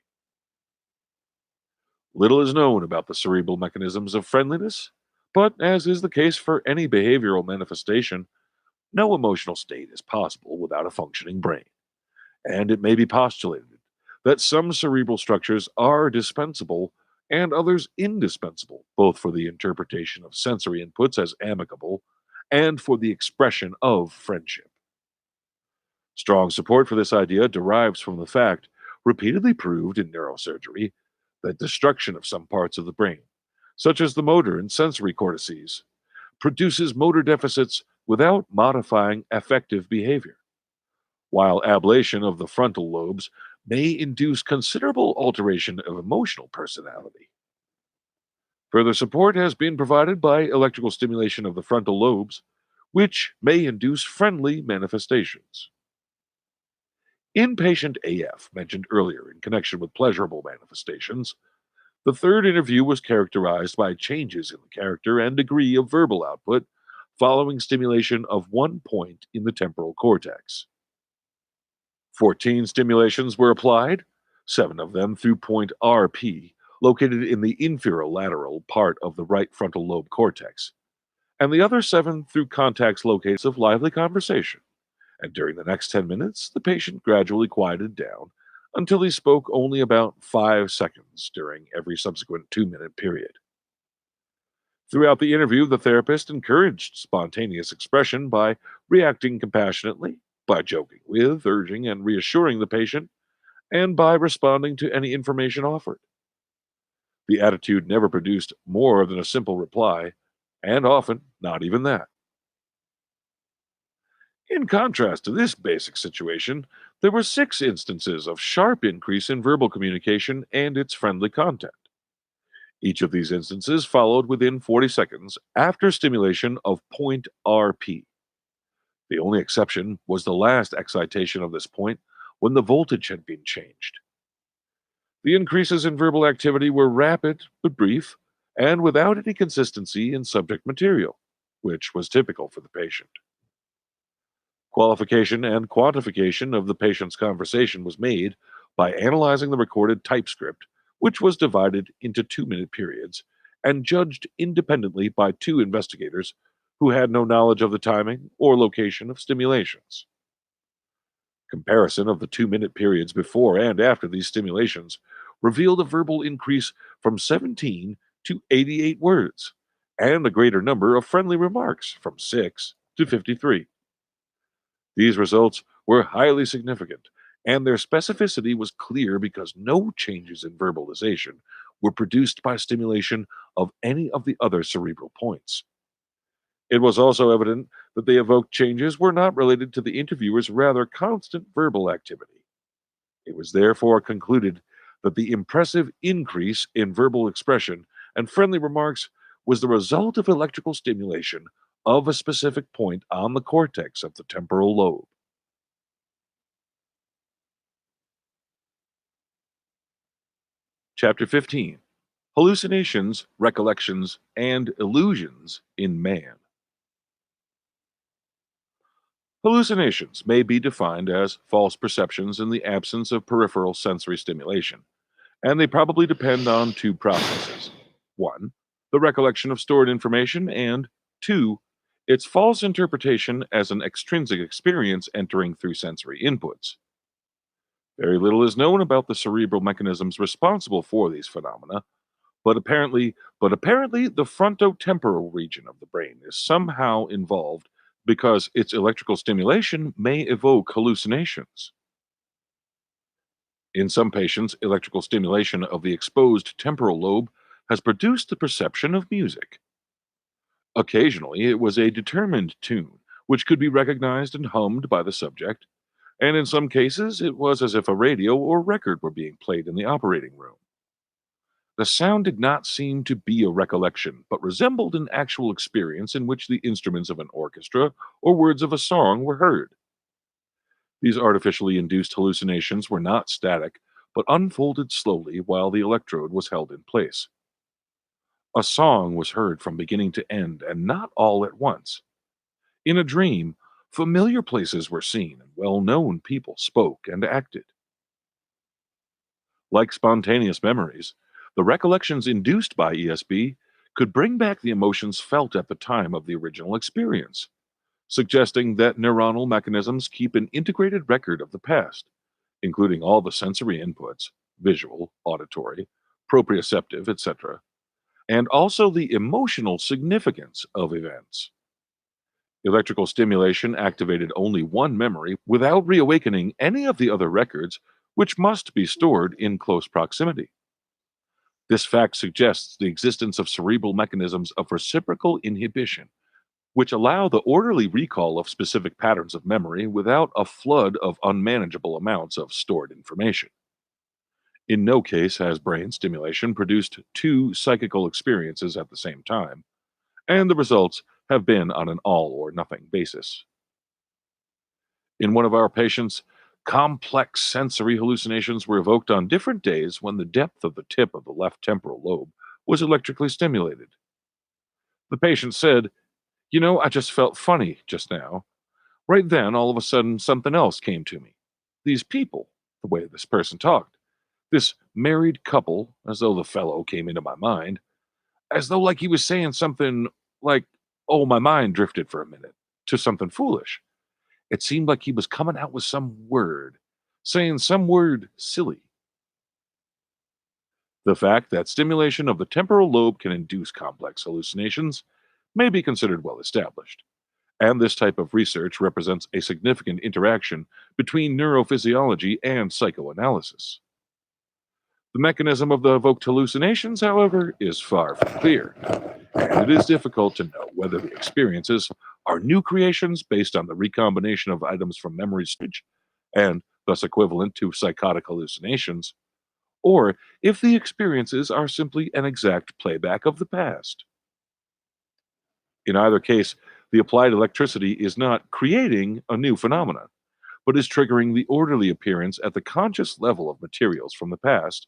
Little is known about the cerebral mechanisms of friendliness, but as is the case for any behavioral manifestation, no emotional state is possible without a functioning brain. And it may be postulated that some cerebral structures are dispensable and others indispensable, both for the interpretation of sensory inputs as amicable and for the expression of friendship. Strong support for this idea derives from the fact, repeatedly proved in neurosurgery, that destruction of some parts of the brain, such as the motor and sensory cortices, produces motor deficits without modifying affective behavior, while ablation of the frontal lobes may induce considerable alteration of emotional personality. Further support has been provided by electrical stimulation of the frontal lobes, which may induce friendly manifestations. Inpatient AF, mentioned earlier in connection with pleasurable manifestations, the third interview was characterized by changes in the character and degree of verbal output following stimulation of one point in the temporal cortex. 14 stimulations were applied, 7 of them through point RP, located in the inferolateral part of the right frontal lobe cortex, and the other 7 through contacts locates of lively conversation. And during the next 10 minutes, the patient gradually quieted down until he spoke only about 5 seconds during every subsequent 2-minute period. Throughout the interview, the therapist encouraged spontaneous expression by reacting compassionately, by joking with, urging, and reassuring the patient, and by responding to any information offered. The attitude never produced more than a simple reply, and often not even that. In contrast to this basic situation, there were 6 instances of sharp increase in verbal communication and its friendly content. Each of these instances followed within 40 seconds after stimulation of point RP. The only exception was the last excitation of this point when the voltage had been changed. The increases in verbal activity were rapid but brief and without any consistency in subject material, which was typical for the patient. Qualification and quantification of the patient's conversation was made by analyzing the recorded typescript, which was divided into 2-minute periods and judged independently by 2 investigators who had no knowledge of the timing or location of stimulations. Comparison of the 2-minute periods before and after these stimulations revealed a verbal increase from 17 to 88 words and a greater number of friendly remarks from 6 to 53. These results were highly significant, and their specificity was clear because no changes in verbalization were produced by stimulation of any of the other cerebral points. It was also evident that the evoked changes were not related to the interviewer's rather constant verbal activity. It was therefore concluded that the impressive increase in verbal expression and friendly remarks was the result of electrical stimulation of a specific point on the cortex of the temporal lobe. Chapter 15: Hallucinations, Recollections, and Illusions in Man. Hallucinations may be defined as false perceptions in the absence of peripheral sensory stimulation, and they probably depend on 2 processes. 1, the recollection of stored information, and 2, its false interpretation as an extrinsic experience entering through sensory inputs. Very little is known about the cerebral mechanisms responsible for these phenomena, but apparently the frontotemporal region of the brain is somehow involved because its electrical stimulation may evoke hallucinations. In some patients, electrical stimulation of the exposed temporal lobe has produced the perception of music. Occasionally, it was a determined tune, which could be recognized and hummed by the subject, and in some cases, it was as if a radio or record were being played in the operating room. The sound did not seem to be a recollection, but resembled an actual experience in which the instruments of an orchestra or words of a song were heard. These artificially induced hallucinations were not static, but unfolded slowly while the electrode was held in place. A song was heard from beginning to end, and not all at once. In a dream, familiar places were seen, and well known people spoke and acted. Like spontaneous memories, the recollections induced by ESB could bring back the emotions felt at the time of the original experience, suggesting that neuronal mechanisms keep an integrated record of the past, including all the sensory inputs visual, auditory, proprioceptive, etc., and also the emotional significance of events. Electrical stimulation activated only one memory without reawakening any of the other records, which must be stored in close proximity. This fact suggests the existence of cerebral mechanisms of reciprocal inhibition, which allow the orderly recall of specific patterns of memory without a flood of unmanageable amounts of stored information. In no case has brain stimulation produced two psychical experiences at the same time, and the results have been on an all or nothing basis. In one of our patients, complex sensory hallucinations were evoked on different days when the depth of the tip of the left temporal lobe was electrically stimulated. The patient said, I just felt funny just now. Right then, all of a sudden, something else came to me. These people, the way this person talked, this married couple, as though the fellow came into my mind, as though like he was saying something like, oh, my mind drifted for a minute to something foolish. It seemed like he was coming out with some word, saying some word silly. The fact that stimulation of the temporal lobe can induce complex hallucinations may be considered well established, and this type of research represents a significant interaction between neurophysiology and psychoanalysis. The mechanism of the evoked hallucinations, however, is far from clear, and it is difficult to know whether the experiences are new creations based on the recombination of items from memory storage, and thus equivalent to psychotic hallucinations, or if the experiences are simply an exact playback of the past. In either case, the applied electricity is not creating a new phenomenon, but is triggering the orderly appearance at the conscious level of materials from the past,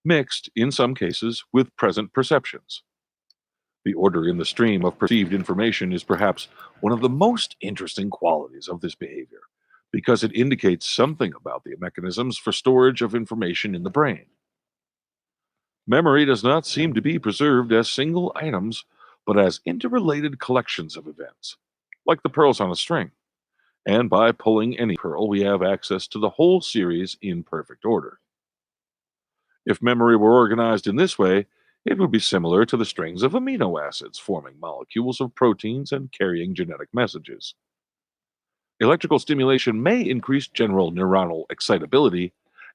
mixed, in some cases, with present perceptions. The order in the stream of perceived information is perhaps one of the most interesting qualities of this behavior, because it indicates something about the mechanisms for storage of information in the brain. Memory does not seem to be preserved as single items, but as interrelated collections of events, like the pearls on a string. And by pulling any pearl, we have access to the whole series in perfect order. If memory were organized in this way, it would be similar to the strings of amino acids forming molecules of proteins and carrying genetic messages. Electrical stimulation may increase general neuronal excitability,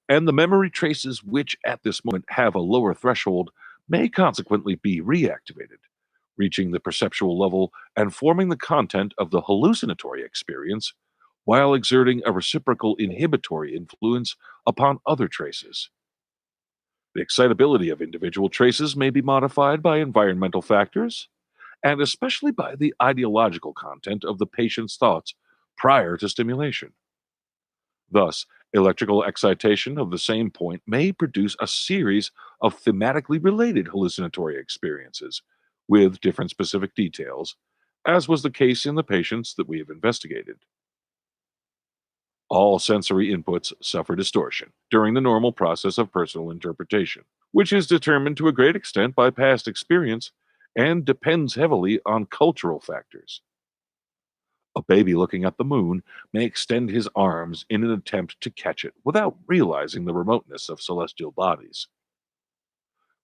and the memory traces which at this moment have a lower threshold may consequently be reactivated, reaching the perceptual level and forming the content of the hallucinatory experience while exerting a reciprocal inhibitory influence upon other traces. The excitability of individual traces may be modified by environmental factors, and especially by the ideological content of the patient's thoughts prior to stimulation. Thus, electrical excitation of the same point may produce a series of thematically related hallucinatory experiences with different specific details, as was the case in the patients that we have investigated. All sensory inputs suffer distortion during the normal process of personal interpretation, which is determined to a great extent by past experience and depends heavily on cultural factors. A baby looking at the moon may extend his arms in an attempt to catch it without realizing the remoteness of celestial bodies.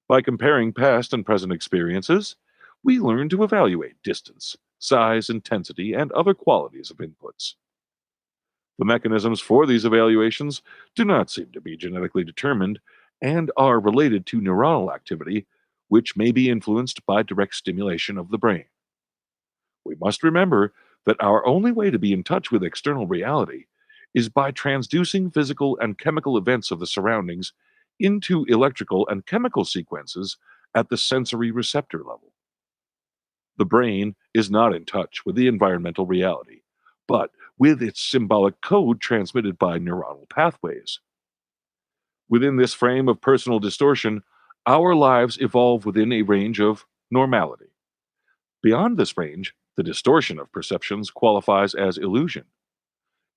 By comparing past and present experiences, we learn to evaluate distance, size, intensity, and other qualities of inputs. The mechanisms for these evaluations do not seem to be genetically determined and are related to neuronal activity, which may be influenced by direct stimulation of the brain. We must remember that our only way to be in touch with external reality is by transducing physical and chemical events of the surroundings into electrical and chemical sequences at the sensory receptor level. The brain is not in touch with the environmental reality, but with its symbolic code transmitted by neuronal pathways. Within this frame of personal distortion, our lives evolve within a range of normality. Beyond this range, the distortion of perceptions qualifies as illusion.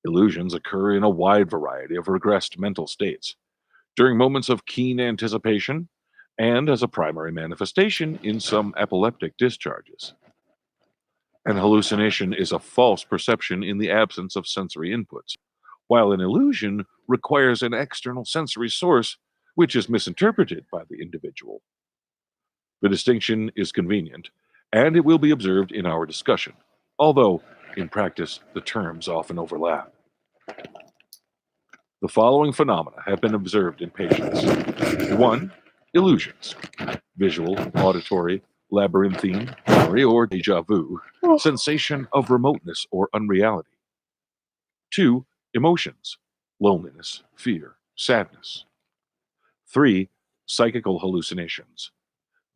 Illusions occur in a wide variety of regressed mental states, during moments of keen anticipation, and as a primary manifestation in some epileptic discharges. An hallucination is a false perception in the absence of sensory inputs, while an illusion requires an external sensory source, which is misinterpreted by the individual. The distinction is convenient, and it will be observed in our discussion, although in practice the terms often overlap. The following phenomena have been observed in patients. 1. Illusions: visual, auditory, labyrinthine, memory, or déjà vu, sensation of remoteness or unreality. 2. Emotions: loneliness, fear, sadness. 3. Psychical hallucinations: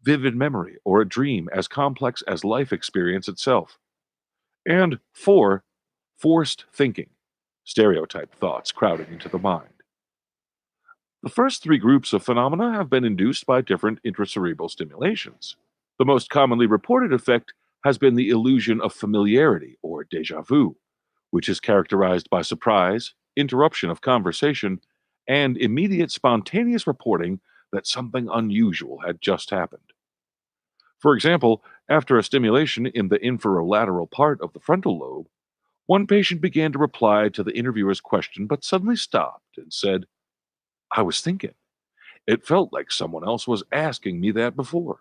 vivid memory or a dream as complex as life experience itself. And 4. Forced thinking: stereotyped thoughts crowding into the mind. The first three groups of phenomena have been induced by different intracerebral stimulations. The most commonly reported effect has been the illusion of familiarity or déjà vu, which is characterized by surprise, interruption of conversation, and immediate spontaneous reporting that something unusual had just happened. For example, after a stimulation in the inferolateral part of the frontal lobe, one patient began to reply to the interviewer's question but suddenly stopped and said, "I was thinking. It felt like someone else was asking me that before."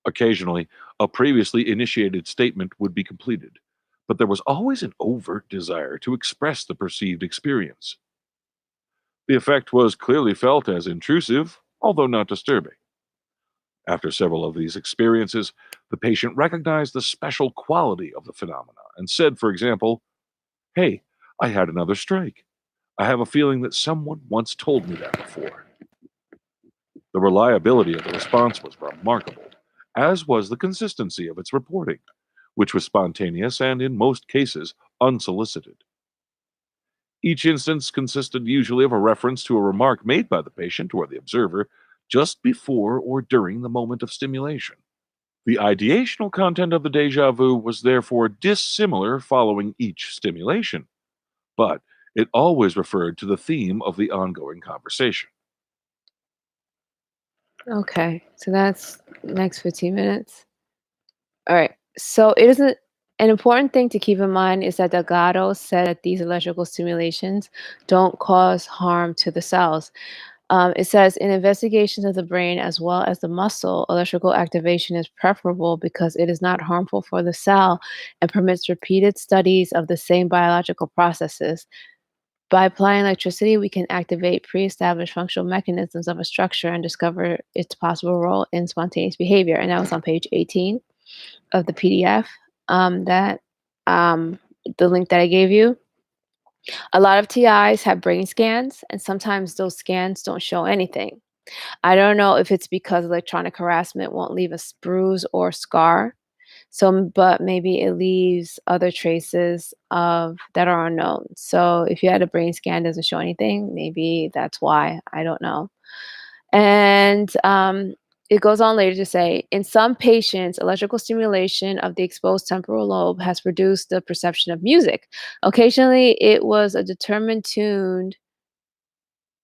Occasionally, a previously initiated statement would be completed, but there was always an overt desire to express the perceived experience. The effect was clearly felt as intrusive, although not disturbing. After several of these experiences, the patient recognized the special quality of the phenomena and said, for example, "Hey, I had another strike. I have a feeling that someone once told me that before." The reliability of the response was remarkable, as was the consistency of its reporting, which was spontaneous and, in most cases, unsolicited. Each instance consisted usually of a reference to a remark made by the patient or the observer just before or during the moment of stimulation. The ideational content of the déjà vu was therefore dissimilar following each stimulation, but it always referred to the theme of the ongoing conversation. Okay, so that's next 15 minutes. All right. So it isn't an important thing to keep in mind is that Delgado said that these electrical stimulations don't cause harm to the cells. It says in investigations of the brain as well as the muscle, electrical activation is preferable because it is not harmful for the cell and permits repeated studies of the same biological processes. By applying electricity, we can activate pre established functional mechanisms of a structure and discover its possible role in spontaneous behavior. And that was on page 18 of the PDF, that um, the link that I gave you. A lot of TIs have brain scans, and sometimes those scans don't show anything. I don't know if it's because electronic harassment won't leave a bruise or scar. So, but maybe it leaves other traces of that are unknown. So, if you had a brain scan doesn't show anything, maybe that's why. I don't know. And it goes on later to say, in some patients, electrical stimulation of the exposed temporal lobe has produced the perception of music. Occasionally, it was a determined tune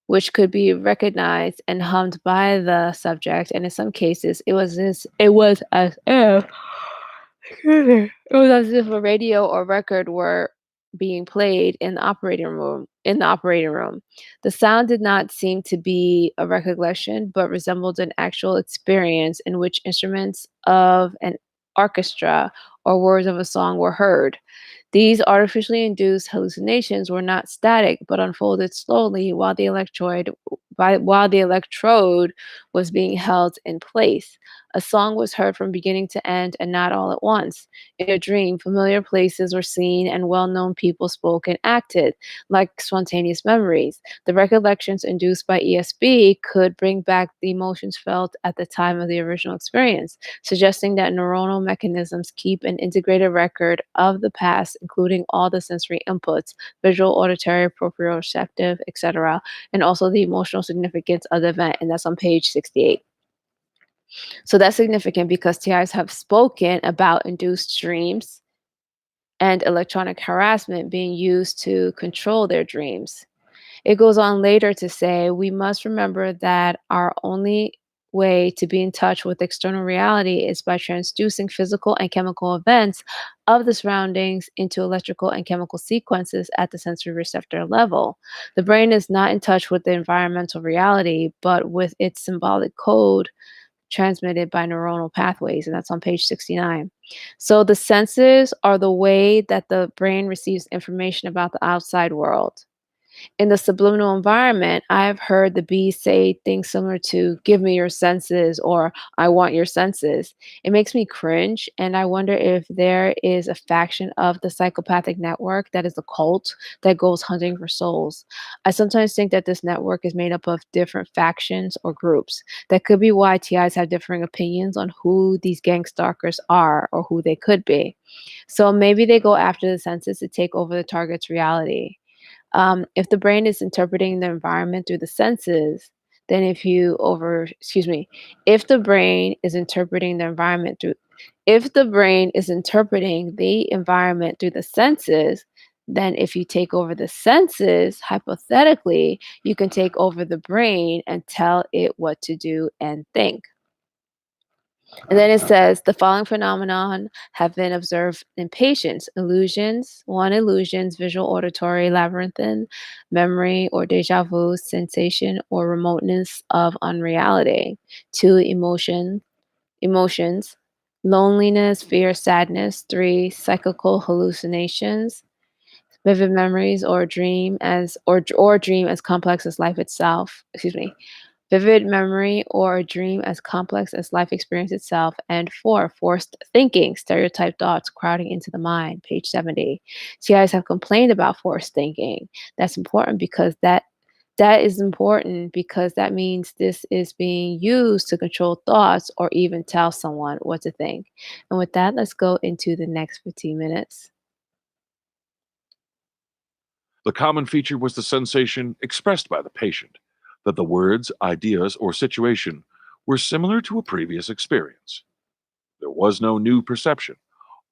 which could be recognized and hummed by the subject, and in some cases, it was as if a radio or record were being played in the operating room. The sound did not seem to be a recollection, but resembled an actual experience in which instruments of an orchestra or words of a song were heard. These artificially induced hallucinations were not static, but unfolded slowly while the electrode was being held in place. A song was heard from beginning to end and not all at once. In a dream, familiar places were seen and well known people spoke and acted, like spontaneous memories. The recollections induced by ESB could bring back the emotions felt at the time of the original experience, suggesting that neuronal mechanisms keep an integrated record of the past, including all the sensory inputs visual, auditory, proprioceptive, etc., and also the emotional significance of the event. And that's on page 68. So that's significant because TIs have spoken about induced dreams and electronic harassment being used to control their dreams. It goes on later to say we must remember that our only way to be in touch with external reality is by transducing physical and chemical events of the surroundings into electrical and chemical sequences at the sensory receptor level. The brain is not in touch with the environmental reality, but with its symbolic code transmitted by neuronal pathways, and that's on page 69. So the senses are the way that the brain receives information about the outside world. In the subliminal environment, I've heard the bees say things similar to, "Give me your senses," or "I want your senses." It makes me cringe, and I wonder if there is a faction of the psychopathic network that is a cult that goes hunting for souls. I sometimes think that this network is made up of different factions or groups. That could be why TIs have differing opinions on who these gang stalkers are or who they could be. So maybe they go after the senses to take over the target's reality. If the brain is interpreting the environment through the senses, then excuse me, if the brain is interpreting the environment through, if the brain is interpreting the environment through the senses, then if you take over the senses, hypothetically, you can take over the brain and tell it what to do and think. And then it says the following phenomenon have been observed in patients: illusions, one, illusions, visual, auditory, labyrinthine, memory or deja vu, sensation or remoteness of unreality; two, emotions, loneliness, fear, sadness; three, psychical hallucinations, vivid memories or dream as complex as life itself. Excuse me, vivid memory or a dream as complex as life experience itself; and four, forced thinking, stereotyped thoughts crowding into the mind, page 70. TIs have complained about forced thinking. That's important because that is important because that means this is being used to control thoughts or even tell someone what to think. And with that, let's go into the next 15 minutes. The common feature was the sensation expressed by the patient that the words, ideas, or situation were similar to a previous experience. There was no new perception,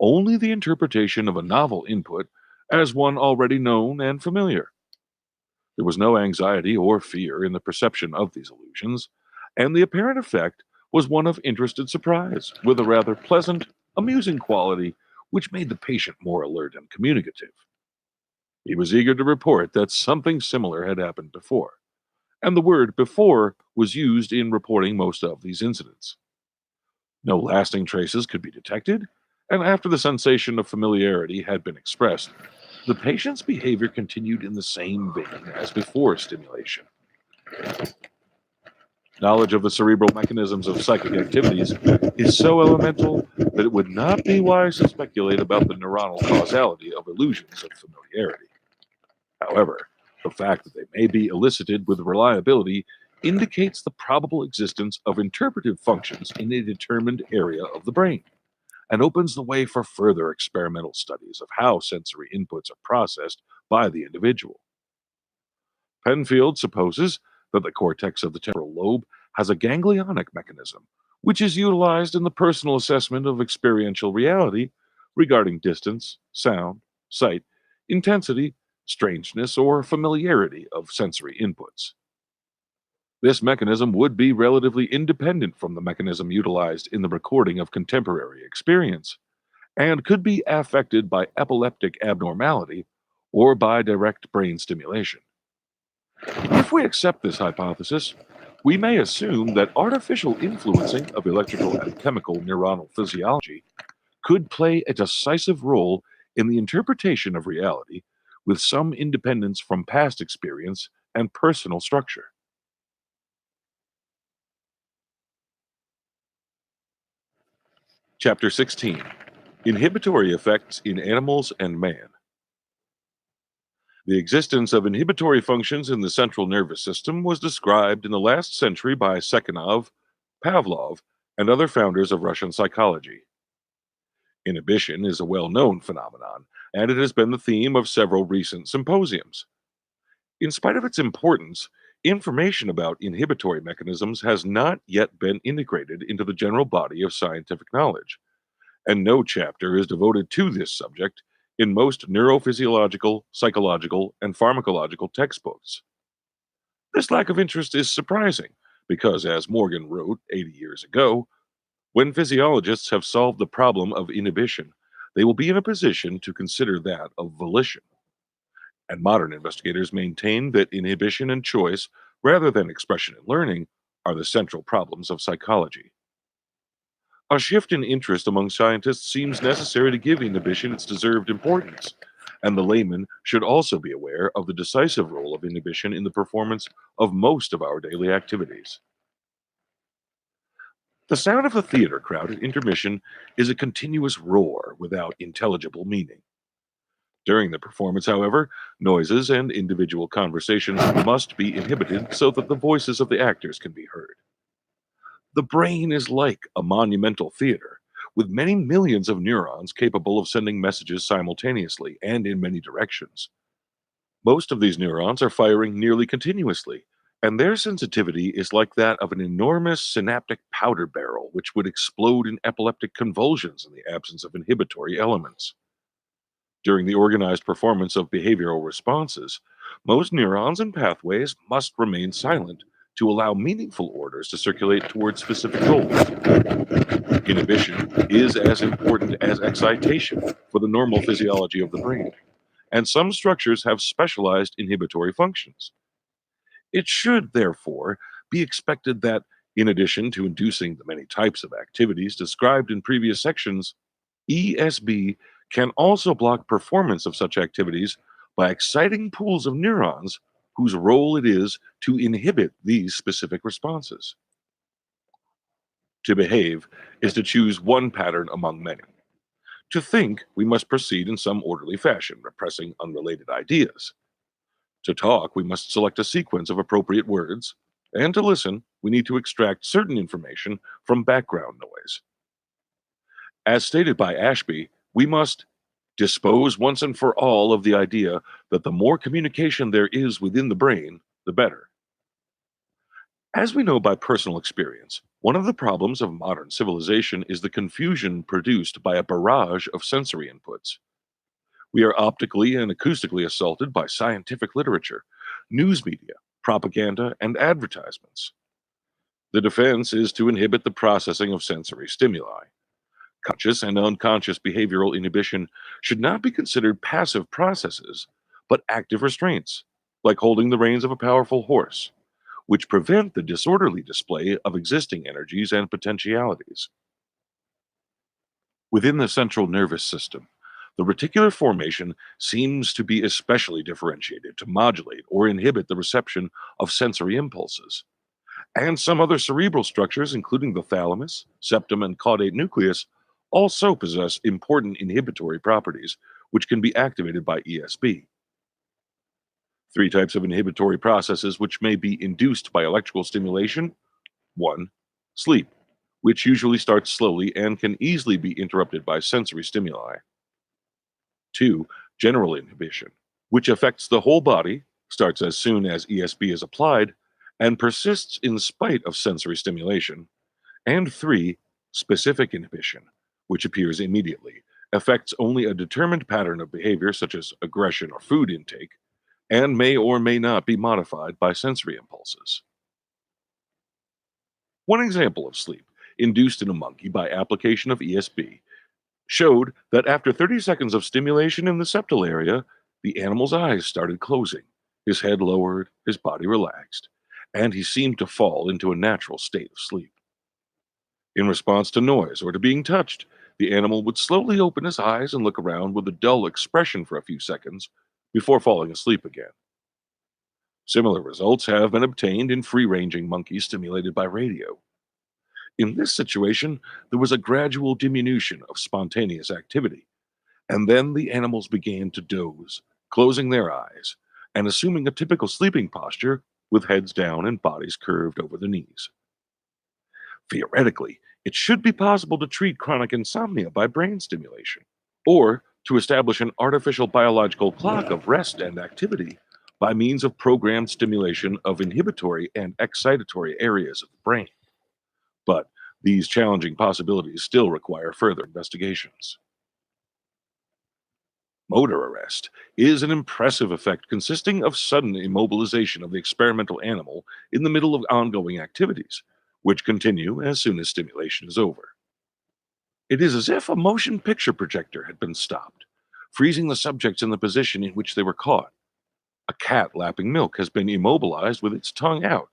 only the interpretation of a novel input as one already known and familiar. There was no anxiety or fear in the perception of these illusions, and the apparent effect was one of interested surprise, with a rather pleasant, amusing quality which made the patient more alert and communicative. He was eager to report that something similar had happened before, and the word before was used in reporting most of these incidents. No lasting traces could be detected, and after the sensation of familiarity had been expressed, the patient's behavior continued in the same vein as before stimulation. Knowledge of the cerebral mechanisms of psychic activities is so elemental that it would not be wise to speculate about the neuronal causality of illusions of familiarity. However, the fact that they may be elicited with reliability indicates the probable existence of interpretive functions in a determined area of the brain, and opens the way for further experimental studies of how sensory inputs are processed by the individual. Penfield supposes that the cortex of the temporal lobe has a ganglionic mechanism, which is utilized in the personal assessment of experiential reality regarding distance, sound, sight, intensity, strangeness, or familiarity of sensory inputs. This mechanism would be relatively independent from the mechanism utilized in the recording of contemporary experience, and could be affected by epileptic abnormality or by direct brain stimulation. If we accept this hypothesis, we may assume that artificial influencing of electrical and chemical neuronal physiology could play a decisive role in the interpretation of reality, with some independence from past experience and personal structure. Chapter 16: Inhibitory Effects in Animals and Man. The existence of inhibitory functions in the central nervous system was described in the last century by Sekhanov, Pavlov, and other founders of Russian psychology. Inhibition is a well known phenomenon, and it has been the theme of several recent symposiums. In spite of its importance, information about inhibitory mechanisms has not yet been integrated into the general body of scientific knowledge, and no chapter is devoted to this subject in most neurophysiological, psychological, and pharmacological textbooks. This lack of interest is surprising Because, as Morgan wrote 80 years ago, when physiologists have solved the problem of inhibition, they will be in a position to consider that of volition. And modern investigators maintain that inhibition and choice, rather than expression and learning, are the central problems of psychology. A shift in interest among scientists seems necessary to give inhibition its deserved importance, and the layman should also be aware of the decisive role of inhibition in the performance of most of our daily activities. The sound of a theater crowd at intermission is a continuous roar without intelligible meaning. During the performance, however, noises and individual conversations must be inhibited so that the voices of the actors can be heard. The brain is like a monumental theater, with many millions of neurons capable of sending messages simultaneously and in many directions. Most of these neurons are firing nearly continuously, and their sensitivity is like that of an enormous synaptic powder barrel, which would explode in epileptic convulsions in the absence of inhibitory elements. During the organized performance of behavioral responses, most neurons and pathways must remain silent to allow meaningful orders to circulate towards specific goals. Inhibition is as important as excitation for the normal physiology of the brain, and some structures have specialized inhibitory functions. It should, therefore, be expected that, in addition to inducing the many types of activities described in previous sections, ESB can also block performance of such activities by exciting pools of neurons whose role it is to inhibit these specific responses. To behave is to choose one pattern among many. To think, we must proceed in some orderly fashion, repressing unrelated ideas. To talk, we must select a sequence of appropriate words. And to listen, we need to extract certain information from background noise. As stated by Ashby, we must dispose once and for all of the idea that the more communication there is within the brain, the better. As we know by personal experience, one of the problems of modern civilization is the confusion produced by a barrage of sensory inputs. We are optically and acoustically assaulted by scientific literature, news media, propaganda, and advertisements. The defense is to inhibit the processing of sensory stimuli. Conscious and unconscious behavioral inhibition should not be considered passive processes, but active restraints, like holding the reins of a powerful horse, which prevent the disorderly display of existing energies and potentialities. Within the central nervous system, the reticular formation seems to be especially differentiated to modulate or inhibit the reception of sensory impulses. And some other cerebral structures, including the thalamus, septum, and caudate nucleus, also possess important inhibitory properties, which can be activated by ESB. Three types of inhibitory processes which may be induced by electrical stimulation. 1. Sleep, which usually starts slowly and can easily be interrupted by sensory stimuli. 2. General inhibition, which affects the whole body, starts as soon as ESB is applied, and persists in spite of sensory stimulation. And 3. Specific inhibition, which appears immediately, affects only a determined pattern of behavior such as aggression or food intake, and may or may not be modified by sensory impulses. One example of sleep, induced in a monkey by application of ESB, showed that after 30 seconds of stimulation in the septal area, the animal's eyes started closing, his head lowered, his body relaxed, and he seemed to fall into a natural state of sleep. In response to noise or to being touched, the animal would slowly open his eyes and look around with a dull expression for a few seconds before falling asleep again. Similar results have been obtained in free ranging monkeys stimulated by radio. In this situation, there was a gradual diminution of spontaneous activity, and then the animals began to doze, closing their eyes and assuming a typical sleeping posture with heads down and bodies curved over the knees. Theoretically, it should be possible to treat chronic insomnia by brain stimulation, or to establish an artificial biological clock of rest and activity by means of programmed stimulation of inhibitory and excitatory areas of the brain. But these challenging possibilities still require further investigations. Motor arrest is an impressive effect consisting of sudden immobilization of the experimental animal in the middle of ongoing activities, which continue as soon as stimulation is over. It is as if a motion picture projector had been stopped, freezing the subjects in the position in which they were caught. A cat lapping milk has been immobilized with its tongue out,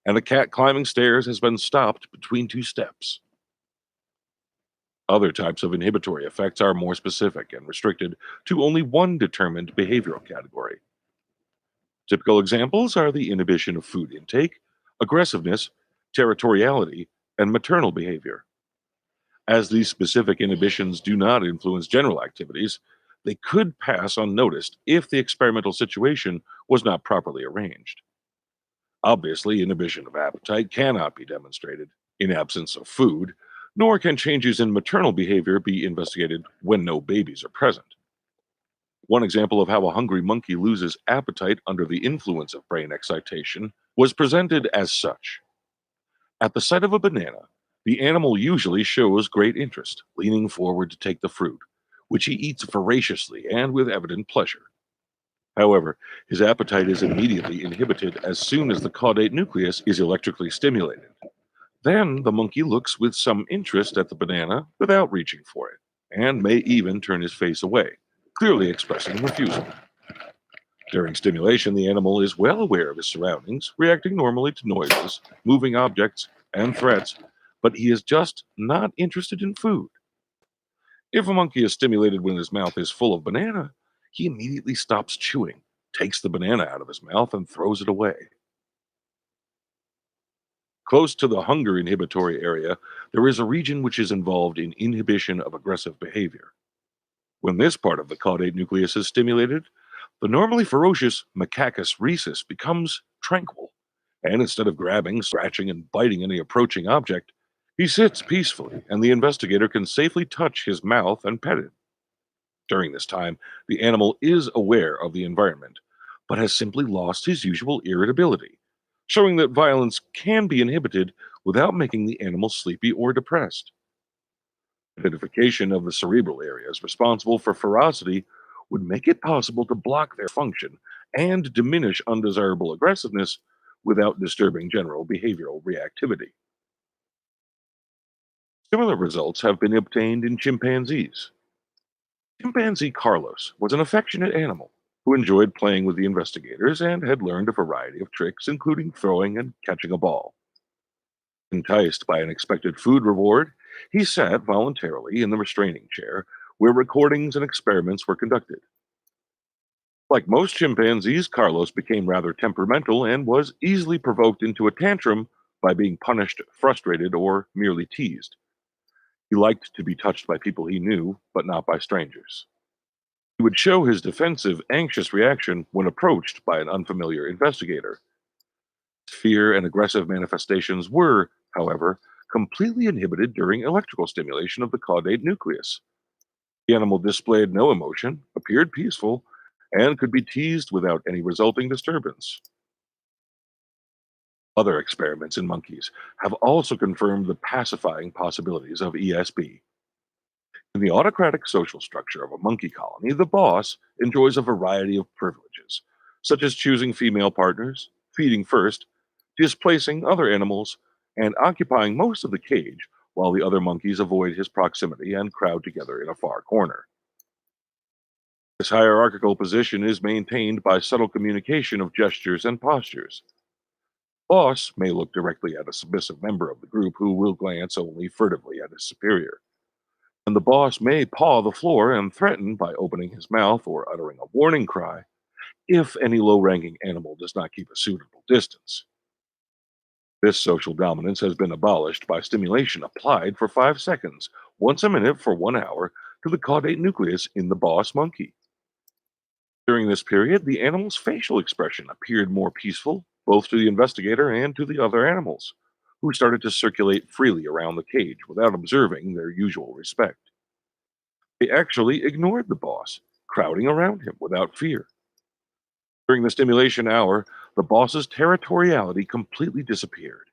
and a cat climbing stairs has been stopped between two steps. Other types of inhibitory effects are more specific and restricted to only one determined behavioral category. Typical examples are the inhibition of food intake, aggressiveness, territoriality, and maternal behavior. As these specific inhibitions do not influence general activities, they could pass unnoticed if the experimental situation was not properly arranged. Obviously, inhibition of appetite cannot be demonstrated in absence of food, nor can changes in maternal behavior be investigated when no babies are present. One example of how a hungry monkey loses appetite under the influence of brain excitation was presented as such. At the sight of a banana, the animal usually shows great interest, leaning forward to take the fruit, which he eats voraciously and with evident pleasure. However, his appetite is immediately inhibited as soon as the caudate nucleus is electrically stimulated. Then the monkey looks with some interest at the banana without reaching for it, and may even turn his face away, clearly expressing refusal. During stimulation, the animal is well aware of his surroundings, reacting normally to noises, moving objects, and threats, but he is just not interested in food. If a monkey is stimulated when his mouth is full of banana, he immediately stops chewing, takes the banana out of his mouth, and throws it away. Close to the hunger inhibitory area, there is a region which is involved in inhibition of aggressive behavior. When this part of the caudate nucleus is stimulated, the normally ferocious Macacus rhesus becomes tranquil, and instead of grabbing, scratching, and biting any approaching object, he sits peacefully, and the investigator can safely touch his mouth and pet it. During this time, the animal is aware of the environment, but has simply lost his usual irritability, showing that violence can be inhibited without making the animal sleepy or depressed. Identification of the cerebral areas responsible for ferocity would make it possible to block their function and diminish undesirable aggressiveness without disturbing general behavioral reactivity. Similar results have been obtained in chimpanzees. Chimpanzee Carlos was an affectionate animal who enjoyed playing with the investigators and had learned a variety of tricks, including throwing and catching a ball. Enticed by an expected food reward, he sat voluntarily in the restraining chair where recordings and experiments were conducted. Like most chimpanzees, Carlos became rather temperamental and was easily provoked into a tantrum by being punished, frustrated, or merely teased. He liked to be touched by people he knew, but not by strangers. He would show his defensive, anxious reaction when approached by an unfamiliar investigator. Fear and aggressive manifestations were, however, completely inhibited during electrical stimulation of the caudate nucleus. The animal displayed no emotion, appeared peaceful, and could be teased without any resulting disturbance. Other experiments in monkeys have also confirmed the pacifying possibilities of ESB. In the autocratic social structure of a monkey colony, the boss enjoys a variety of privileges, such as choosing female partners, feeding first, displacing other animals, and occupying most of the cage while the other monkeys avoid his proximity and crowd together in a far corner. This hierarchical position is maintained by subtle communication of gestures and postures. Boss may look directly at a submissive member of the group who will glance only furtively at his superior. And the boss may paw the floor and threaten by opening his mouth or uttering a warning cry if any low ranking animal does not keep a suitable distance. This social dominance has been abolished by stimulation applied for 5 seconds, once a minute for 1 hour, to the caudate nucleus in the boss monkey. During this period, the animal's facial expression appeared more peaceful, both to the investigator and to the other animals, who started to circulate freely around the cage without observing their usual respect. They actually ignored the boss, crowding around him without fear. During the stimulation hour, the boss's territoriality completely disappeared.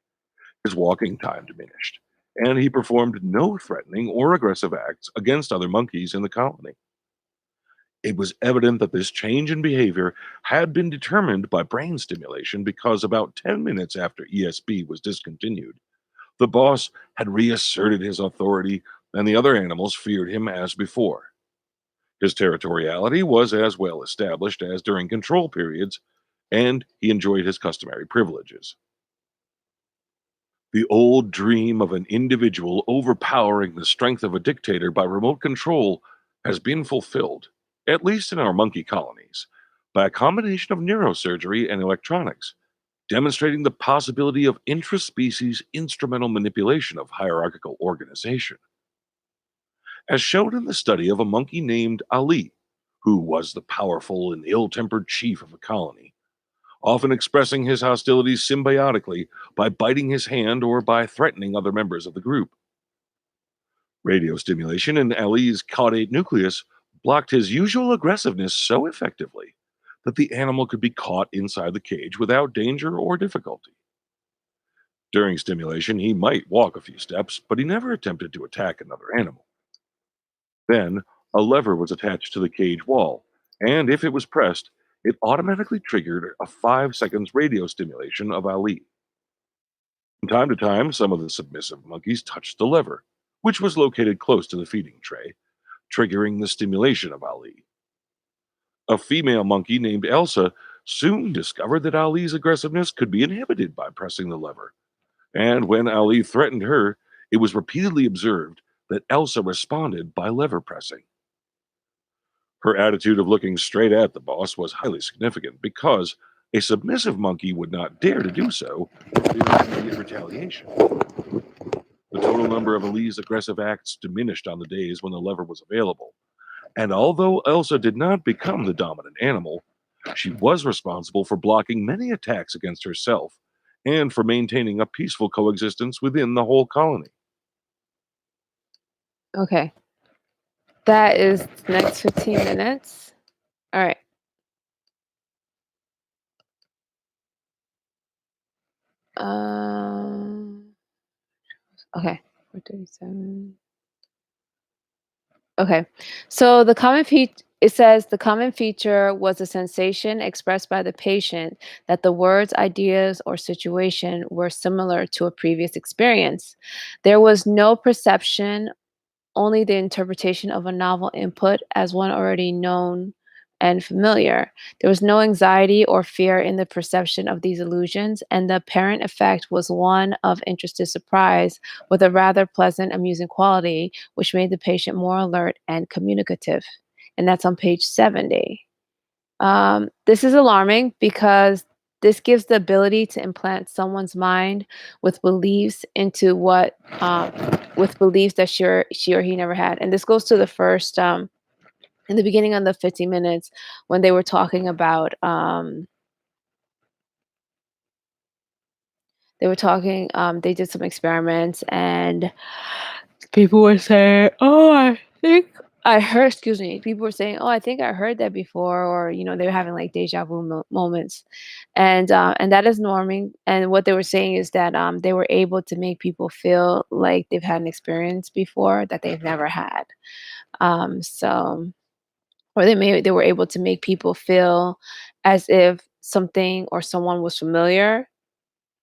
His walking time diminished, and he performed no threatening or aggressive acts against other monkeys in the colony. It was evident that this change in behavior had been determined by brain stimulation because about 10 minutes after ESP was discontinued, the boss had reasserted his authority and the other animals feared him as before. His territoriality was as well established as during control periods, and he enjoyed his customary privileges. The old dream of an individual overpowering the strength of a dictator by remote control has been fulfilled, at least in our monkey colonies, by a combination of neurosurgery and electronics, demonstrating the possibility of intraspecies instrumental manipulation of hierarchical organization. As shown in the study of a monkey named Ali, who was the powerful and ill tempered chief of a colony, often expressing his hostilities symbiotically by biting his hand or by threatening other members of the group. Radio stimulation in Ali's caudate nucleus blocked his usual aggressiveness so effectively that the animal could be caught inside the cage without danger or difficulty. During stimulation, he might walk a few steps, but he never attempted to attack another animal. Then, a lever was attached to the cage wall, and if it was pressed, it automatically triggered a 5 seconds radio stimulation of Ali. From time to time, some of the submissive monkeys touched the lever, which was located close to the feeding tray, triggering the stimulation of Ali. A female monkey named Elsa soon discovered that Ali's aggressiveness could be inhibited by pressing the lever, and when Ali threatened her, it was repeatedly observed that Elsa responded by lever pressing. Her attitude of looking straight at the boss was highly significant because a submissive monkey would not dare to do so for fear of immediate retaliation. The total number of Ali's aggressive acts diminished on the days when the lever was available, and although Elsa did not become the dominant animal, she was responsible for blocking many attacks against herself and for maintaining a peaceful coexistence within the whole colony. Okay. That is the next 15 minutes. All right. Okay. 437. Okay. So it says the common feature was a sensation expressed by the patient that the words, ideas, or situation were similar to a previous experience. There was no perception, only the interpretation of a novel input as one already known and familiar. There was no anxiety or fear in the perception of these illusions, and the apparent effect was one of interested surprise with a rather pleasant, amusing quality, which made the patient more alert and communicative. And that's on page 70. This is alarming because this gives the ability to implant someone's mind with beliefs into with beliefs that she or he never had. And this goes to the first, in the beginning of the 15 minutes when they were talking about, they did some experiments and people were saying, "Oh, I think I heard." Excuse me. People were saying, "Oh, I think I heard that before," or they were having like deja vu moments, and that is norming. And what they were saying is that they were able to make people feel like they've had an experience before that they've never had. So, or they were able to make people feel as if something or someone was familiar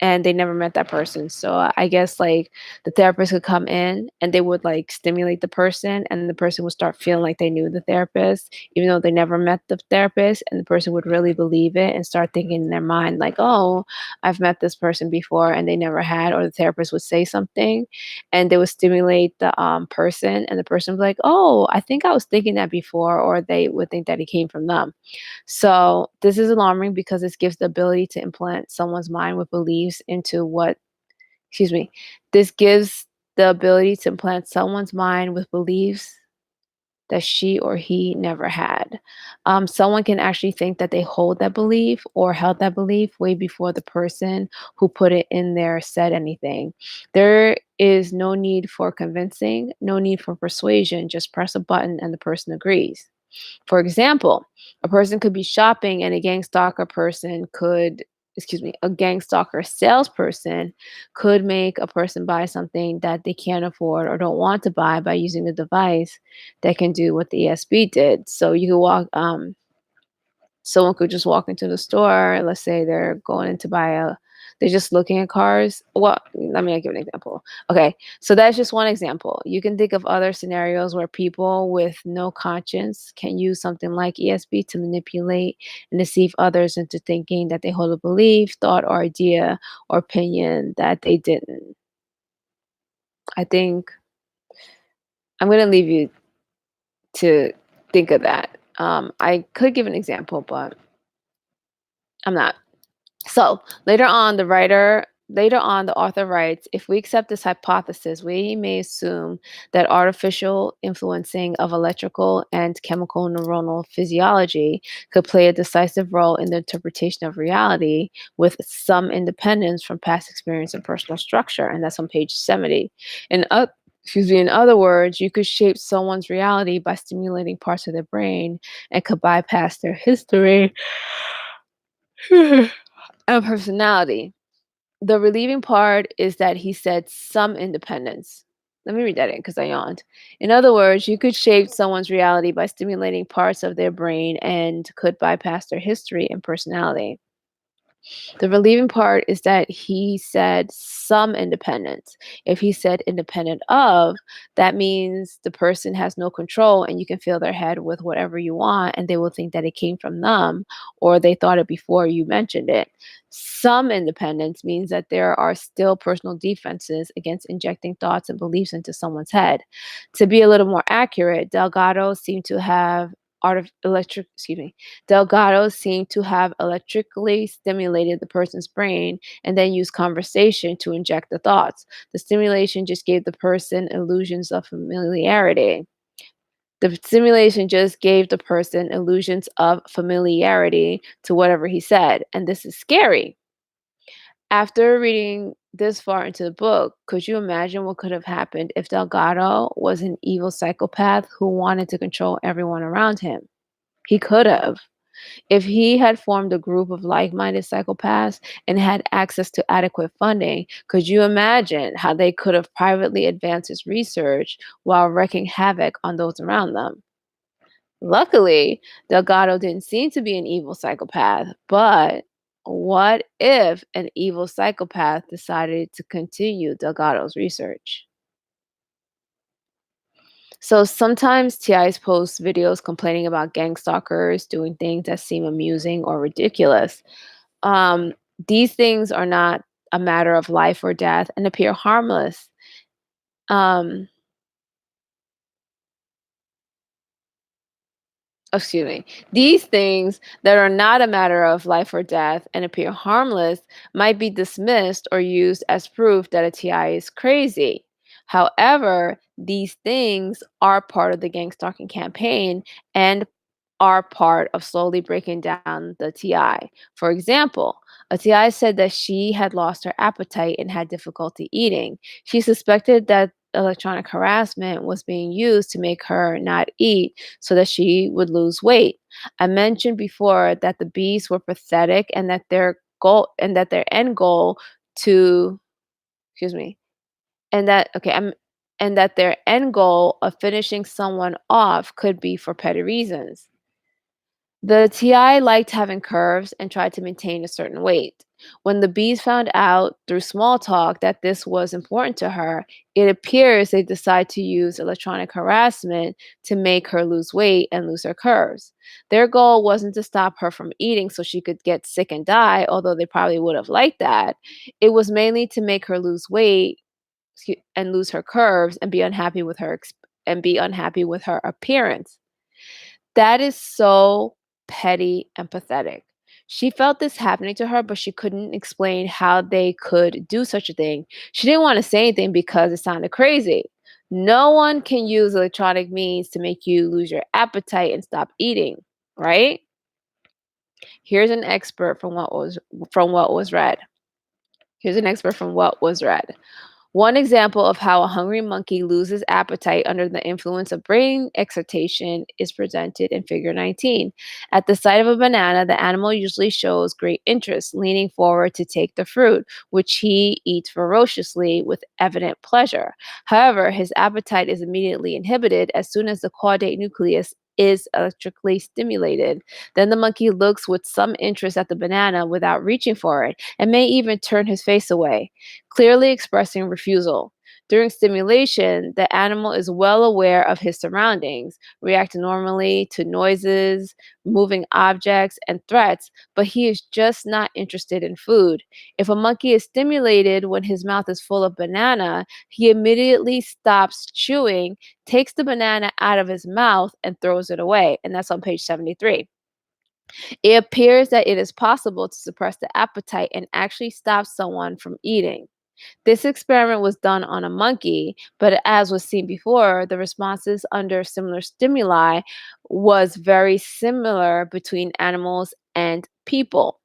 and they never met that person. So I guess like the therapist could come in and they would like stimulate the person and the person would start feeling like they knew the therapist, even though they never met the therapist, and the person would really believe it and start thinking in their mind like, "Oh, I've met this person before," and they never had, or the therapist would say something and they would stimulate the person and the person would be like, "Oh, I think I was thinking that before," or they would think that it came from them. So this is alarming because this gives the ability to implant someone's mind with beliefs into what, excuse me, this gives the ability to implant someone's mind with beliefs that she or he never had. Someone can actually think that they hold that belief or held that belief way before the person who put it in there said anything. There is no need for convincing, no need for persuasion, just press a button and the person agrees. For example, a person could be shopping and a gang stalker person could a gang stalker salesperson could make a person buy something that they can't afford or don't want to buy by using the device that can do what the ESP did. So you could someone could just walk into the store. Let's say they're going in to they're just looking at cars. Well, let me give an example. Okay, so that's just one example. You can think of other scenarios where people with no conscience can use something like ESP to manipulate and deceive others into thinking that they hold a belief, thought, or idea or opinion that they didn't. I think I'm going to leave you to think of that. I could give an example, but I'm not. So later on, the author writes, if we accept this hypothesis, we may assume that artificial influencing of electrical and chemical neuronal physiology could play a decisive role in the interpretation of reality with some independence from past experience and personal structure. And that's on page 70. In other words, you could shape someone's reality by stimulating parts of their brain and could bypass their history and personality. The relieving part is that he said some independence. Let me read that in because I yawned. In other words, you could shape someone's reality by stimulating parts of their brain and could bypass their history and personality. The relieving part is that he said some independence. If he said independent of, that means the person has no control and you can fill their head with whatever you want and they will think that it came from them or they thought it before you mentioned it. Some independence means that there are still personal defenses against injecting thoughts and beliefs into someone's head. To be a little more accurate, Delgado seemed to have Delgado seemed to have electrically stimulated the person's brain and then used conversation to inject the thoughts. The stimulation just gave the person illusions of familiarity. The stimulation just gave the person illusions of familiarity to whatever he said. And this is scary. After reading this far into the book, could you imagine what could have happened if Delgado was an evil psychopath who wanted to control everyone around him? He could have. If he had formed a group of like minded psychopaths and had access to adequate funding, could you imagine how they could have privately advanced his research while wreaking havoc on those around them? Luckily, Delgado didn't seem to be an evil psychopath, but what if an evil psychopath decided to continue Delgado's research? So sometimes TIs post videos complaining about gang stalkers doing things that seem amusing or ridiculous. Um, these things are not a matter of life or death and appear harmless. Um, excuse me. These things that are not a matter of life or death and appear harmless might be dismissed or used as proof that a TI is crazy. However, these things are part of the gang stalking campaign and are part of slowly breaking down the TI. For example, a TI said that she had lost her appetite and had difficulty eating. She suspected that electronic harassment was being used to make her not eat so that she would lose weight. I mentioned before that the bees were pathetic and that their end goal to excuse me and that okay I'm and that their end goal of finishing someone off could be for petty reasons. The TI liked having curves and tried to maintain a certain weight. When the bees found out through small talk that this was important to her, it appears they decided to use electronic harassment to make her lose weight and lose her curves. Their goal wasn't to stop her from eating so she could get sick and die, although they probably would have liked that. It was mainly to make her lose weight and lose her curves and be unhappy with her appearance. That is so petty and pathetic. She felt this happening to her, but she couldn't explain how they could do such a thing. She didn't want to say anything because it sounded crazy. No one can use electronic means to make you lose your appetite and stop eating, right? Here's an expert from what was read. Here's an expert from what was read. One example of how a hungry monkey loses appetite under the influence of brain excitation is presented in Figure 19. At the sight of a banana, the animal usually shows great interest, leaning forward to take the fruit, which he eats ferociously with evident pleasure. However, his appetite is immediately inhibited as soon as the caudate nucleus is electrically stimulated. Then the monkey looks with some interest at the banana without reaching for it and may even turn his face away, clearly expressing refusal. During stimulation, the animal is well aware of his surroundings, reacting normally to noises, moving objects, and threats, but he is just not interested in food. If a monkey is stimulated when his mouth is full of banana, he immediately stops chewing, takes the banana out of his mouth, and throws it away. And that's on page 73. It appears that it is possible to suppress the appetite and actually stop someone from eating. This experiment was done on a monkey, but as was seen before, the responses under similar stimuli was very similar between animals and people.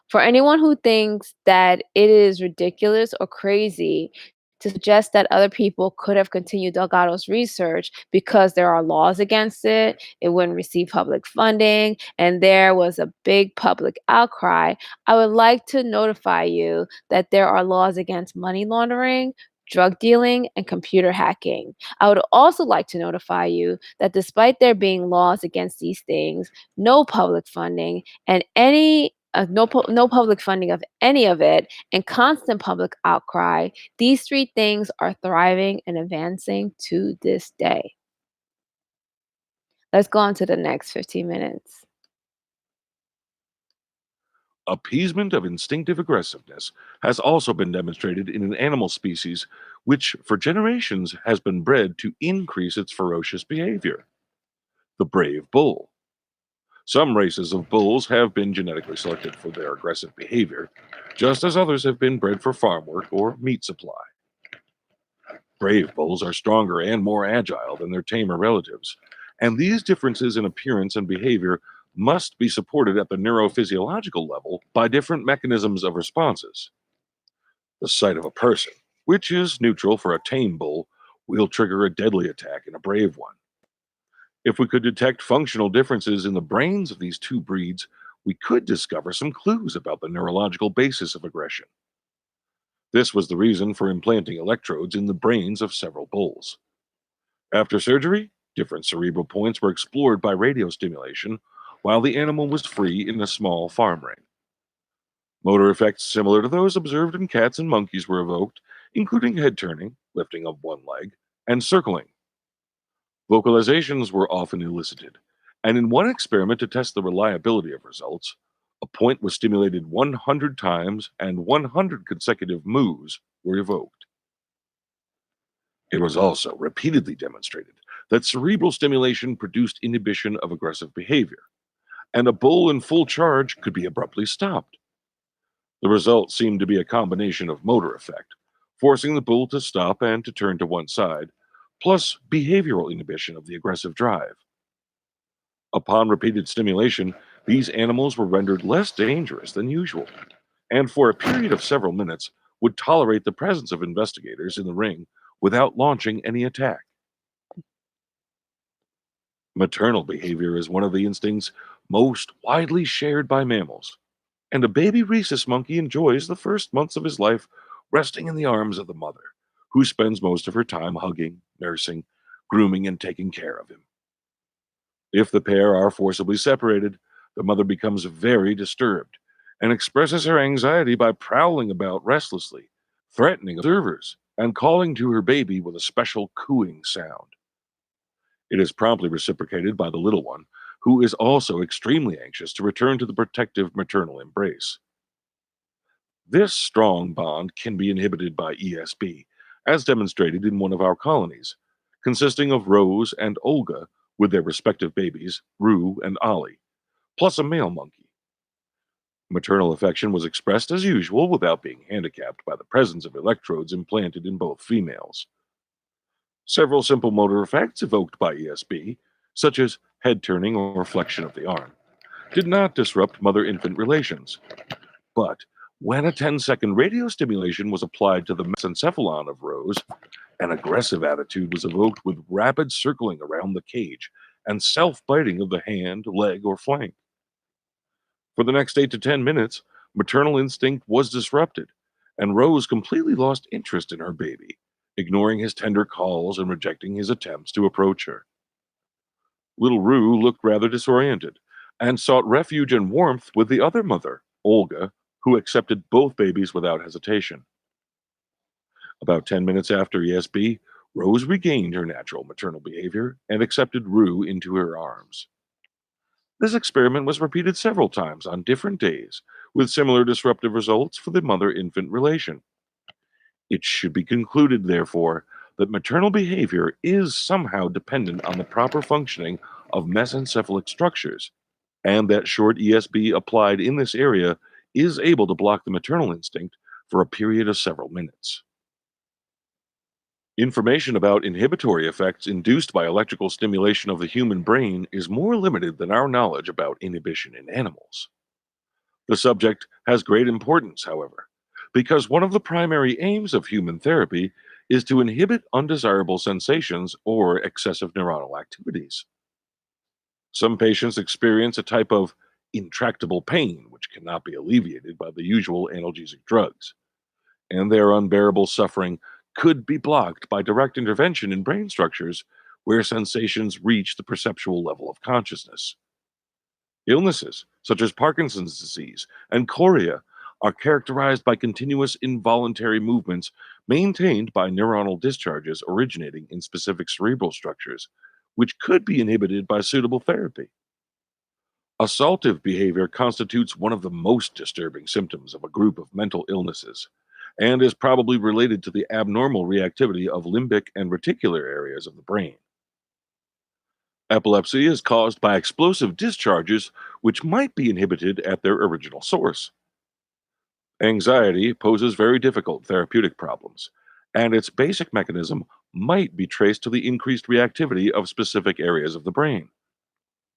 For anyone who thinks that it is ridiculous or crazy to suggest that other people could have continued Delgado's research because there are laws against it, it wouldn't receive public funding, and there was a big public outcry, I would like to notify you that there are laws against money laundering, drug dealing, and computer hacking. I would also like to notify you that despite there being laws against these things, no public funding and no public funding of any of it and constant public outcry, these three things are thriving and advancing to this day. Let's go on to the next 15 minutes. Appeasement of instinctive aggressiveness has also been demonstrated in an animal species which, for generations, has been bred to increase its ferocious behavior: the brave bull. Some races of bulls have been genetically selected for their aggressive behavior, just as others have been bred for farm work or meat supply. Brave bulls are stronger and more agile than their tamer relatives, and these differences in appearance and behavior must be supported at the neurophysiological level by different mechanisms of responses. The sight of a person, which is neutral for a tame bull, will trigger a deadly attack in a brave one. If we could detect functional differences in the brains of these two breeds, we could discover some clues about the neurological basis of aggression. This was the reason for implanting electrodes in the brains of several bulls. After surgery, different cerebral points were explored by radio stimulation while the animal was free in a small farm ring. Motor effects similar to those observed in cats and monkeys were evoked, including head turning, lifting of one leg, and circling. Vocalizations were often elicited, and in one experiment to test the reliability of results, a point was stimulated 100 times and 100 consecutive moos were evoked. It was also repeatedly demonstrated that cerebral stimulation produced inhibition of aggressive behavior, and a bull in full charge could be abruptly stopped. The result seemed to be a combination of motor effect, forcing the bull to stop and to turn to one side, plus behavioral inhibition of the aggressive drive. Upon repeated stimulation, these animals were rendered less dangerous than usual, and for a period of several minutes would tolerate the presence of investigators in the ring without launching any attack. Maternal behavior is one of the instincts most widely shared by mammals, and a baby rhesus monkey enjoys the first months of his life resting in the arms of the mother, who spends most of her time hugging, nursing, grooming, and taking care of him. If the pair are forcibly separated, the mother becomes very disturbed and expresses her anxiety by prowling about restlessly, threatening observers, and calling to her baby with a special cooing sound. It is promptly reciprocated by the little one, who is also extremely anxious to return to the protective maternal embrace. This strong bond can be inhibited by ESB, as demonstrated in one of our colonies, consisting of Rose and Olga with their respective babies, Rue and Ollie, plus a male monkey. Maternal affection was expressed as usual without being handicapped by the presence of electrodes implanted in both females. Several simple motor effects evoked by ESB, such as head turning or flexion of the arm, did not disrupt mother infant relations. But When a 10-second radio stimulation was applied to the mesencephalon of Rose, an aggressive attitude was evoked with rapid circling around the cage and self-biting of the hand, leg, or flank. For the next 8 to 10 minutes, maternal instinct was disrupted, and Rose completely lost interest in her baby, ignoring his tender calls and rejecting his attempts to approach her. Little Rue looked rather disoriented and sought refuge and warmth with the other mother, Olga, who accepted both babies without hesitation. About 10 minutes after ESB, Rose regained her natural maternal behavior and accepted Rue into her arms. This experiment was repeated several times on different days, with similar disruptive results for the mother infant relation. It should be concluded, therefore, that maternal behavior is somehow dependent on the proper functioning of mesencephalic structures, and that short ESB applied in this area is able to block the maternal instinct for a period of several minutes. Information about inhibitory effects induced by electrical stimulation of the human brain is more limited than our knowledge about inhibition in animals. The subject has great importance, however, because one of the primary aims of human therapy is to inhibit undesirable sensations or excessive neuronal activities. Some patients experience a type of intractable pain which cannot be alleviated by the usual analgesic drugs, and their unbearable suffering could be blocked by direct intervention in brain structures where sensations reach the perceptual level of consciousness. Illnesses such as Parkinson's disease and chorea are characterized by continuous involuntary movements maintained by neuronal discharges originating in specific cerebral structures, which could be inhibited by suitable therapy. Assaultive behavior constitutes one of the most disturbing symptoms of a group of mental illnesses and is probably related to the abnormal reactivity of limbic and reticular areas of the brain. Epilepsy is caused by explosive discharges which might be inhibited at their original source. Anxiety poses very difficult therapeutic problems, and its basic mechanism might be traced to the increased reactivity of specific areas of the brain.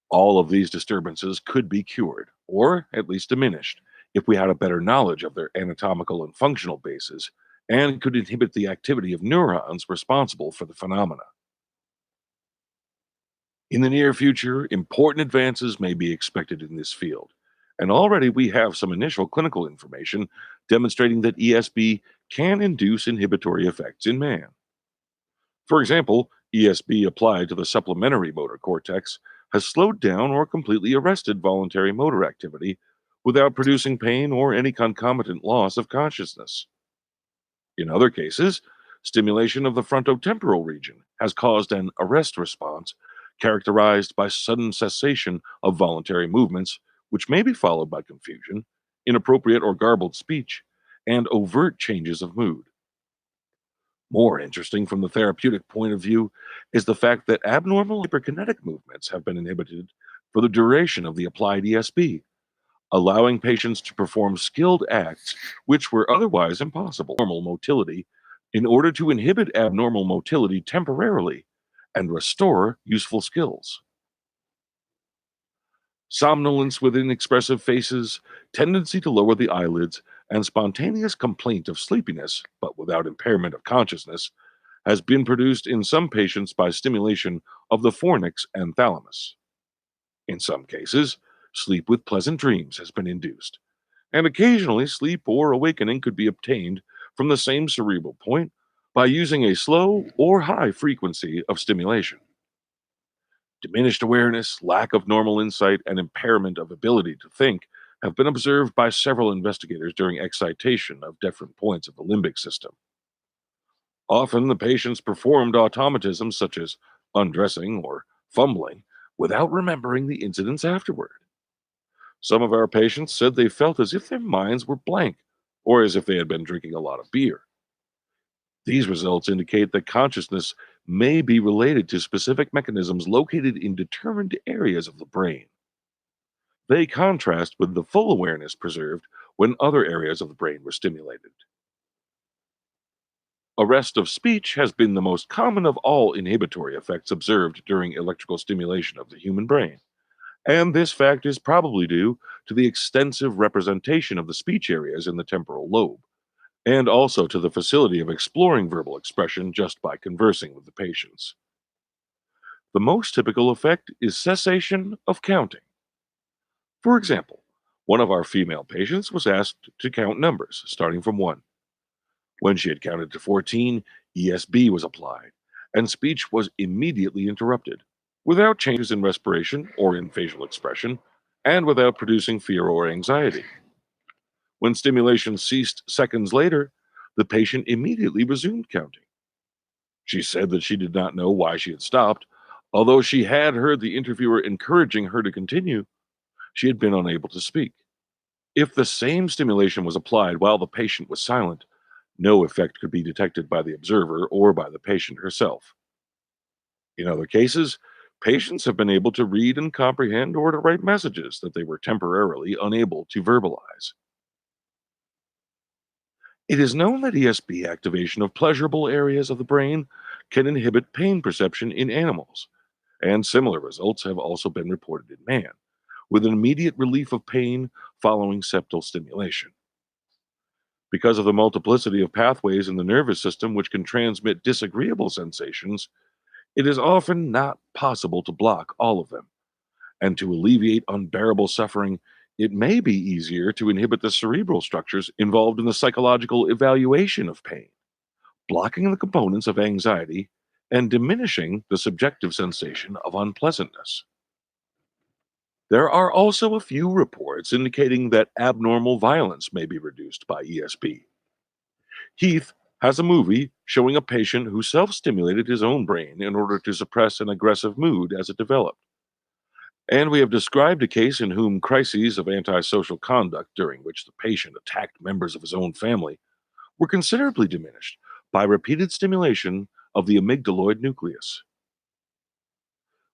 All of these disturbances could be cured, or at least diminished, if we had a better knowledge of their anatomical and functional bases and could inhibit the activity of neurons responsible for the phenomena. In the near future, important advances may be expected in this field, and already we have some initial clinical information demonstrating that ESB can induce inhibitory effects in man. For example, ESB applied to the supplementary motor cortex has slowed down or completely arrested voluntary motor activity without producing pain or any concomitant loss of consciousness. In other cases, stimulation of the frontotemporal region has caused an arrest response characterized by sudden cessation of voluntary movements, which may be followed by confusion, inappropriate or garbled speech, and overt changes of mood. More interesting from the therapeutic point of view is the fact that abnormal hyperkinetic movements have been inhibited for the duration of the applied ESB, allowing patients to perform skilled acts which were otherwise impossible. Normal motility in order to inhibit abnormal motility temporarily and restore useful skills. Somnolence with inexpressive faces, tendency to lower the eyelids, and spontaneous complaint of sleepiness, but without impairment of consciousness, has been produced in some patients by stimulation of the fornix and thalamus. In some cases, sleep with pleasant dreams has been induced, and occasionally sleep or awakening could be obtained from the same cerebral point by using a slow or high frequency of stimulation. Diminished awareness, lack of normal insight, and impairment of ability to think have been observed by several investigators during excitation of different points of the limbic system. Often, the patients performed automatisms such as undressing or fumbling without remembering the incidents afterward. Some of our patients said they felt as if their minds were blank or as if they had been drinking a lot of beer. These results indicate that consciousness may be related to specific mechanisms located in determined areas of the brain. They contrast with the full awareness preserved when other areas of the brain were stimulated. Arrest of speech has been the most common of all inhibitory effects observed during electrical stimulation of the human brain, And this fact is probably due to the extensive representation of the speech areas in the temporal lobe, and also to the facility of exploring verbal expression just by conversing with the patients. The most typical effect is cessation of counting. For example, one of our female patients was asked to count numbers, starting from 1. When she had counted to 14, ESB was applied, and speech was immediately interrupted, without changes in respiration or in facial expression, and without producing fear or anxiety. When stimulation ceased seconds later, the patient immediately resumed counting. She said that she did not know why she had stopped. Although she had heard the interviewer encouraging her to continue, she had been unable to speak. If the same stimulation was applied while the patient was silent, no effect could be detected by the observer or by the patient herself. In other cases, patients have been able to read and comprehend or to write messages that they were temporarily unable to verbalize. It is known that ESB activation of pleasurable areas of the brain can inhibit pain perception in animals, and similar results have also been reported in man, with an immediate relief of pain following septal stimulation. Because of the multiplicity of pathways in the nervous system which can transmit disagreeable sensations, it is often not possible to block all of them. And to alleviate unbearable suffering, it may be easier to inhibit the cerebral structures involved in the psychological evaluation of pain, blocking the components of anxiety and diminishing the subjective sensation of unpleasantness. There are also a few reports indicating that abnormal violence may be reduced by ESP. Heath has a movie showing a patient who self stimulated his own brain in order to suppress an aggressive mood as it developed. And we have described a case in whom crises of antisocial conduct, during which the patient attacked members of his own family, were considerably diminished by repeated stimulation of the amygdaloid nucleus.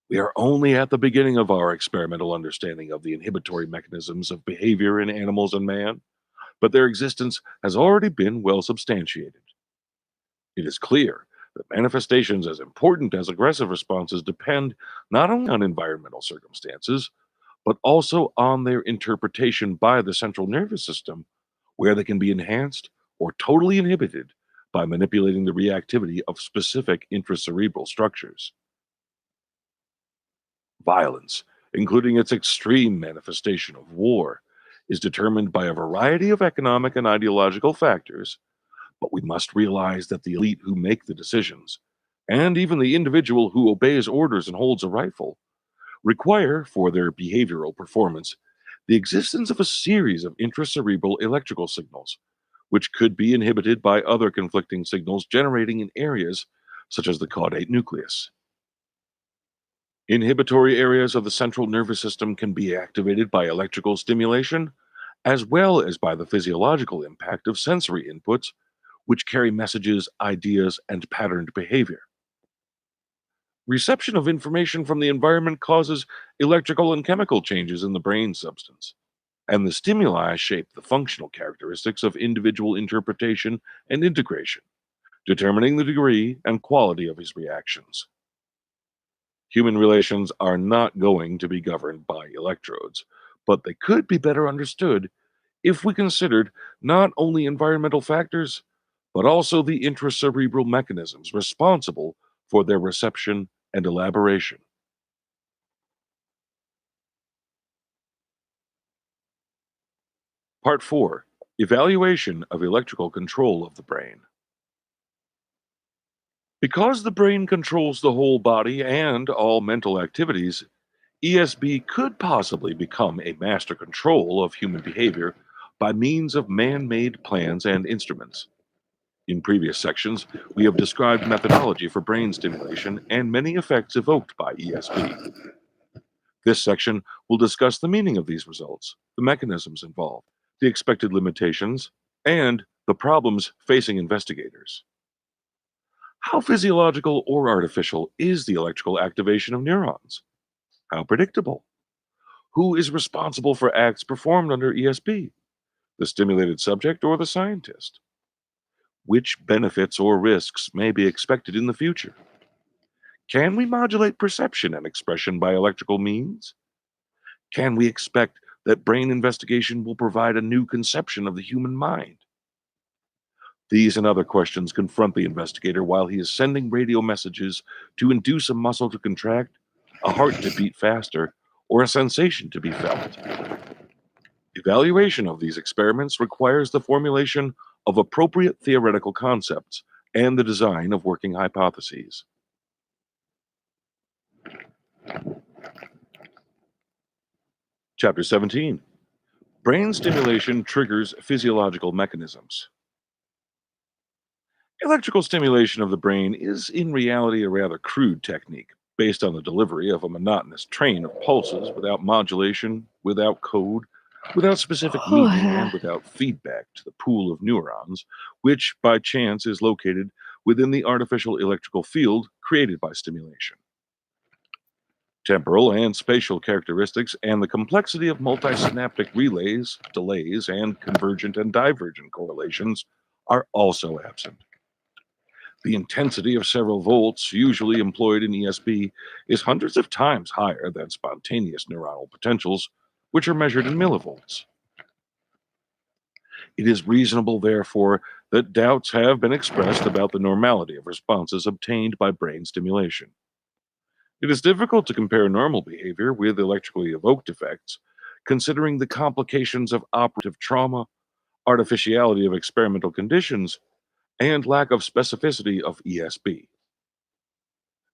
We are only at the beginning of our experimental understanding of the inhibitory mechanisms of behavior in animals and man, but their existence has already been well substantiated. It is clear that manifestations as important as aggressive responses depend not only on environmental circumstances, but also on their interpretation by the central nervous system, where they can be enhanced or totally inhibited by manipulating the reactivity of specific intracerebral structures. Violence, including its extreme manifestation of war, is determined by a variety of economic and ideological factors, but we must realize that the elite who make the decisions, and even the individual who obeys orders and holds a rifle, require for their behavioral performance the existence of a series of intracerebral electrical signals, which could be inhibited by other conflicting signals generating in areas such as the caudate nucleus. Inhibitory areas of the central nervous system can be activated by electrical stimulation, as well as by the physiological impact of sensory inputs, which carry messages, ideas, and patterned behavior. Reception of information from the environment causes electrical and chemical changes in the brain substance, and the stimuli shape the functional characteristics of individual interpretation and integration, determining the degree and quality of his reactions. Human relations are not going to be governed by electrodes, but they could be better understood if we considered not only environmental factors, but also the intracerebral mechanisms responsible for their reception and elaboration. Part 4: Evaluation of electrical control of the brain. Because the brain controls the whole body and all mental activities, ESB could possibly become a master control of human behavior by means of man made plans and instruments. In previous sections, we have described methodology for brain stimulation and many effects evoked by ESB. This section will discuss the meaning of these results, the mechanisms involved, the expected limitations, and the problems facing investigators. How physiological or artificial is the electrical activation of neurons? How predictable? Who is responsible for acts performed under ESB? The stimulated subject or the scientist? Which benefits or risks may be expected in the future? Can we modulate perception and expression by electrical means? Can we expect that brain investigation will provide a new conception of the human mind? These and other questions confront the investigator while he is sending radio messages to induce a muscle to contract, a heart to beat faster, or a sensation to be felt. Evaluation of these experiments requires the formulation of appropriate theoretical concepts and the design of working hypotheses. Chapter 17. Brain stimulation triggers physiological mechanisms. Electrical stimulation of the brain is in reality a rather crude technique based on the delivery of a monotonous train of pulses without modulation, without code, without specific meaning, and without feedback to the pool of neurons, which by chance is located within the artificial electrical field created by stimulation. Temporal and spatial characteristics and the complexity of multisynaptic relays, delays, and convergent and divergent correlations are also absent. The intensity of several volts usually employed in ESP is hundreds of times higher than spontaneous neuronal potentials, which are measured in millivolts. It is reasonable, therefore, that doubts have been expressed about the normality of responses obtained by brain stimulation. It is difficult to compare normal behavior with electrically evoked effects, considering the complications of operative trauma, artificiality of experimental conditions, and lack of specificity of ESP.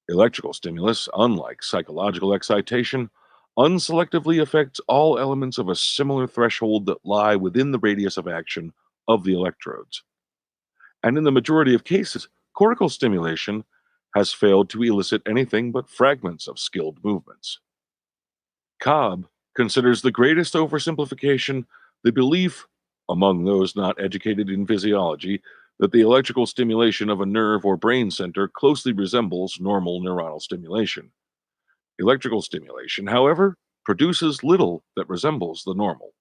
Electrical stimulus, unlike psychological excitation, unselectively affects all elements of a similar threshold that lie within the radius of action of the electrodes. And in the majority of cases, cortical stimulation has failed to elicit anything but fragments of skilled movements. Cobb considers the greatest oversimplification the belief, among those not educated in physiology, that the electrical stimulation of a nerve or brain center closely resembles normal neuronal stimulation. Electrical stimulation, however, produces little that resembles the normal.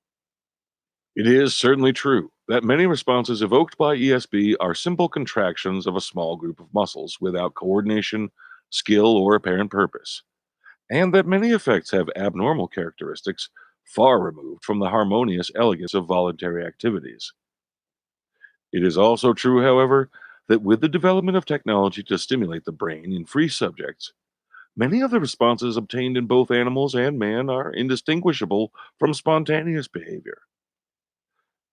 It is certainly true that many responses evoked by ESB are simple contractions of a small group of muscles without coordination, skill, or apparent purpose, and that many effects have abnormal characteristics far removed from the harmonious elegance of voluntary activities. It is also true, however, that with the development of technology to stimulate the brain in free subjects, many of the responses obtained in both animals and man are indistinguishable from spontaneous behavior.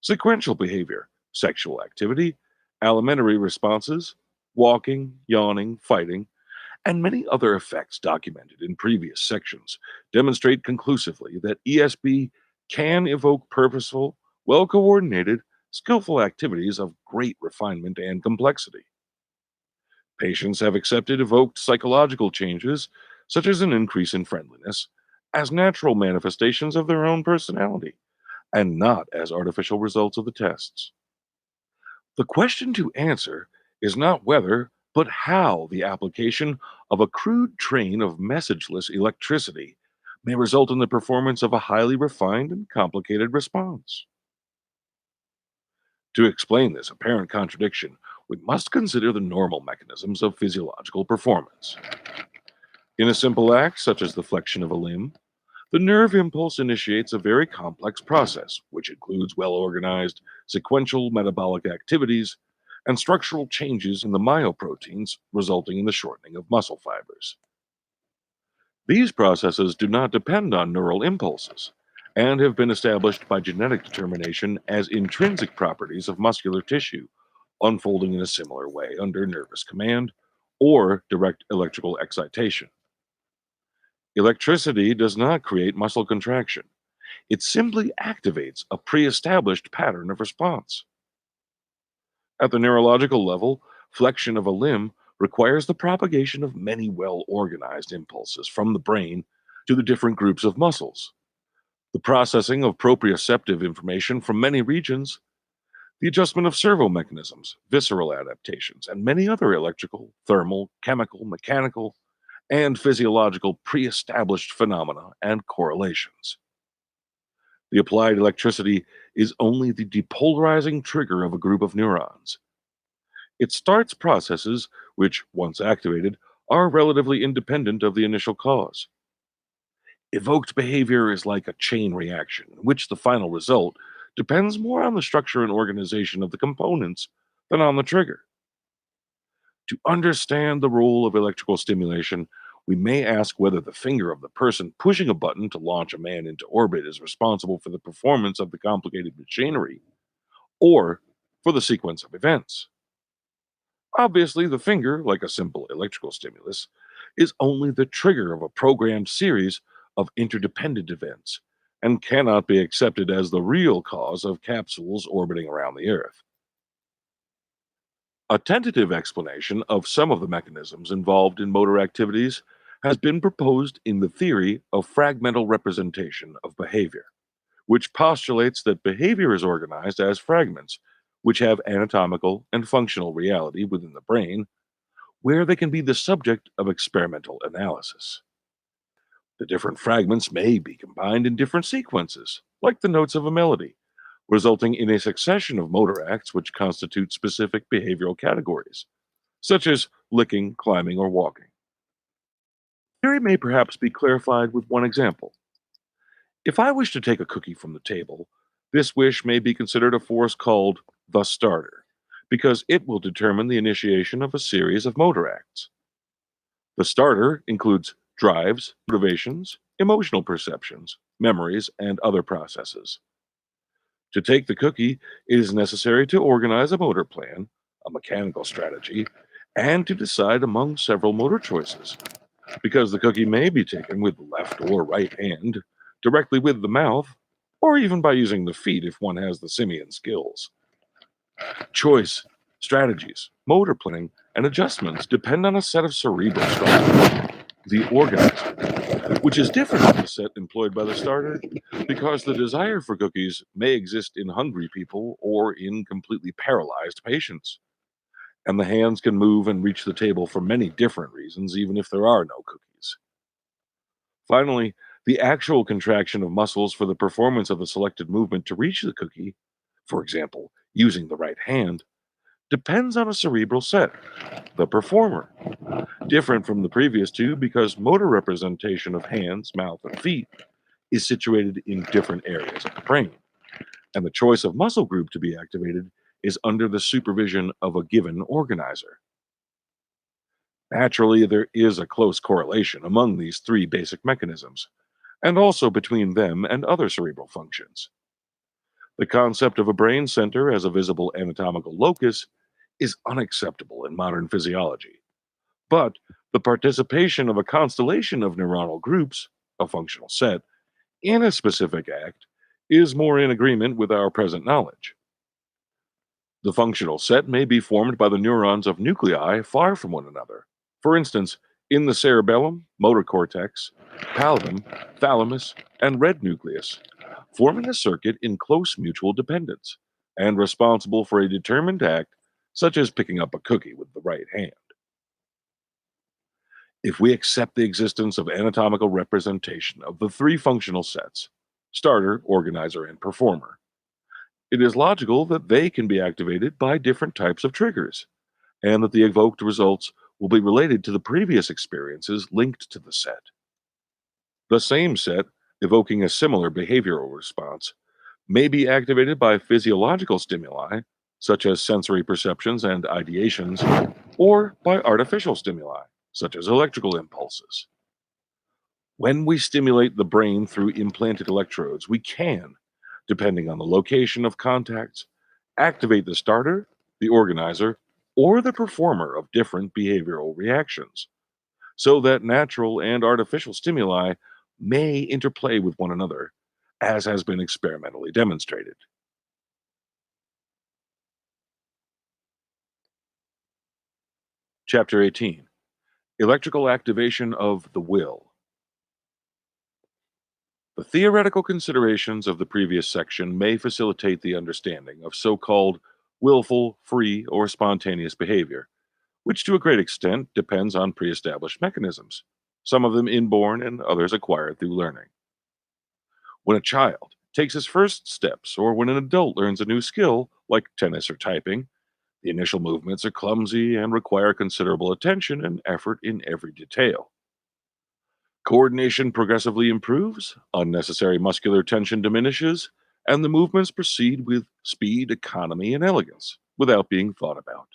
Sequential behavior, sexual activity, alimentary responses, walking, yawning, fighting, and many other effects documented in previous sections demonstrate conclusively that ESB can evoke purposeful, well coordinated, skillful activities of great refinement and complexity. Patients have accepted evoked psychological changes, such as an increase in friendliness, as natural manifestations of their own personality, and not as artificial results of the tests. The question to answer is not whether, but how the application of a crude train of messageless electricity may result in the performance of a highly refined and complicated response. To explain this apparent contradiction, we must consider the normal mechanisms of physiological performance. In a simple act, such as the flexion of a limb, the nerve impulse initiates a very complex process, which includes well organized, sequential metabolic activities and structural changes in the myoproteins, resulting in the shortening of muscle fibers. These processes do not depend on neural impulses and have been established by genetic determination as intrinsic properties of muscular tissue, unfolding in a similar way under nervous command or direct electrical excitation. Electricity does not create muscle contraction. It simply activates a pre-established pattern of response. At the neurological level, flexion of a limb requires the propagation of many well-organized impulses from the brain to the different groups of muscles, the processing of proprioceptive information from many regions, the adjustment of servo mechanisms, visceral adaptations, and many other electrical, thermal, chemical, mechanical, and physiological pre-established phenomena and correlations. The applied electricity is only the depolarizing trigger of a group of neurons. It starts processes which, once activated, are relatively independent of the initial cause. Evoked behavior is like a chain reaction, in which the final result depends more on the structure and organization of the components than on the trigger. To understand the role of electrical stimulation, we may ask whether the finger of the person pushing a button to launch a man into orbit is responsible for the performance of the complicated machinery or for the sequence of events. Obviously, the finger, like a simple electrical stimulus, is only the trigger of a programmed series of interdependent events and cannot be accepted as the real cause of capsules orbiting around the Earth. A tentative explanation of some of the mechanisms involved in motor activities has been proposed in the theory of fragmental representation of behavior, which postulates that behavior is organized as fragments which have anatomical and functional reality within the brain, where they can be the subject of experimental analysis. The different fragments may be combined in different sequences, like the notes of a melody, resulting in a succession of motor acts which constitute specific behavioral categories, such as licking, climbing, or walking. Theory may perhaps be clarified with one example. If I wish to take a cookie from the table, this wish may be considered a force called the starter, because it will determine the initiation of a series of motor acts. The starter includes drives, motivations, emotional perceptions, memories, and other processes. To take the cookie, it is necessary to organize a motor plan, a mechanical strategy, and to decide among several motor choices, because the cookie may be taken with the left or right hand, directly with the mouth, or even by using the feet if one has the simian skills. Choice, strategies, motor planning, and adjustments depend on a set of cerebral structures, the organizer, which is different from the set employed by the starter because the desire for cookies may exist in hungry people or in completely paralyzed patients. And the hands can move and reach the table for many different reasons, even if there are no cookies. Finally, the actual contraction of muscles for the performance of the selected movement to reach the cookie, for example, using the right hand, depends on a cerebral set, the performer, different from the previous two because motor representation of hands, mouth, and feet is situated in different areas of the brain, and the choice of muscle group to be activated is under the supervision of a given organizer. Naturally, there is a close correlation among these three basic mechanisms, and also between them and other cerebral functions. The concept of a brain center as a visible anatomical locus is unacceptable in modern physiology, but the participation of a constellation of neuronal groups, a functional set, in a specific act is more in agreement with our present knowledge. The functional set may be formed by the neurons of nuclei far from one another. For instance, in the cerebellum, motor cortex, pallidum, thalamus, and red nucleus, forming a circuit in close mutual dependence and responsible for a determined act, such as picking up a cookie with the right hand. If we accept the existence of anatomical representation of the three functional sets, starter, organizer, and performer, it is logical that they can be activated by different types of triggers, and that the evoked results will be related to the previous experiences linked to the set. The same set, evoking a similar behavioral response, may be activated by physiological stimuli, such as sensory perceptions and ideations, or by artificial stimuli, such as electrical impulses. When we stimulate the brain through implanted electrodes, we can, depending on the location of contacts, activate the starter, the organizer, or the performer of different behavioral reactions, so that natural and artificial stimuli may interplay with one another, as has been experimentally demonstrated. Chapter 18: Electrical Activation of the Will. The theoretical considerations of the previous section may facilitate the understanding of so called willful, free, or spontaneous behavior, which to a great extent depends on pre established mechanisms, some of them inborn and others acquired through learning. When a child takes his first steps, or when an adult learns a new skill, like tennis or typing, the initial movements are clumsy and require considerable attention and effort in every detail. Coordination progressively improves, unnecessary muscular tension diminishes, and the movements proceed with speed, economy, and elegance without being thought about.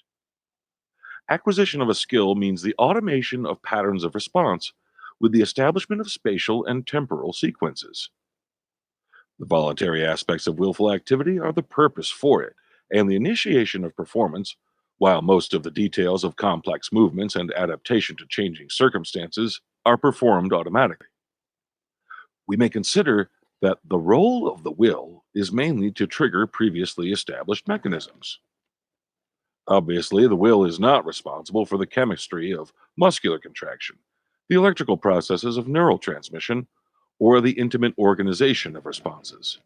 Acquisition of a skill means the automation of patterns of response with the establishment of spatial and temporal sequences. The voluntary aspects of willful activity are the purpose for it, and the initiation of performance, while most of the details of complex movements and adaptation to changing circumstances are performed automatically. We may consider that the role of the will is mainly to trigger previously established mechanisms. Obviously, the will is not responsible for the chemistry of muscular contraction, the electrical processes of neural transmission, or the intimate organization of responses.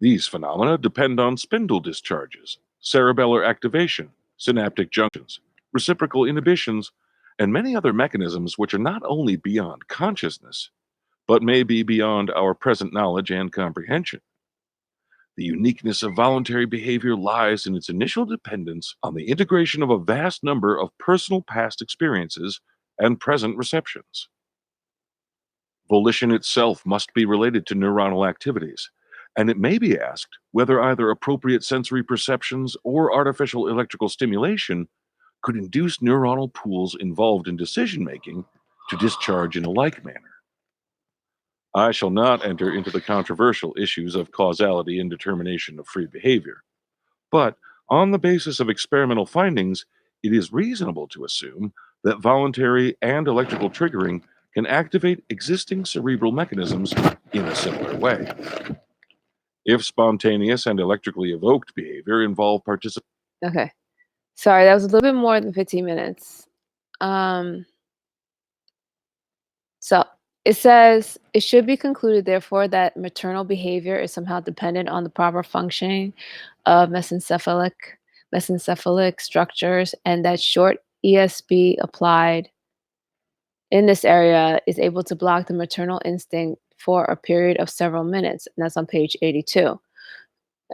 These phenomena depend on spindle discharges, cerebellar activation, synaptic junctions, reciprocal inhibitions, and many other mechanisms which are not only beyond consciousness, but may be beyond our present knowledge and comprehension. The uniqueness of voluntary behavior lies in its initial dependence on the integration of a vast number of personal past experiences and present receptions. Volition itself must be related to neuronal activities, and it may be asked whether either appropriate sensory perceptions or artificial electrical stimulation could induce neuronal pools involved in decision making to discharge in a like manner. I shall not enter into the controversial issues of causality and determination of free behavior, but on the basis of experimental findings, it is reasonable to assume that voluntary and electrical triggering can activate existing cerebral mechanisms in a similar way. If spontaneous and electrically evoked behavior involve participation. Okay. Sorry, that was a little bit more than 15 minutes. Um, so it says it should be concluded, therefore, that maternal behavior is somehow dependent on the proper functioning of mesencephalic structures, and that short ESP applied in this area is able to block the maternal instinct for a period of several minutes. And that's on page 82.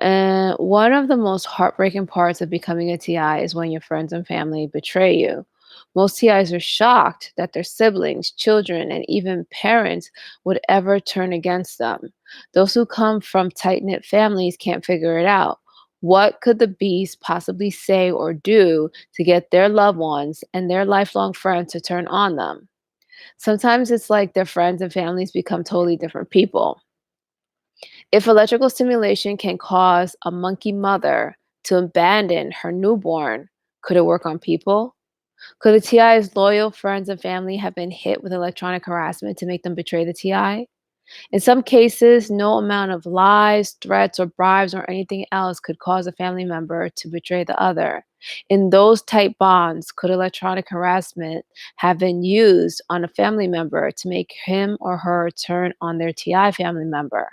And one of the most heartbreaking parts of becoming a TI is when your friends and family betray you. Most TIs are shocked that their siblings, children, and even parents would ever turn against them. Those who come from tight knit families can't figure it out. What could the beast possibly say or do to get their loved ones and their lifelong friends to turn on them? Sometimes it's like their friends and families become totally different people. If electrical stimulation can cause a monkey mother to abandon her newborn, could it work on people? Could the TI's loyal friends and family have been hit with electronic harassment to make them betray the TI? In some cases, no amount of lies, threats, or bribes or anything else could cause a family member to betray the other. In those tight bonds, could electronic harassment have been used on a family member to make him or her turn on their TI family member?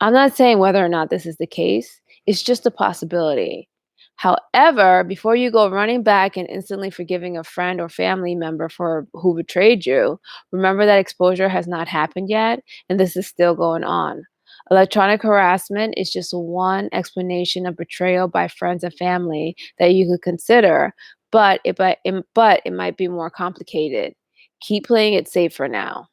I'm not saying whether or not this is the case, it's just a possibility. However, before you go running back and instantly forgiving a friend or family member for who betrayed you, remember that exposure has not happened yet and this is still going on. Electronic harassment is just one explanation of betrayal by friends and family that you could consider, but it might be more complicated. Keep playing it safe for now.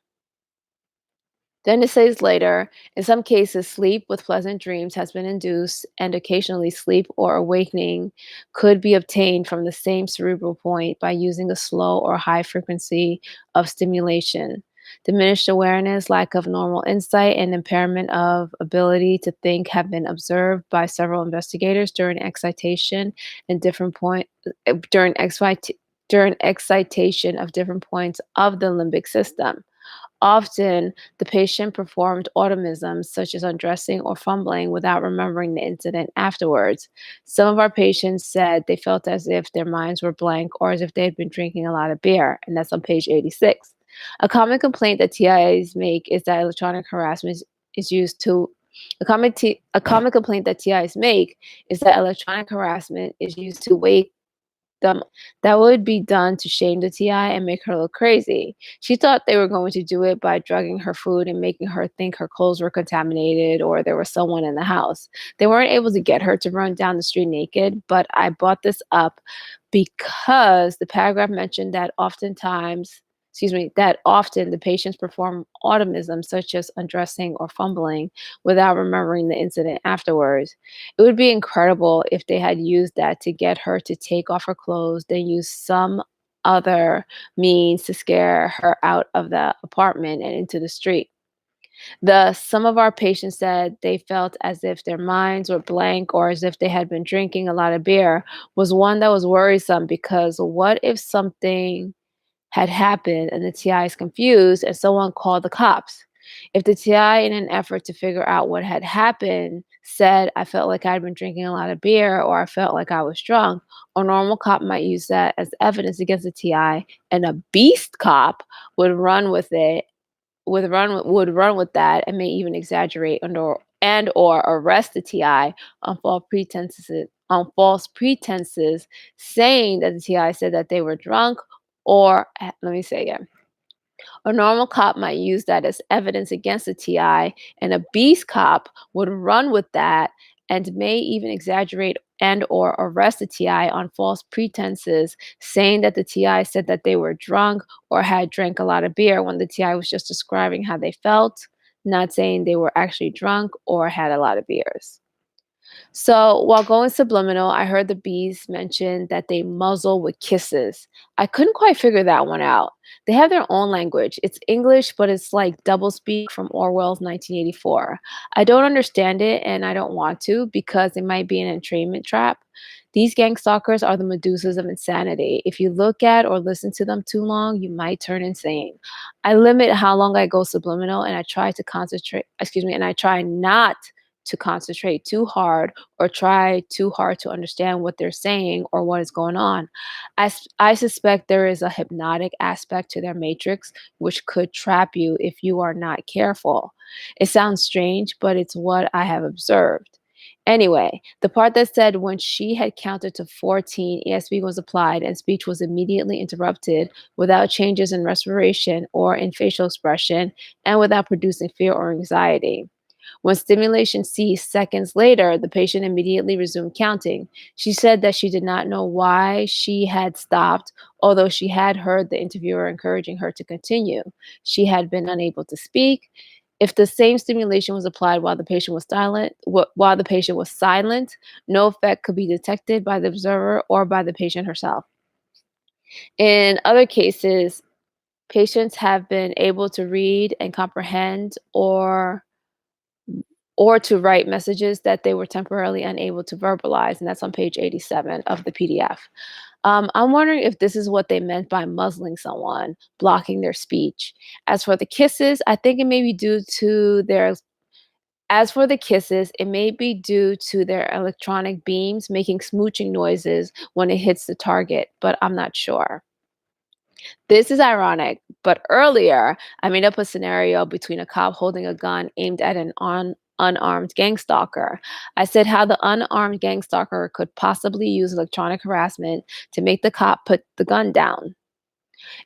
Then it says later, in some cases, sleep with pleasant dreams has been induced, and occasionally sleep or awakening could be obtained from the same cerebral point by using a slow or high frequency of stimulation. Diminished awareness, lack of normal insight, and impairment of ability to think have been observed by several investigators during excitation and different point during during excitation of different points of the limbic system. Often, the patient performed automisms such as undressing or fumbling without remembering the incident afterwards. Some of our patients said they felt as if their minds were blank or as if they had been drinking a lot of beer, and that's on page 86. A common complaint that TIs make is that electronic harassment is used to a common complaint that TIs make is that electronic harassment is used to wake them that would be done to shame the TI and make her look crazy. She thought they were going to do it by drugging her food and making her think her clothes were contaminated or there was someone in the house. They weren't able to get her to run down the street naked, but I brought this up because the paragraph mentioned that oftentimes that often the patients perform automism such as undressing or fumbling without remembering the incident afterwards. It would be incredible if they had used that to get her to take off her clothes, then use some other means to scare her out of the apartment and into the street. Some of our patients said they felt as if their minds were blank or as if they had been drinking a lot of beer was one that was worrisome because what if something had happened and the TI is confused and someone called the cops? If the TI, in an effort to figure out what had happened, said, I felt like I'd been drinking a lot of beer or I felt like I was drunk, a normal cop might use that as evidence against the TI, and a beast cop would run with it would run with that and may even exaggerate and or arrest the TI on false pretenses, saying that the TI said that they were drunk let me say again. A normal cop might use that as evidence against the TI, and a beast cop would run with that and may even exaggerate and or arrest the TI on false pretenses, saying that the TI said that they were drunk or had drank a lot of beer when the TI was just describing how they felt, not saying they were actually drunk or had a lot of beers. So while going subliminal, I heard the bees mention that they muzzle with kisses. I couldn't quite figure that one out. They have their own language. It's English, but it's like doublespeak from Orwell's 1984. I don't understand it and I don't want to because it might be an entrainment trap. These gang stalkers are the Medusas of insanity. If you look at or listen to them too long, you might turn insane. I limit how long I go subliminal and I try to concentrate, excuse me, and I try not to concentrate too hard or try too hard to understand what they're saying or what is going on. I suspect there is a hypnotic aspect to their matrix, which could trap you if you are not careful. It sounds strange, but it's what I have observed. Anyway, the part that said when she had counted to 14, ESP was applied and speech was immediately interrupted without changes in respiration or in facial expression and without producing fear or anxiety. When stimulation ceased seconds later, the patient immediately resumed counting. She said that she did not know why she had stopped, although she had heard the interviewer encouraging her to continue. She had been unable to speak. If the same stimulation was applied while the patient was silent, no effect could be detected by the observer or by the patient herself. In other cases, patients have been able to read and comprehend or to write messages that they were temporarily unable to verbalize. And that's on page 87 of the PDF. I'm wondering if this is what they meant by muzzling someone, blocking their speech. As for the kisses, I think it may be due to their as for the kisses, it may be due to their electronic beams making smooching noises when it hits the target, but I'm not sure. This is ironic, but earlier I made up a scenario between a cop holding a gun aimed at an unarmed gang stalker. I said how the unarmed gang stalker could possibly use electronic harassment to make the cop put the gun down.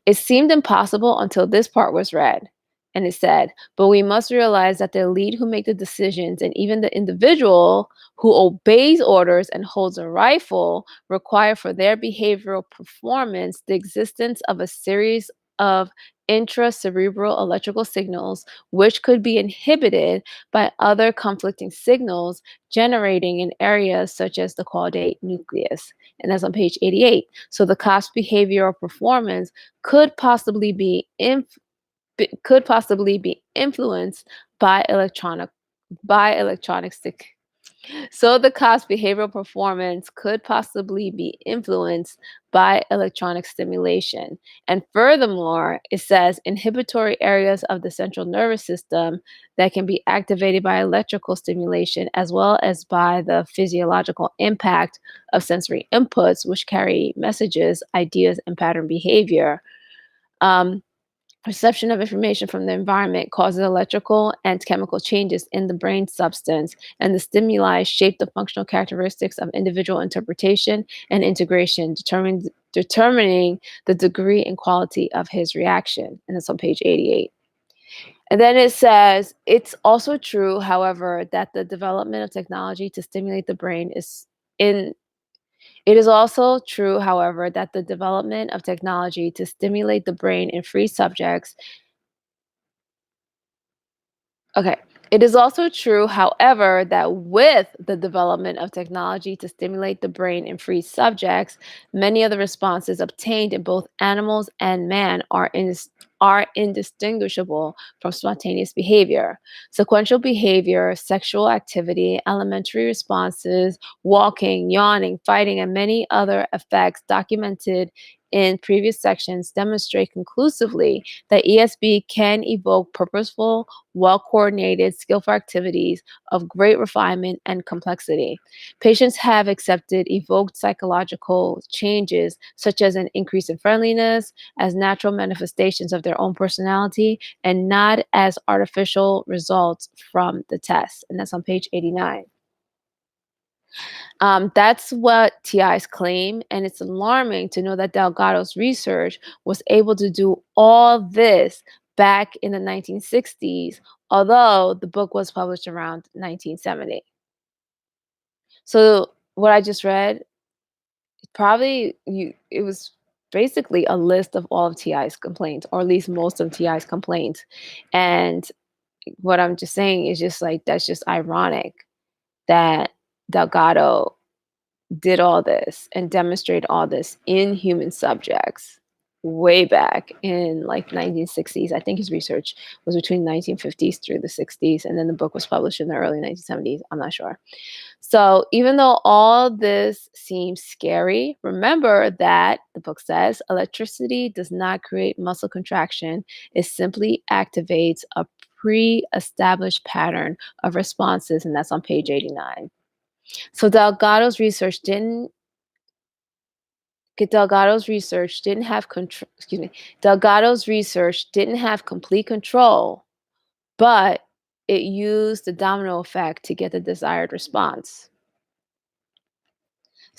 It seemed impossible until this part was read. And it said, but we must realize that the elite who make the decisions and even the individual who obeys orders and holds a rifle require for their behavioral performance the existence of a series of intracerebral electrical signals which could be inhibited by other conflicting signals generating in areas such as the caudate nucleus. And that's on page 88. So the cop's behavioral performance could possibly be influenced by electronic stick. So the cop's behavioral performance could possibly be influenced by electronic stimulation. And furthermore, it says inhibitory areas of the central nervous system that can be activated by electrical stimulation as well as by the physiological impact of sensory inputs, which carry messages, ideas, and pattern behavior. Um, Perception of information from the environment causes electrical and chemical changes in the brain substance, and the stimuli shape the functional characteristics of individual interpretation and integration, determining the degree and quality of his reaction. And that's on page 88. And then it says, it's also true, however, that the development of technology to stimulate the brain in It is also true, however, that the development of technology to stimulate the brain in free subjects. Okay. It is also true, however, that with the development of technology to stimulate the brain in free subjects, many of the responses obtained in both animals and man are indistinguishable from spontaneous behavior. Sequential behavior, sexual activity, elementary responses, walking, yawning, fighting, and many other effects documented in previous sections demonstrate conclusively that ESB can evoke purposeful, well coordinated, skillful activities of great refinement and complexity. Patients have accepted evoked psychological changes, such as an increase in friendliness, as natural manifestations of their own personality and not as artificial results from the test. And that's on page 89. That's what TIs claim, and it's alarming to know that Delgado's research was able to do all this back in the 1960s, although the book was published around 1970. So what I just read, it was basically a list of all of TI's complaints, or at least most of TI's complaints. And what I'm just saying is just like that's just ironic that Delgado did all this and demonstrate all this in human subjects way back in like 1960s. I think his research was between 1950s through the 60s, and then the book was published in the early 1970s. I'm not sure. So even though all this seems scary, remember that the book says electricity does not create muscle contraction. It simply activates a pre-established pattern of responses, and that's on page 89. So Delgado's research didn't have control. Excuse me. Delgado's research didn't have complete control, but it used the domino effect to get the desired response.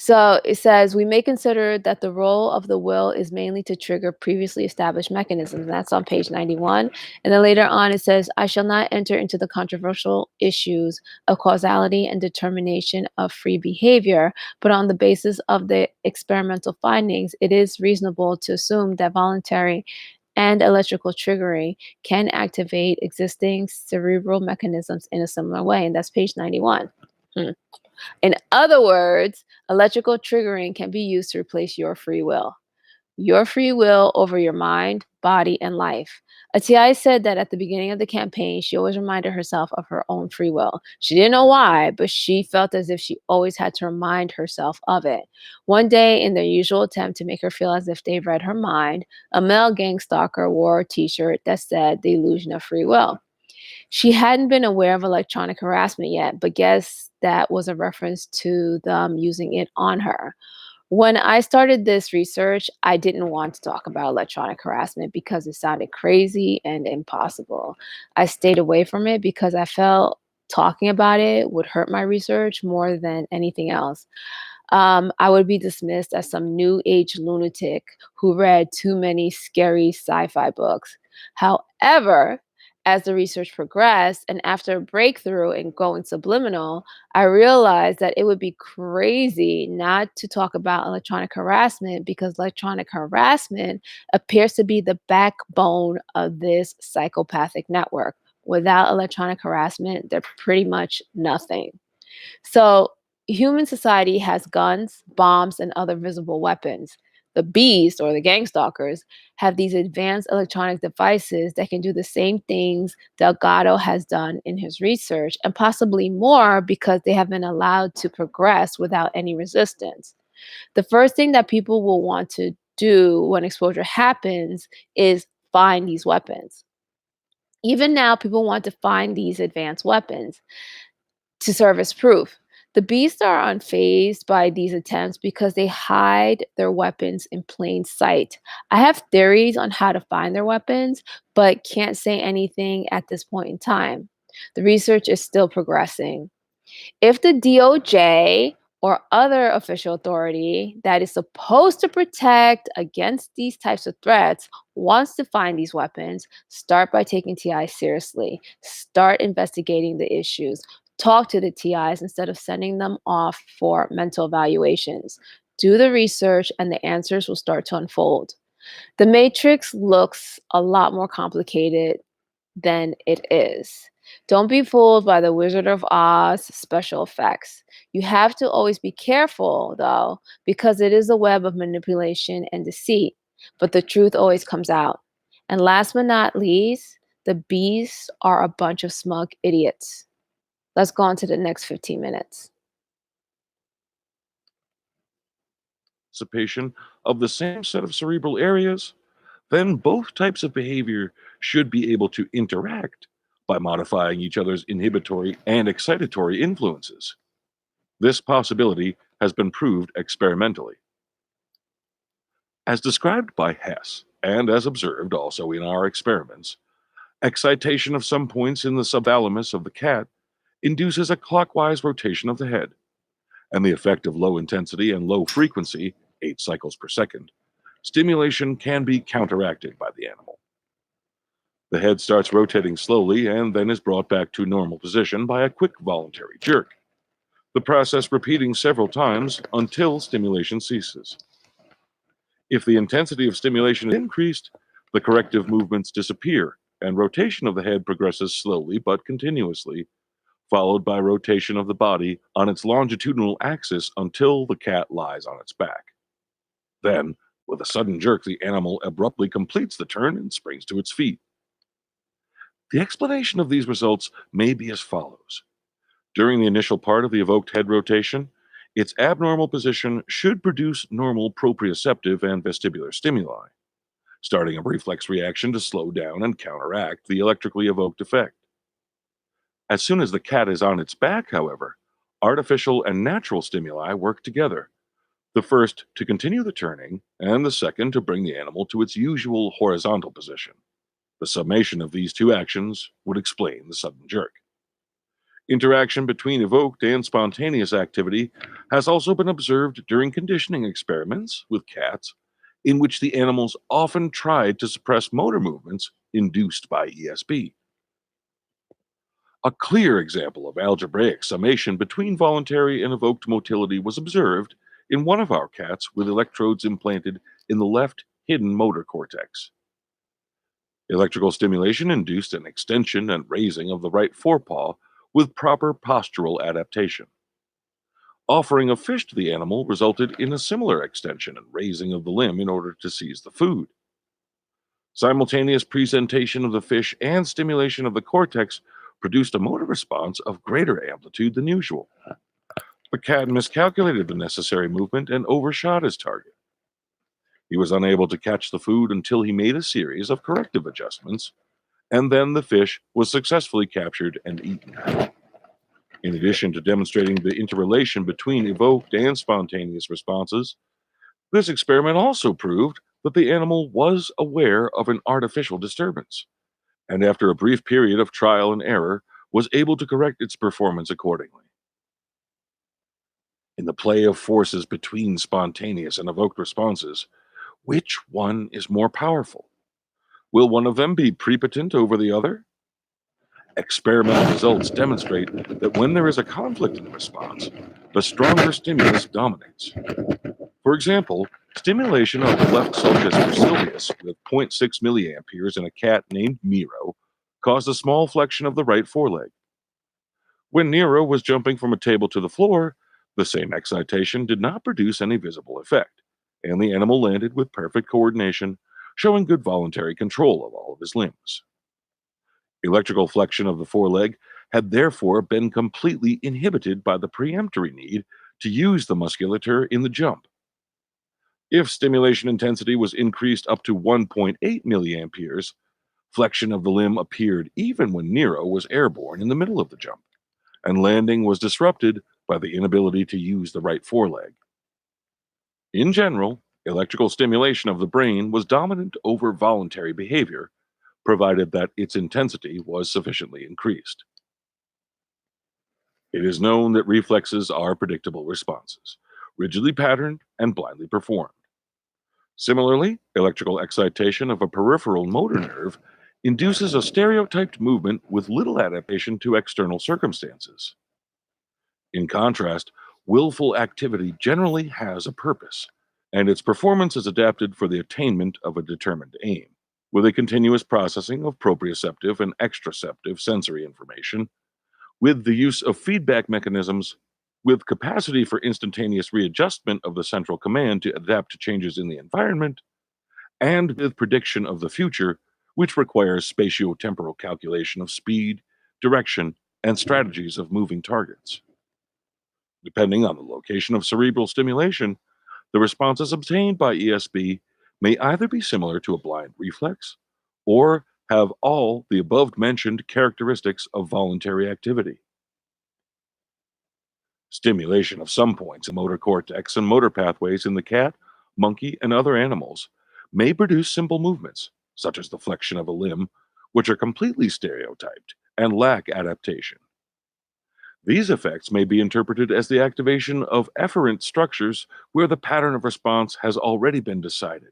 So it says we may consider that the role of the will is mainly to trigger previously established mechanisms. And that's on page 91. And then later on, it says, I shall not enter into the controversial issues of causality and determination of free behavior, but on the basis of the experimental findings, it is reasonable to assume that voluntary and electrical triggering can activate existing cerebral mechanisms in a similar way. And that's page 91. In other words, electrical triggering can be used to replace your free will over your mind, body, and life. Atiai said that at the beginning of the campaign, she always reminded herself of her own free will. She didn't know why, but she felt as if she always had to remind herself of it. One day, in their usual attempt to make her feel as if they read her mind, a male gang stalker wore a t-shirt that said the illusion of free will. She hadn't been aware of electronic harassment yet, but guessed that was a reference to them using it on her. When I started this research, I didn't want to talk about electronic harassment because it sounded crazy and impossible. I stayed away from it because I felt talking about it would hurt my research more than anything else. I would be dismissed as some new age lunatic who read too many scary sci fi books. However, as the research progressed and after a breakthrough in going subliminal, I realized that it would be crazy not to talk about electronic harassment because electronic harassment appears to be the backbone of this psychopathic network. Without electronic harassment, they're pretty much nothing. So, human society has guns, bombs, and other visible weapons. The beast or the gang stalkers have these advanced electronic devices that can do the same things Delgado has done in his research, and possibly more because they have been allowed to progress without any resistance. The first thing that people will want to do when exposure happens is find these weapons. Even now, people want to find these advanced weapons to serve as proof. The beasts are unfazed by these attempts because they hide their weapons in plain sight. I have theories on how to find their weapons, but can't say anything at this point in time. The research is still progressing. If the DOJ or other official authority that is supposed to protect against these types of threats wants to find these weapons, start by taking TI seriously. Start investigating the issues. Talk to the TIs instead of sending them off for mental evaluations. Do the research, and the answers will start to unfold. The matrix looks a lot more complicated than it is. Don't be fooled by the Wizard of Oz special effects. You have to always be careful, though, because it is a web of manipulation and deceit, but the truth always comes out. And last but not least, the bees are a bunch of smug idiots. Let's go on to the next 15 minutes. Participation of the same set of cerebral areas, then both types of behavior should be able to interact by modifying each other's inhibitory and excitatory influences. This possibility has been proved experimentally. As described by Hess, and as observed also in our experiments, excitation of some points in the subthalamus of the cat induces a clockwise rotation of the head, and the effect of low intensity and low frequency, 8 cycles per second, stimulation can be counteracted by the animal. The head starts rotating slowly and then is brought back to normal position by a quick voluntary jerk, the process repeating several times until stimulation ceases. If the intensity of stimulation is increased, the corrective movements disappear and rotation of the head progresses slowly but continuously, followed by rotation of the body on its longitudinal axis until the cat lies on its back. Then, with a sudden jerk, the animal abruptly completes the turn and springs to its feet. The explanation of these results may be as follows. During the initial part of the evoked head rotation, its abnormal position should produce normal proprioceptive and vestibular stimuli, starting a reflex reaction to slow down and counteract the electrically evoked effect. As soon as the cat is on its back, however, artificial and natural stimuli work together, the first to continue the turning, and the second to bring the animal to its usual horizontal position. The summation of these two actions would explain the sudden jerk. Interaction between evoked and spontaneous activity has also been observed during conditioning experiments with cats, in which the animals often tried to suppress motor movements induced by ESP. A clear example of algebraic summation between voluntary and evoked motility was observed in one of our cats with electrodes implanted in the left hidden motor cortex. Electrical stimulation induced an extension and raising of the right forepaw with proper postural adaptation. Offering a fish to the animal resulted in a similar extension and raising of the limb in order to seize the food. Simultaneous presentation of the fish and stimulation of the cortex produced a motor response of greater amplitude than usual. The cat miscalculated the necessary movement and overshot his target. He was unable to catch the food until he made a series of corrective adjustments, and then the fish was successfully captured and eaten. In addition to demonstrating the interrelation between evoked and spontaneous responses, this experiment also proved that the animal was aware of an artificial disturbance, and after a brief period of trial and error, was able to correct its performance accordingly. In the play of forces between spontaneous and evoked responses, which one is more powerful? Will one of them be prepotent over the other? Experimental results demonstrate that when there is a conflict in the response, the stronger stimulus dominates. For example, stimulation of the left sulcus supercilius with 0.6 milliamperes in a cat named Nero caused a small flexion of the right foreleg. When Nero was jumping from a table to the floor, the same excitation did not produce any visible effect, and the animal landed with perfect coordination, showing good voluntary control of all of his limbs. Electrical flexion of the foreleg had therefore been completely inhibited by the preemptory need to use the musculature in the jump. If stimulation intensity was increased up to 1.8 milliamperes, flexion of the limb appeared even when Nero was airborne in the middle of the jump, and landing was disrupted by the inability to use the right foreleg. In general, electrical stimulation of the brain was dominant over voluntary behavior, provided that its intensity was sufficiently increased. It is known that reflexes are predictable responses, rigidly patterned and blindly performed. Similarly, electrical excitation of a peripheral motor nerve induces a stereotyped movement with little adaptation to external circumstances. In contrast, willful activity generally has a purpose, and its performance is adapted for the attainment of a determined aim. With a continuous processing of proprioceptive and extraceptive sensory information, with the use of feedback mechanisms, with capacity for instantaneous readjustment of the central command to adapt to changes in the environment, and with prediction of the future, which requires spatiotemporal calculation of speed, direction, and strategies of moving targets. Depending on the location of cerebral stimulation, the responses obtained by ESB may either be similar to a blind reflex or have all the above mentioned characteristics of voluntary activity. Stimulation of some points in motor cortex and motor pathways in the cat, monkey, and other animals may produce simple movements, such as the flexion of a limb, which are completely stereotyped and lack adaptation. These effects may be interpreted as the activation of efferent structures where the pattern of response has already been decided.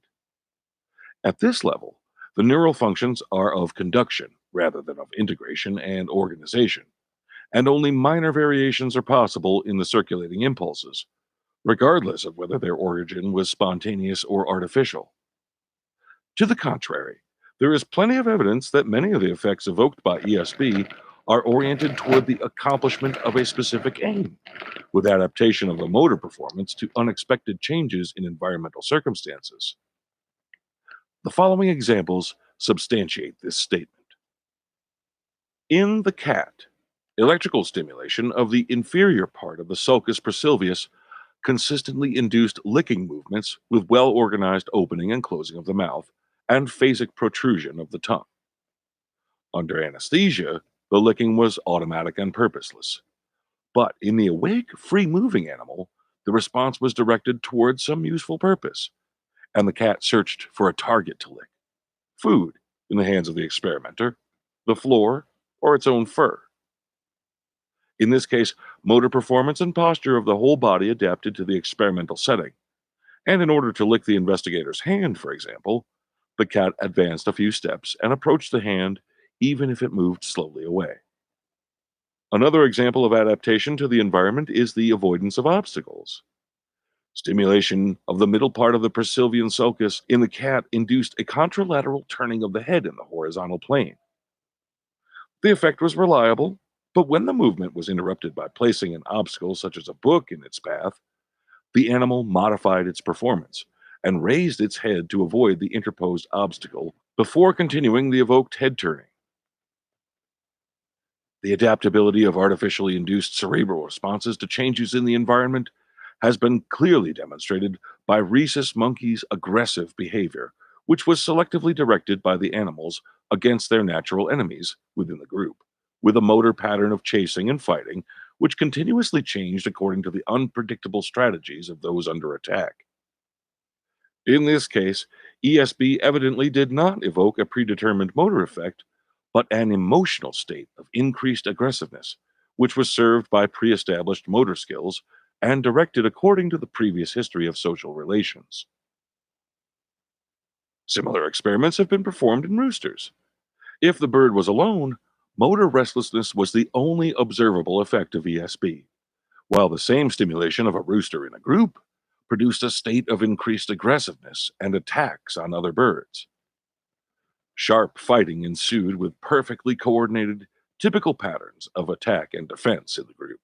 At this level, the neural functions are of conduction rather than of integration and organization, and only minor variations are possible in the circulating impulses, regardless of whether their origin was spontaneous or artificial. To the contrary, there is plenty of evidence that many of the effects evoked by ESB are oriented toward the accomplishment of a specific aim, with adaptation of the motor performance to unexpected changes in environmental circumstances. The following examples substantiate this statement. In the cat, electrical stimulation of the inferior part of the sulcus praesylvius consistently induced licking movements with well-organized opening and closing of the mouth and phasic protrusion of the tongue. Under anesthesia, the licking was automatic and purposeless. But in the awake, free-moving animal, the response was directed towards some useful purpose, and the cat searched for a target to lick: food in the hands of the experimenter, the floor, or its own fur. In this case, motor performance and posture of the whole body adapted to the experimental setting, and in order to lick the investigator's hand, for example, the cat advanced a few steps and approached the hand even if it moved slowly away. Another example of adaptation to the environment is the avoidance of obstacles. Stimulation of the middle part of the praesylvian sulcus in the cat induced a contralateral turning of the head in the horizontal plane. The effect was reliable, but when the movement was interrupted by placing an obstacle such as a book in its path, the animal modified its performance and raised its head to avoid the interposed obstacle before continuing the evoked head turning. The adaptability of artificially induced cerebral responses to changes in the environment has been clearly demonstrated by rhesus monkeys' aggressive behavior, which was selectively directed by the animals against their natural enemies within the group, with a motor pattern of chasing and fighting, which continuously changed according to the unpredictable strategies of those under attack. In this case, ESB evidently did not evoke a predetermined motor effect, but an emotional state of increased aggressiveness, which was served by pre-established motor skills and directed according to the previous history of social relations. Similar experiments have been performed in roosters. If the bird was alone, motor restlessness was the only observable effect of ESB, while the same stimulation of a rooster in a group produced a state of increased aggressiveness and attacks on other birds. Sharp fighting ensued with perfectly coordinated, typical patterns of attack and defense in the group.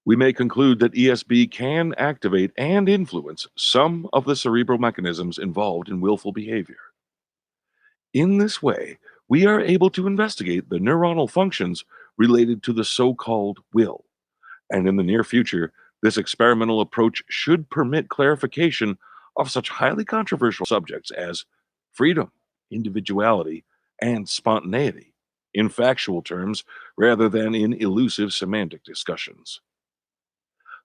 We may conclude that ESB can activate and influence some of the cerebral mechanisms involved in willful behavior. In this way, we are able to investigate the neuronal functions related to the so-called will, and in the near future, this experimental approach should permit clarification of such highly controversial subjects as freedom, individuality, and spontaneity in factual terms rather than in elusive semantic discussions.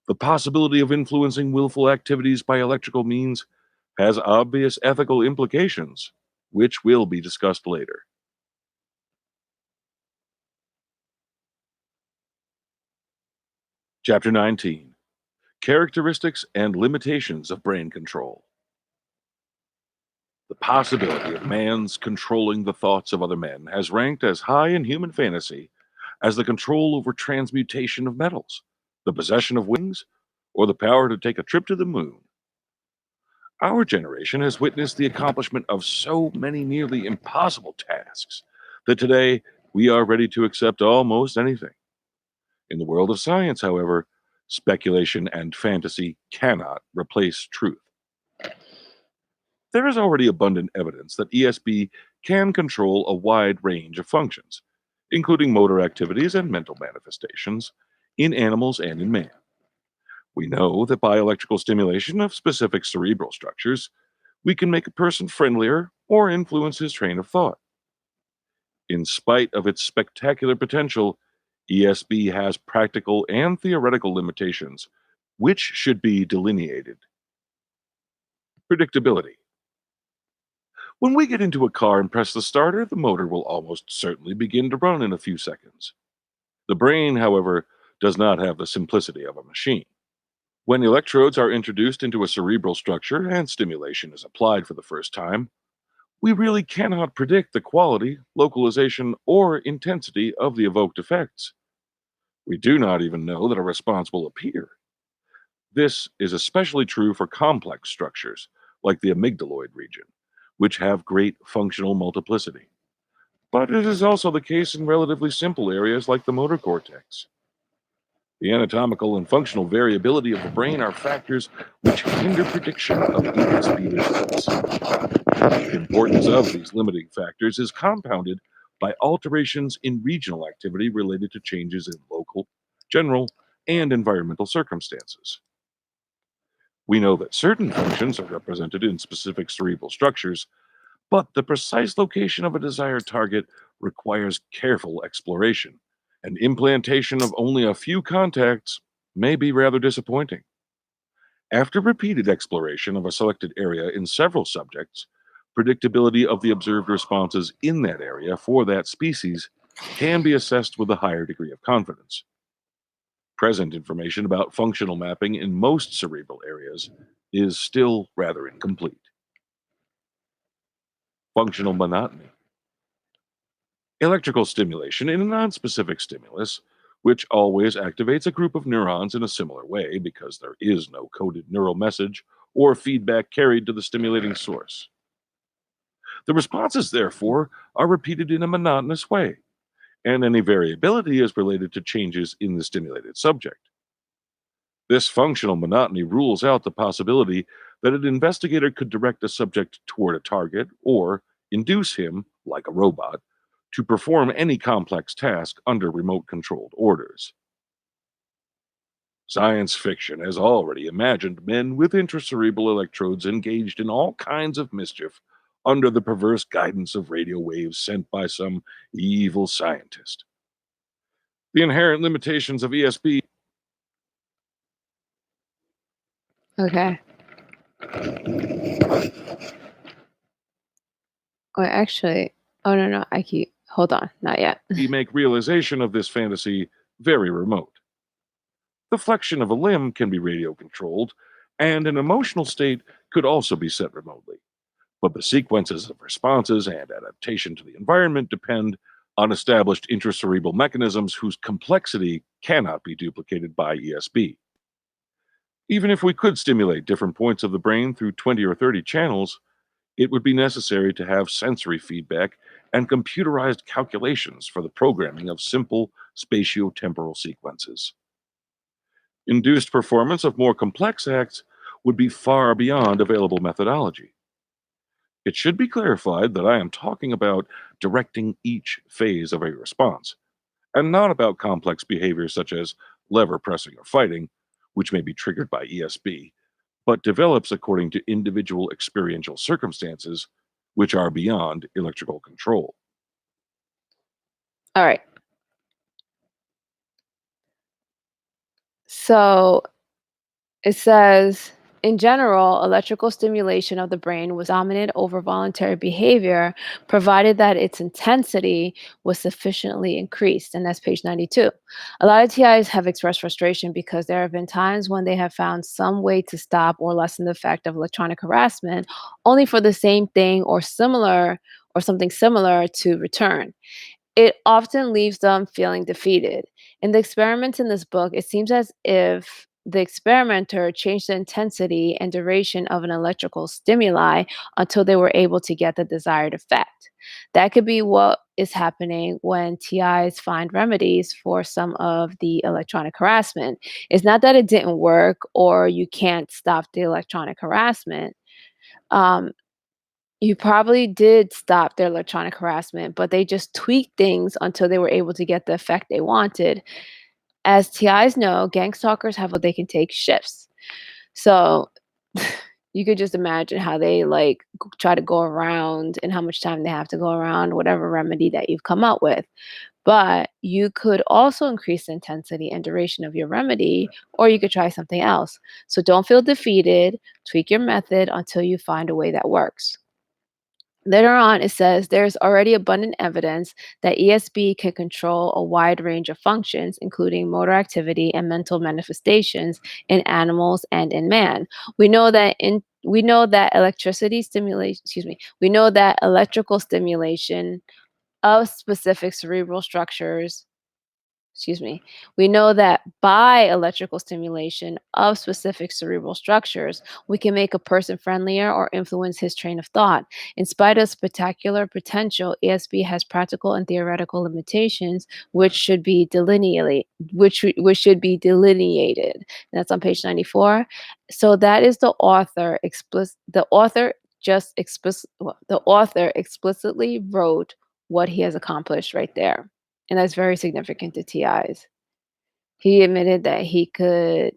The possibility of influencing willful activities by electrical means has obvious ethical implications, which will be discussed later. Chapter 19: Characteristics and Limitations of Brain Control. The possibility of man's controlling the thoughts of other men has ranked as high in human fantasy as the control over transmutation of metals, the possession of wings, or the power to take a trip to the moon. Our generation has witnessed the accomplishment of so many nearly impossible tasks that today we are ready to accept almost anything. In the world of science, however, speculation and fantasy cannot replace truth. There is already abundant evidence that ESP can control a wide range of functions, including motor activities and mental manifestations, in animals and in man. We know that by electrical stimulation of specific cerebral structures, we can make a person friendlier or influence his train of thought. In spite of its spectacular potential, ESP has practical and theoretical limitations, which should be delineated. Predictability. When we get into a car and press the starter, the motor will almost certainly begin to run in a few seconds. The brain, however, does not have the simplicity of a machine. When electrodes are introduced into a cerebral structure and stimulation is applied for the first time, we really cannot predict the quality, localization, or intensity of the evoked effects. We do not even know that a response will appear. This is especially true for complex structures, like the amygdaloid region, which have great functional multiplicity. But it is also the case in relatively simple areas like the motor cortex. The anatomical and functional variability of the brain are factors which hinder prediction of ESP results. The importance of these limiting factors is compounded by alterations in regional activity related to changes in local, general, and environmental circumstances. We know that certain functions are represented in specific cerebral structures, but the precise location of a desired target requires careful exploration, and implantation of only a few contacts may be rather disappointing. After repeated exploration of a selected area in several subjects, predictability of the observed responses in that area for that species can be assessed with a higher degree of confidence. Present information about functional mapping in most cerebral areas is still rather incomplete. Functional monotony. Electrical stimulation in a nonspecific stimulus, which always activates a group of neurons in a similar way because there is no coded neural message or feedback carried to the stimulating source. The responses, therefore, are repeated in a monotonous way, and any variability is related to changes in the stimulated subject. This functional monotony rules out the possibility that an investigator could direct a subject toward a target or induce him, like a robot, to perform any complex task under remote controlled orders. Science fiction has already imagined men with intracerebral electrodes engaged in all kinds of mischief under the perverse guidance of radio waves sent by some evil scientist. The inherent limitations of ESP. Okay. Oh, actually, oh no, no, hold on, not yet. Make realization of this fantasy very remote. The flexion of a limb can be radio controlled, and an emotional state could also be set remotely. But the sequences of responses and adaptation to the environment depend on established intracerebral mechanisms whose complexity cannot be duplicated by ESP. Even if we could stimulate different points of the brain through 20 or 30 channels, it would be necessary to have sensory feedback and computerized calculations for the programming of simple spatiotemporal sequences. Induced performance of more complex acts would be far beyond available methodology. It should be clarified that I am talking about directing each phase of a response, and not about complex behaviors such as lever pressing or fighting, which may be triggered by ESP, but develops according to individual experiential circumstances, which are beyond electrical control. All right. So it says, in general, electrical stimulation of the brain was dominant over voluntary behavior, provided that its intensity was sufficiently increased. And that's page 92. A lot of TIs have expressed frustration because there have been times when they have found some way to stop or lessen the effect of electronic harassment, only for the same thing or something similar to return. it often leaves them feeling defeated. In the experiments in this book, it seems as if the experimenter changed the intensity and duration of an electrical stimuli until they were able to get the desired effect. That could be what is happening when TIs find remedies for some of the electronic harassment. It's not that it didn't work or you can't stop the electronic harassment. Um, you probably did stop their electronic harassment, but they just tweaked things until they were able to get the effect they wanted. As TIs know, gang stalkers have what they can take shifts. So you could just imagine how they like try to go around and how much time they have to go around whatever remedy that you've come up with. But you could also increase the intensity and duration of your remedy, or you could try something else. So don't feel defeated. Tweak your method until you find a way that works. Later on, it says there's already abundant evidence that ESP can control a wide range of functions, including motor activity and mental manifestations in animals and in man. We know that electricity stimulation, excuse me, we know that electrical stimulation of specific cerebral structures excuse me, we know that by electrical stimulation of specific cerebral structures, we can make a person friendlier or influence his train of thought. In spite of spectacular potential, ESP has practical and theoretical limitations, which should be delineated. Which should be delineated. And that's on page 94. So that is the author explicit. The author explicitly wrote what he has accomplished right there. And that's very significant to TIs. He admitted that he could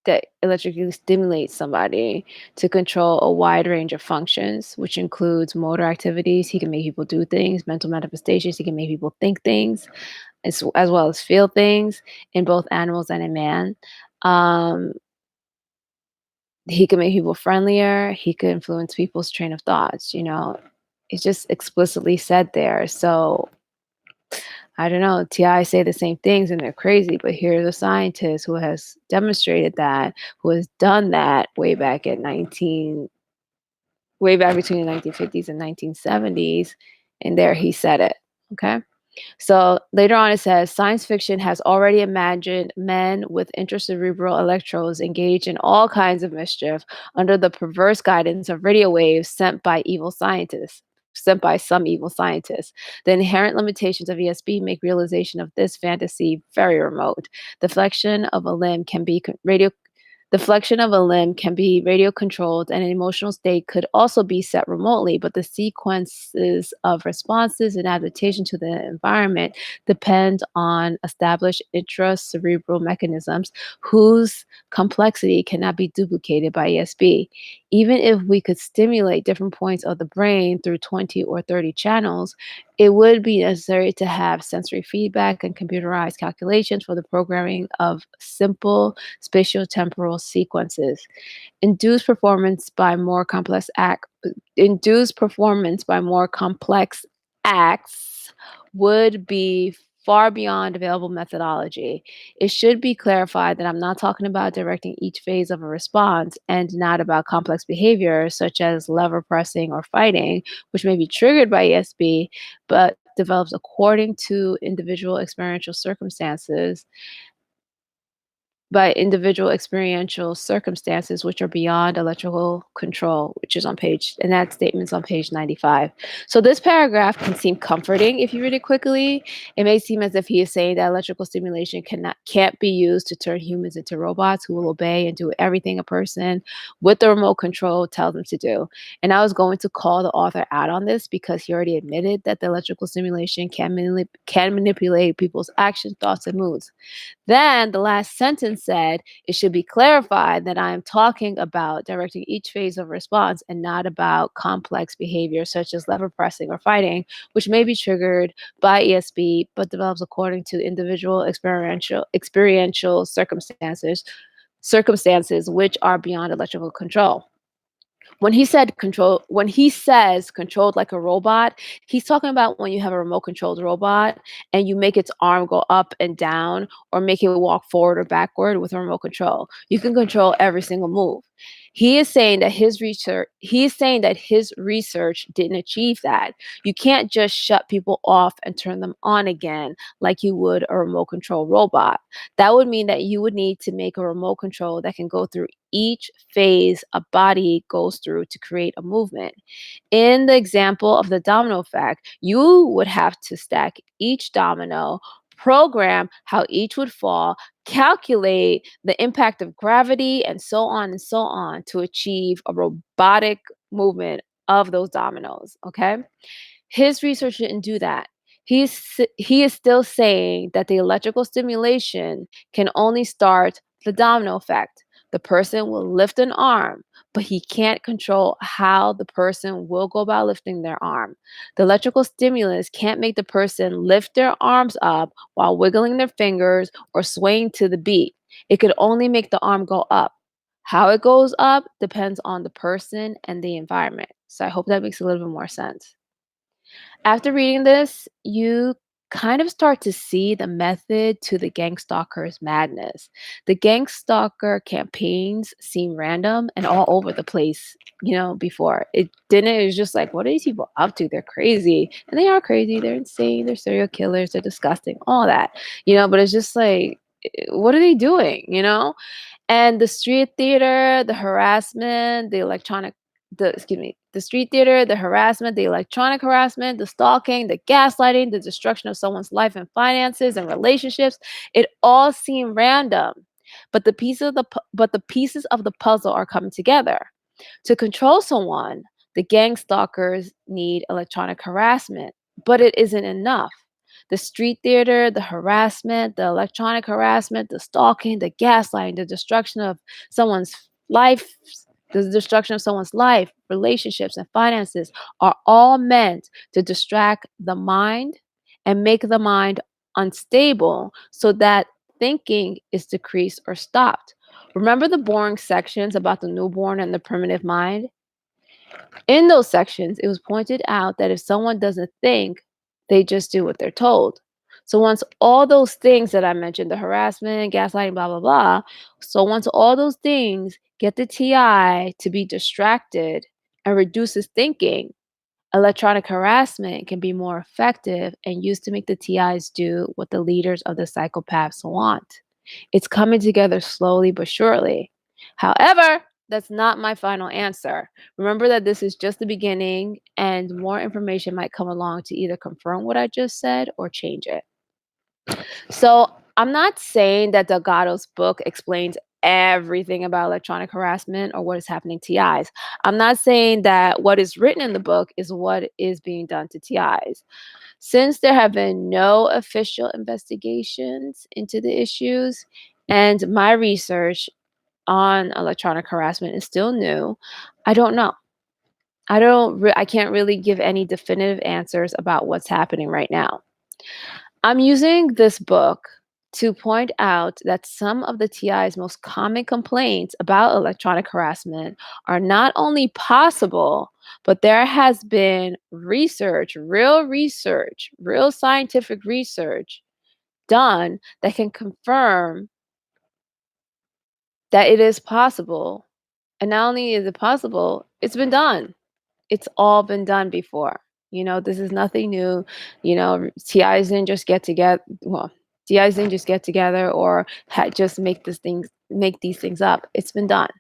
that electrically stimulate somebody to control a wide range of functions, which includes motor activities. He can make people do things, mental manifestations. He can make people think things, as well as feel things in both animals and in man. Um, he can make people friendlier. He could influence people's train of thoughts. It's just explicitly said there. So I don't know. TI say the same things and they're crazy, but here's a scientist who has demonstrated that, who has done that way back between the 1950s and 1970s, and there he said it. Okay. So later on, it says science fiction has already imagined men with intracerebral electrodes engaged in all kinds of mischief under the perverse guidance of radio waves sent by some evil scientists. The inherent limitations of ESP make realization of this fantasy very remote. The flexion of a limb can be radio controlled, and an emotional state could also be set remotely, but the sequences of responses and adaptation to the environment depend on established intracerebral mechanisms whose complexity cannot be duplicated by ESP. Even if we could stimulate different points of the brain through 20 or 30 channels, it would be necessary to have sensory feedback and computerized calculations for the programming of simple spatiotemporal sequences. Induced performance by more complex act induced performance by more complex acts would be far beyond available methodology. It should be clarified that I'm not talking about directing each phase of a response and not about complex behavior such as lever pressing or fighting, which may be triggered by ESP, but develops according to individual experiential circumstances which are beyond electrical control, which is on page, and that statement's on page 95. So this paragraph can seem comforting if you read it quickly. It may seem as if he is saying that electrical stimulation can't be used to turn humans into robots who will obey and do everything a person with the remote control tells them to do. And I was going to call the author out on this because he already admitted that the electrical stimulation can manipulate people's actions, thoughts, and moods. Then the last sentence said, it should be clarified that I am talking about directing each phase of response and not about complex behavior such as lever pressing or fighting, which may be triggered by ESP but develops according to individual experiential circumstances which are beyond electrical control. When he says controlled like a robot, he's talking about when you have a remote controlled robot and you make its arm go up and down or make it walk forward or backward with a remote control. You can control every single move. He is saying that his research didn't achieve that. You can't just shut people off and turn them on again like you would a remote control robot. That would mean that you would need to make a remote control that can go through each phase a body goes through to create a movement. In the example of the domino effect, you would have to stack each domino, program how each would fall, calculate the impact of gravity, and so on to achieve a robotic movement of those dominoes. Okay. His research didn't do that. He is still saying that the electrical stimulation can only start the domino effect. The person will lift an arm, but he can't control how the person will go about lifting their arm. The electrical stimulus can't make the person lift their arms up while wiggling their fingers or swaying to the beat. It could only make the arm go up. How it goes up depends on the person and the environment. So I hope that makes a little bit more sense. After reading this, you kind of start to see the method to the gang stalker's madness. The gang stalker campaigns seem random and all over the place, before. It didn't, it was just like, what are these people up to? They're crazy. And they are crazy. They're insane. They're serial killers. They're disgusting. All that, but it's just like, what are they doing, And the street theater, the harassment, the street theater, the harassment, the electronic harassment, the stalking, the gaslighting, the destruction of someone's life and finances and relationships, it all seemed random. But the pieces of the puzzle are coming together. To control someone, the gang stalkers need electronic harassment, but it isn't enough. The street theater, the harassment, the electronic harassment, the stalking, the gaslighting, someone's life, the destruction of someone's life, relationships, and finances are all meant to distract the mind and make the mind unstable so that thinking is decreased or stopped. Remember the boring sections about the newborn and the primitive mind? In those sections, it was pointed out that if someone doesn't think, they just do what they're told. So once all those things that I mentioned, the harassment, gaslighting, blah, blah, blah, so once all those things get the TI to be distracted and reduces thinking, electronic harassment can be more effective and used to make the TIs do what the leaders of the psychopaths want. It's coming together slowly but surely. However, that's not my final answer. Remember that this is just the beginning, and more information might come along to either confirm what I just said or change it. So, I'm not saying that Delgado's book explains everything about electronic harassment or what is happening to TIs. I'm not saying that what is written in the book is what is being done to TIs. Since there have been no official investigations into the issues, and my research on electronic harassment is still new, I don't know. I can't really give any definitive answers about what's happening right now. I'm using this book to point out that some of the TI's most common complaints about electronic harassment are not only possible, but there has been research, real scientific research done that can confirm that it is possible. And not only is it possible, it's been done. It's all been done before. This is nothing new. TIs didn't just get together. Well, TIs didn't just get together or just make these things up. It's been done.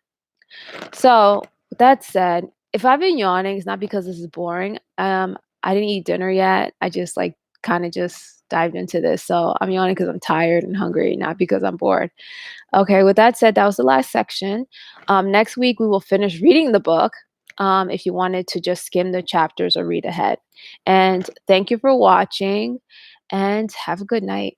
So with that said, if I've been yawning, it's not because this is boring. I didn't eat dinner yet. I just kind of just dived into this. So I'm yawning because I'm tired and hungry, not because I'm bored. Okay, with that said, that was the last section. Next week, we will finish reading the book if you wanted to just skim the chapters or read ahead. And thank you for watching and have a good night.